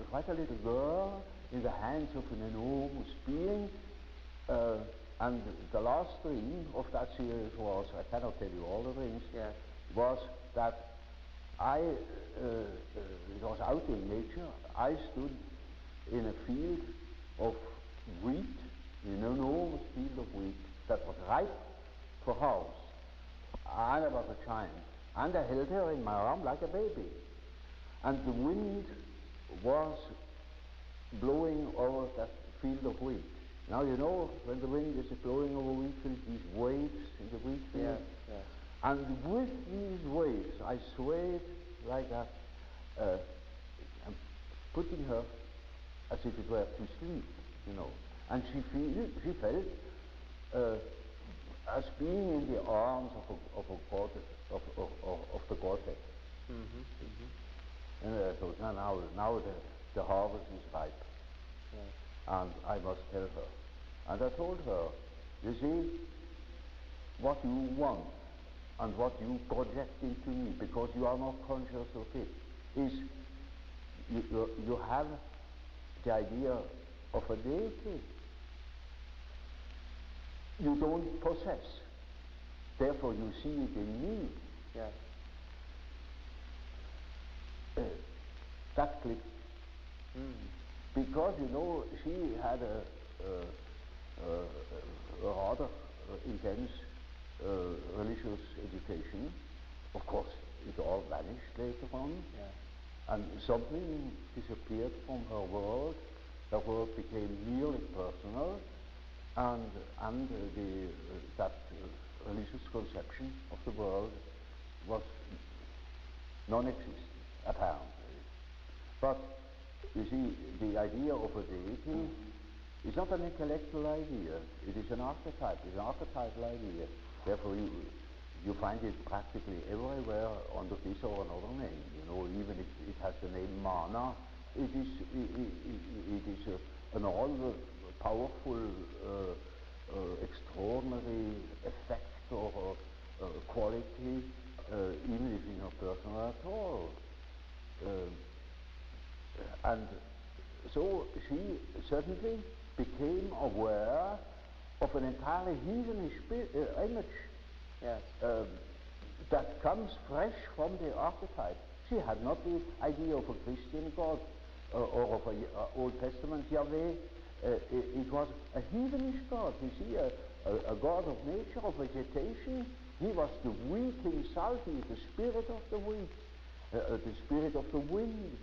quite a little girl in the hands of an enormous being. And the last dream of that series was, I cannot tell you all the dreams, was that it was out in nature. I stood in a field of wheat, an enormous field of wheat that was ripe for harvest. And I was a giant. And I held her in my arm like a baby. And the wind was blowing over that field of wheat. Now you know when the wind is blowing over wheat field, these waves in the wheat field. Yes. And with these waves I swayed like that. putting her as if it were to sleep, you know. And she felt as being in the arms of the Godhead. And I thought, now the harvest is ripe, and I must tell her. And I told her, you see, what you want and what you project into me, because you are not conscious of it, is you have the idea of a deity you don't possess. Therefore you see it in me. Yes. That clicked. Because, you know, she had a rather intense religious education. Of course, it all vanished later on. And something disappeared from her world. Her world became merely personal, and that religious conception of the world was non-existent, apparently. But you see, the idea of a deity is not an intellectual idea. It is an archetype. It's an archetypal idea. Therefore, you find it practically everywhere under this or another name. You know, even if it has the name mana, it is an all-powerful, extraordinary effect or quality, even if it's not personal at all. And so she suddenly became aware of an entirely heathenish image that comes fresh from the archetype. She had not the idea of a Christian God or of an Old Testament Yahweh. It was a heathenish God. You see, a God of nature, of vegetation. He was the weak himself. He is the spirit of the weak, the spirit of the wind.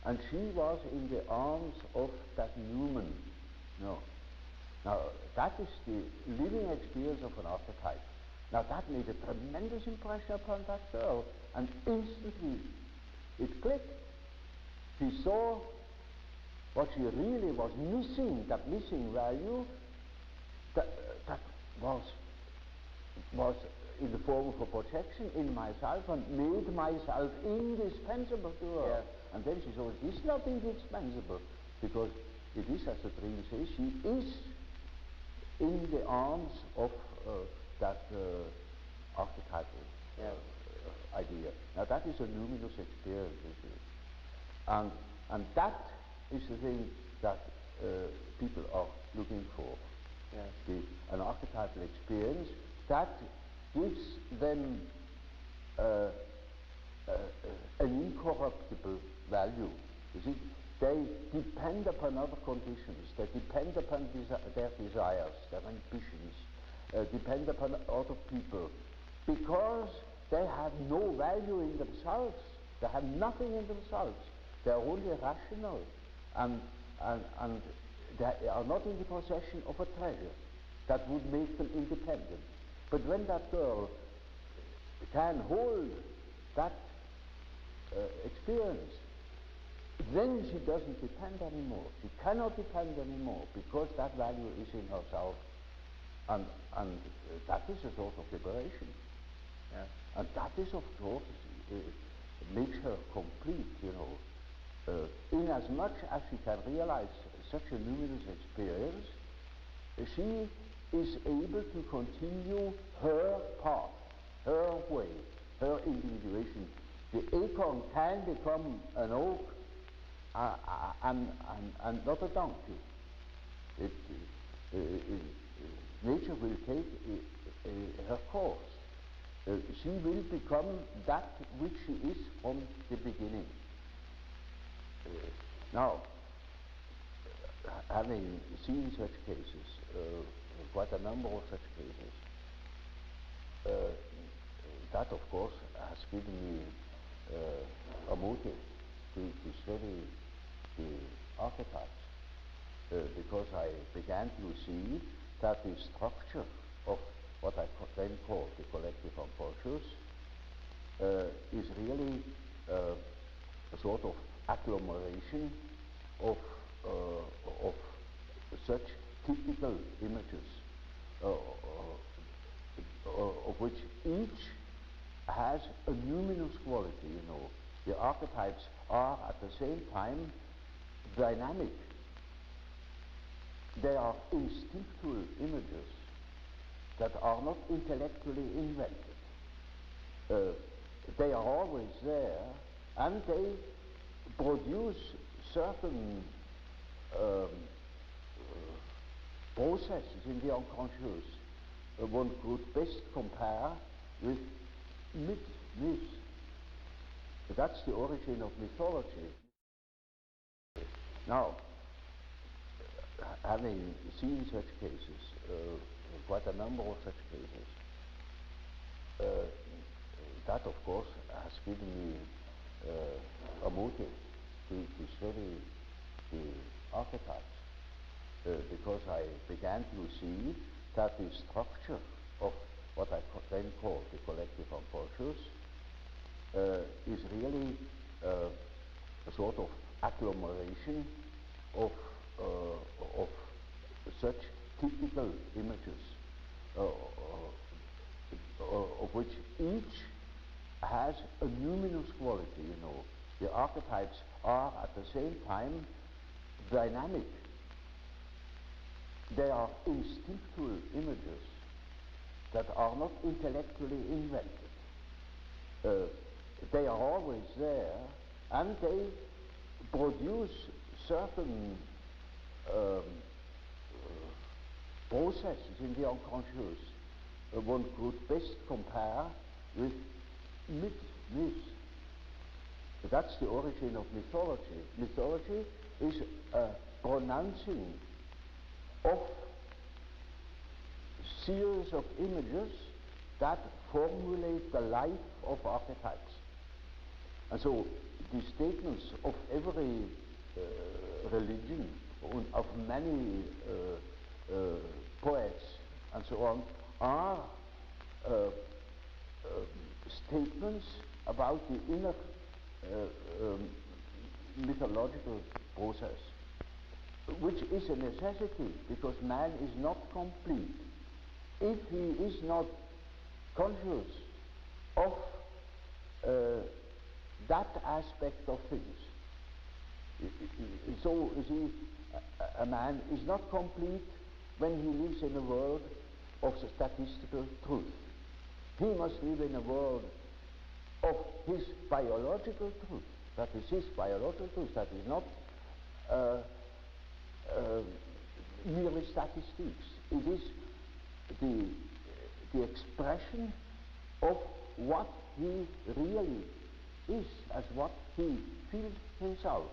And she was in the arms of that Newman. No. Now, that is the living experience of an archetype. Now, that made a tremendous impression upon that girl, and instantly it clicked. She saw what she really was missing, that missing value that was in the form of a projection in myself and made myself indispensable to her. Yes. And then she saw it is not indispensable, because it is, as the dream says, she is in the arms of that archetypal idea. Now that is a luminous experience, you see. And that is the thing that people are looking for. Yes. An archetypal experience that gives them an incorruptible value. You see, they depend upon other conditions, they depend upon their desires, their ambitions, depend upon other people, because they have no value in themselves. They have nothing in themselves. They are only rational, and they are not in the possession of a treasure that would make them independent. But when that girl can hold that experience, then she doesn't depend anymore. She cannot depend anymore, because that value is in herself, and that is a sort of liberation. Yeah. And that is, of course, makes her complete, you know. In as much as she can realize such a luminous experience, she is able to continue her path, her way, her individuation. The acorn can become an oak and not a donkey. Nature will take her course. She will become that which she is from the beginning. Now, having seen such cases, quite a number of such cases, that of course has given me a motive to study the archetypes, because I began to see that the structure of what I then call the collective unconscious is really a sort of agglomeration of such typical images, of which each has a numinous quality, you know. The archetypes are at the same time dynamic. They are instinctual images that are not intellectually invented. They are always there, and they produce certain processes in the unconscious one could best compare with myths. That's the origin of mythology. Now, having seen such cases, quite a number of such cases, that of course has given me a motive to study the archetypes, because I began to see that the structure of what I then call the collective unconscious is really a sort of agglomeration of such typical images, of which each has a numinous quality, you know. The archetypes are at the same time dynamic. They are instinctual images that are not intellectually invented. They are always there, and they produce certain processes in the unconscious one could best compare with myths. That's the origin of mythology. Mythology is a pronouncing of series of images that formulate the life of archetypes. And so the statements of every religion, of many poets and so on, are statements about the inner mythological process, which is a necessity, because man is not complete if he is not conscious of that aspect of things. So, you see, a man is not complete when he lives in a world of statistical truth. He must live in a world of his biological truth. That is his biological truth. That is not merely statistics. It is the expression of what he really is, as what he feels himself.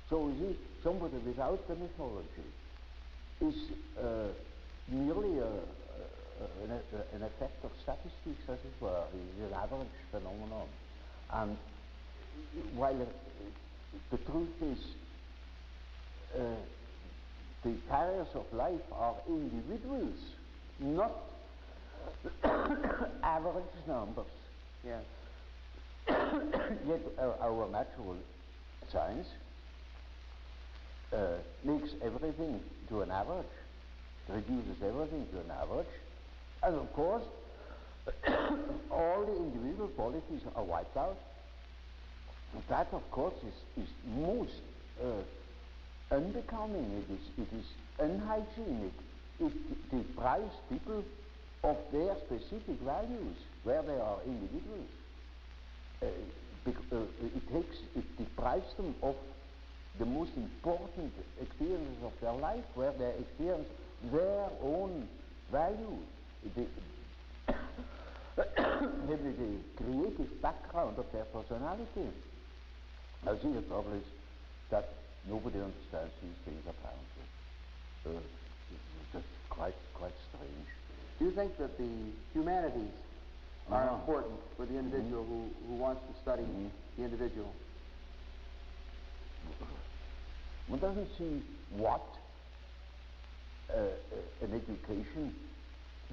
So you see, somebody without the mythology is merely an effect of statistics, as it were. It is an average phenomenon. And while the truth is, the carriers of life are individuals, not average numbers. Yes. Yet our natural science makes everything to an average, reduces everything to an average, and of course all the individual qualities are wiped out. That of course is most unbecoming. It is unhygienic. It deprives people of their specific values where they are individuals. It deprives them of the most important experiences of their life, where they experience their own value, namely the creative background of their personality. Now, see, the trouble is that nobody understands these things apparently. It's just quite strange. Do you think that the humanities are important for the individual who wants to study the individual? One doesn't see what an education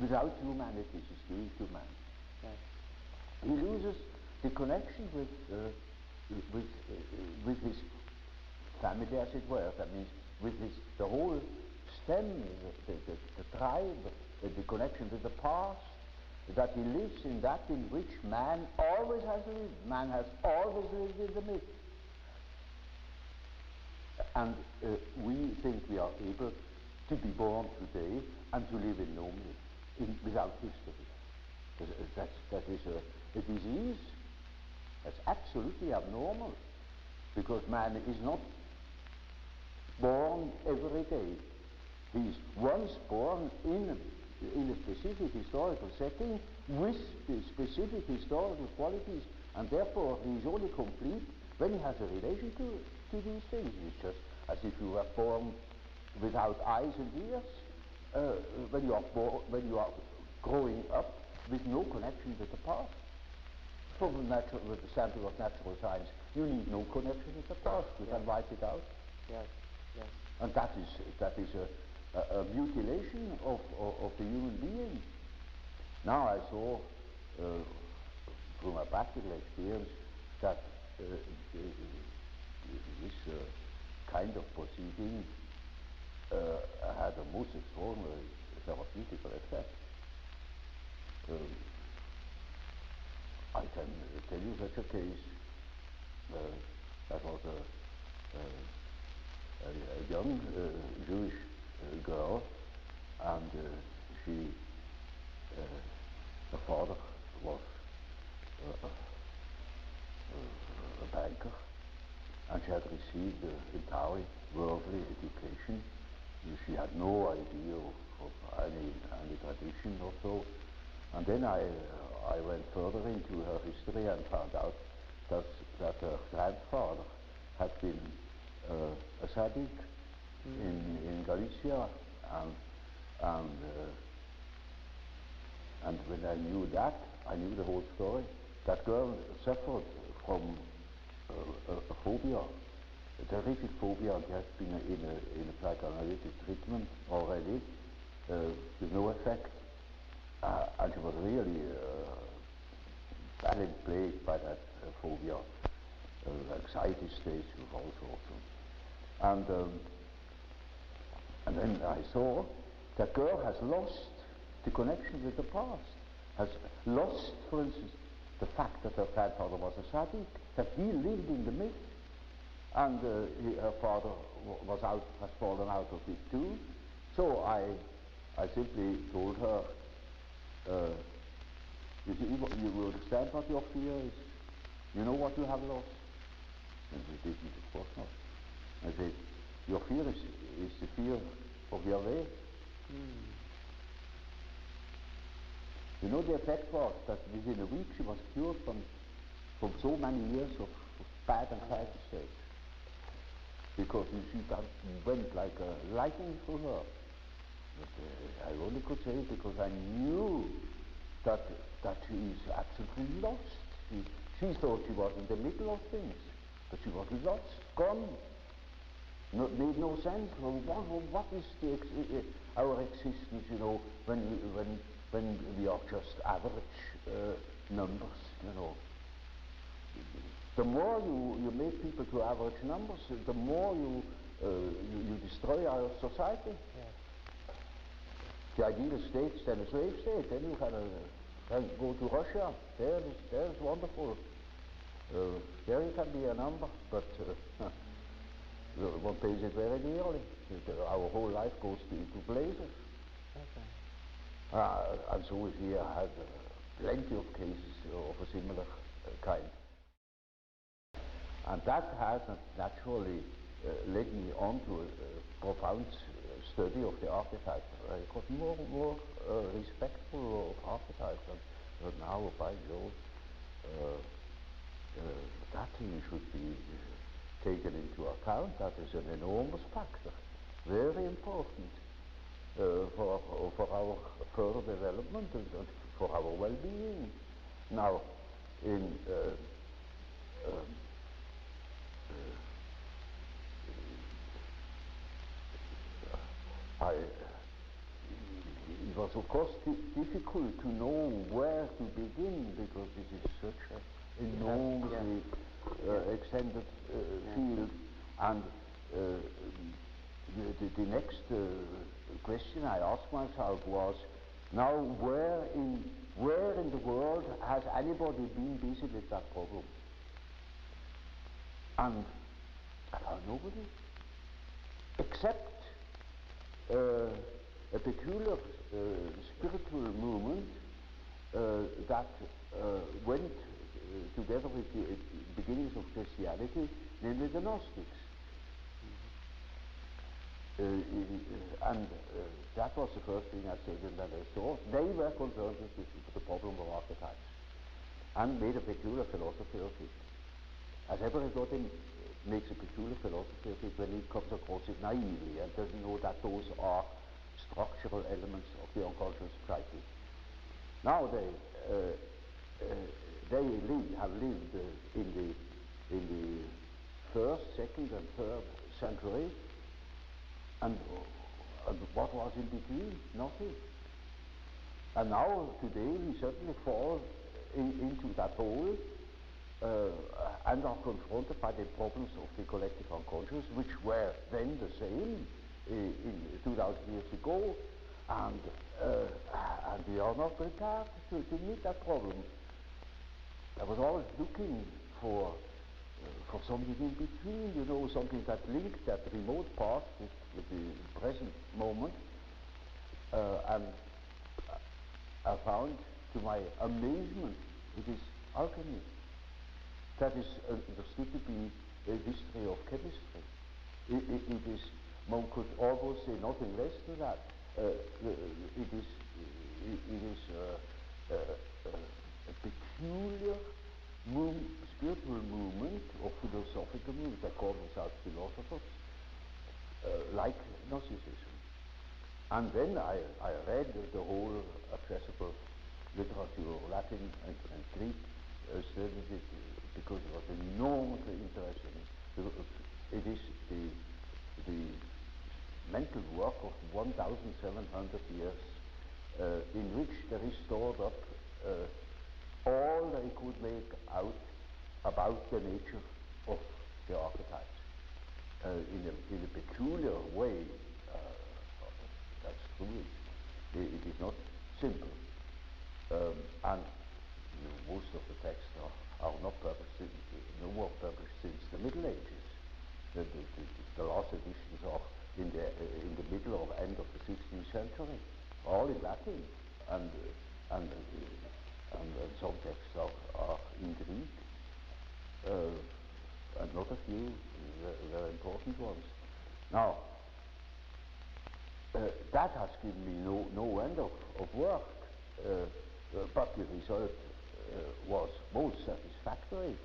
without humanities is doing to man. Yes. He loses the connection with his family, as it were. That means with the whole stem, the tribe, the connection with the past, that he lives in that in which man always has lived. Man has always lived in the myth. And we think we are able to be born today and to live in no myth, without history. That is a disease. That's absolutely abnormal, because man is not born every day. He is once born in a specific historical setting with specific historical qualities, and therefore he is only complete when he has a relation to these things. It's just as if you were born without eyes and ears, when you are growing up with no connection with the past. From with the standpoint of natural science, you need no connection with the past. You can wipe it out. Yes, yes. And that is a mutilation of the human being. Now I saw through my practical experience that this kind of proceeding had a most extraordinary therapeutical effect. I can tell you such a case. That was a young Jewish girl, and her father was a banker, and she had received an entirely worldly education. She had no idea of any tradition or so. And then I went further into her history and found out that her grandfather had been a tzaddik in Galicia, and when I knew that, I knew the whole story. That girl suffered from a phobia, a terrific phobia, and has been in a psychoanalytic treatment already with no effect. And she was really badly plagued by that phobia, anxiety states of all sorts. And then I saw that girl has lost the connection with the past, has lost, for instance, the fact that her grandfather was a tzaddik, that he lived in the myth, and her father has fallen out of it too. So I simply told her, you understand what your fear is? You know what you have lost? And she didn't, of course not. I said, your fear is the fear of Yahweh. You know, the effect was that within a week she was cured from so many years of bad anxiety states. Because she went like a lightning through her. But, I only could say it because I knew that she is absolutely lost. She thought she was in the middle of things, but she was lost, gone. Made no sense. What is our existence? You know, when we are just average numbers. You know, the more you make people to average numbers, the more you destroy our society. Yes. The ideal state is then a slave state. Then you can go to Russia. There's wonderful. There you can be a number, but one pays it very dearly. Our whole life goes into blazes. Okay. And so we here have plenty of cases of a similar kind. And that has naturally led me on to a profound study of the archetype. I got more respectful of archetypes, and now, by Jove, that thing should be taken into account. That is an enormous factor, very important for our further development and for our well-being. Now, it was of course difficult to know where to begin, because this is such an enormously extended field, and the next question I asked myself was, now where in the world has anybody been busy with that problem? And I found nobody, except a peculiar spiritual movement that went together with the beginnings of Christianity, namely the Gnostics. And that was the first thing I said that I saw. They were concerned with the problem of archetypes and made a peculiar philosophy of it. As everybody makes a peculiar philosophy of it when he comes across it naively and doesn't know that those are structural elements of the unconscious psyche. Now they have lived in the first, second, and third century, and what was in between? Nothing. And now today we certainly fall into that hole and are confronted by the problems of the collective unconscious, which were then the same in 2000 years ago, and we are not prepared to meet that problem. I was always looking for something in between, you know, something that linked that remote past with the present moment, and I found, to my amazement, it is alchemy. That is understood to be a history of chemistry. It is, one could almost say nothing less than that. It is a peculiar spiritual movement or philosophical movement. They call themselves philosophers, like Gnosticism. And then I read the whole accessible literature, Latin and Greek, studied it because it was enormously interesting. It is the mental work of 1,700 years in which there is stored up all they could make out about the nature of the archetypes in a peculiar way. That's true. It is not simple, and most of the texts are not published, no more published since the Middle Ages. The last editions are in the middle or end of the 16th century, all in Latin, and some texts are in Greek, and not a few very important ones. Now, that has given me no end of work, but the result was most satisfactory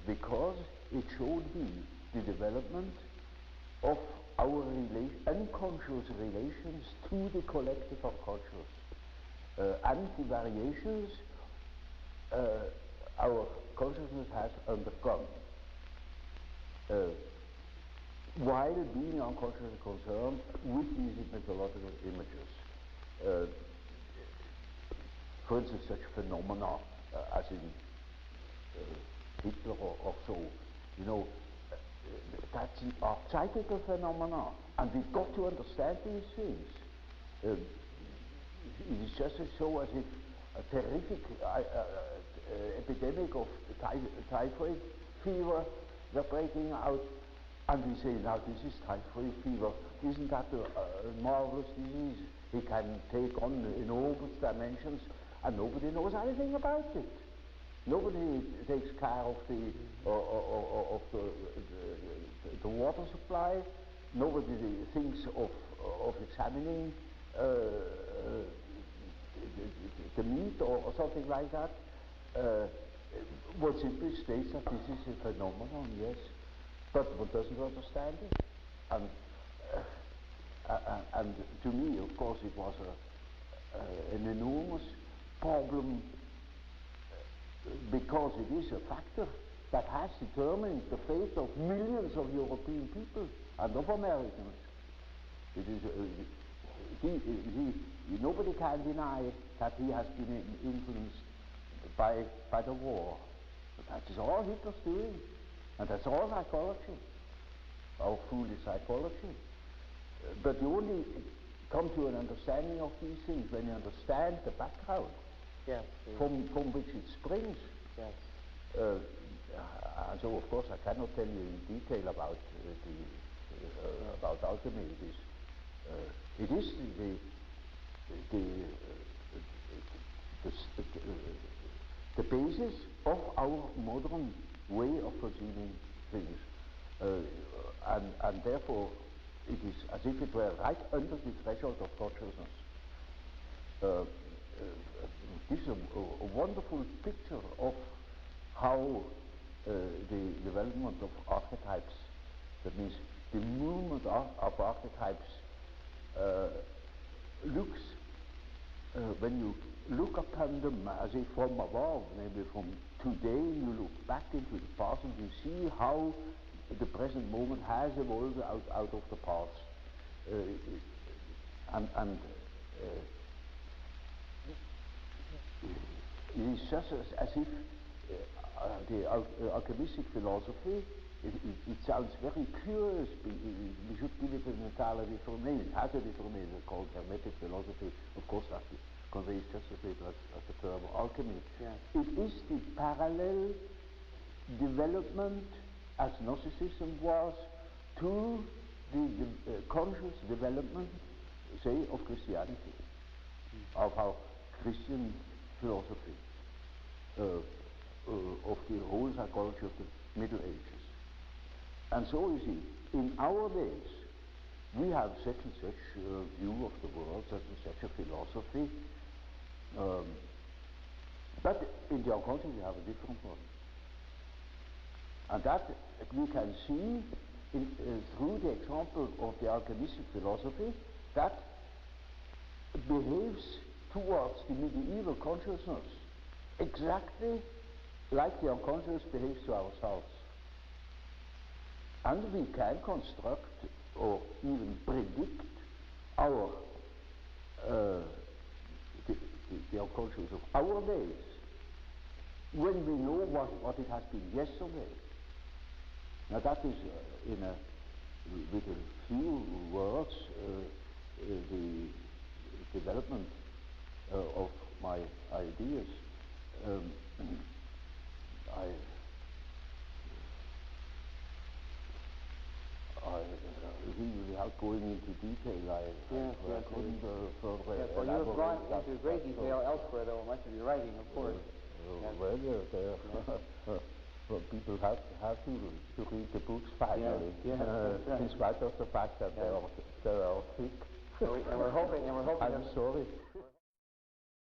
because it showed me the development of our unconscious relations to the collective unconscious, and the variations our consciousness has undergone while being unconsciously concerned with these mythological images. For instance, such phenomena as in Hitler or so, you know, that's an archetypal phenomena, and we've got to understand these things. It is just as so as if a terrific epidemic of typhoid fever were breaking out, and we say, now this is typhoid fever. Isn't that a marvelous disease? It can take on enormous dimensions, and nobody knows anything about it. Nobody takes care of the water supply. Nobody thinks of examining the meat or something like that. One simply states that this is a phenomenon, yes, but one doesn't understand it. And to me, of course, it was an enormous problem, because it is a factor that has determined the fate of millions of European people and of Americans. It is nobody can deny that he has been influenced by the war. But that is all Hitler's doing, and that's all psychology. our foolish psychology. But you only come to an understanding of these things when you understand the background from which it springs. Yes. And so, of course, I cannot tell you in detail about about alchemy. It is the basis of our modern way of perceiving things, and therefore it is as if it were right under the threshold of consciousness. This is a wonderful picture of how the development of archetypes, that means the movement of archetypes, looks, when you look upon them as if from above, maybe from today, you look back into the past and you see how the present moment has evolved out of the past. It is just as if the alchemistic philosophy, it sounds very curious. We should give it an entirely different name. It has a different name, it's called Hermetic philosophy. Of course, that conveys just as little as the term alchemy. Yeah. It is the parallel development, as Gnosticism was, to the conscious development, say, of Christianity, of our Christian philosophy, of the whole psychology of the Middle Ages. And so, you see, in our days, we have such and such view of the world, such and such a philosophy, but in the unconscious we have a different one. And that we can see through the example of the alchemistic philosophy that behaves towards the medieval consciousness exactly like the unconscious behaves to ourselves. And we can construct or even predict our the unconscious of our days when we know what it has been yesterday. Now that is, with a few words, the development of my ideas. Without going into detail, I couldn't further yes, well, you have gone into great detail elsewhere, though, much of your writing, of course. Well, people have to read the books finally, that's right. in spite of the fact that they are thick. And we're hoping. I'm sorry.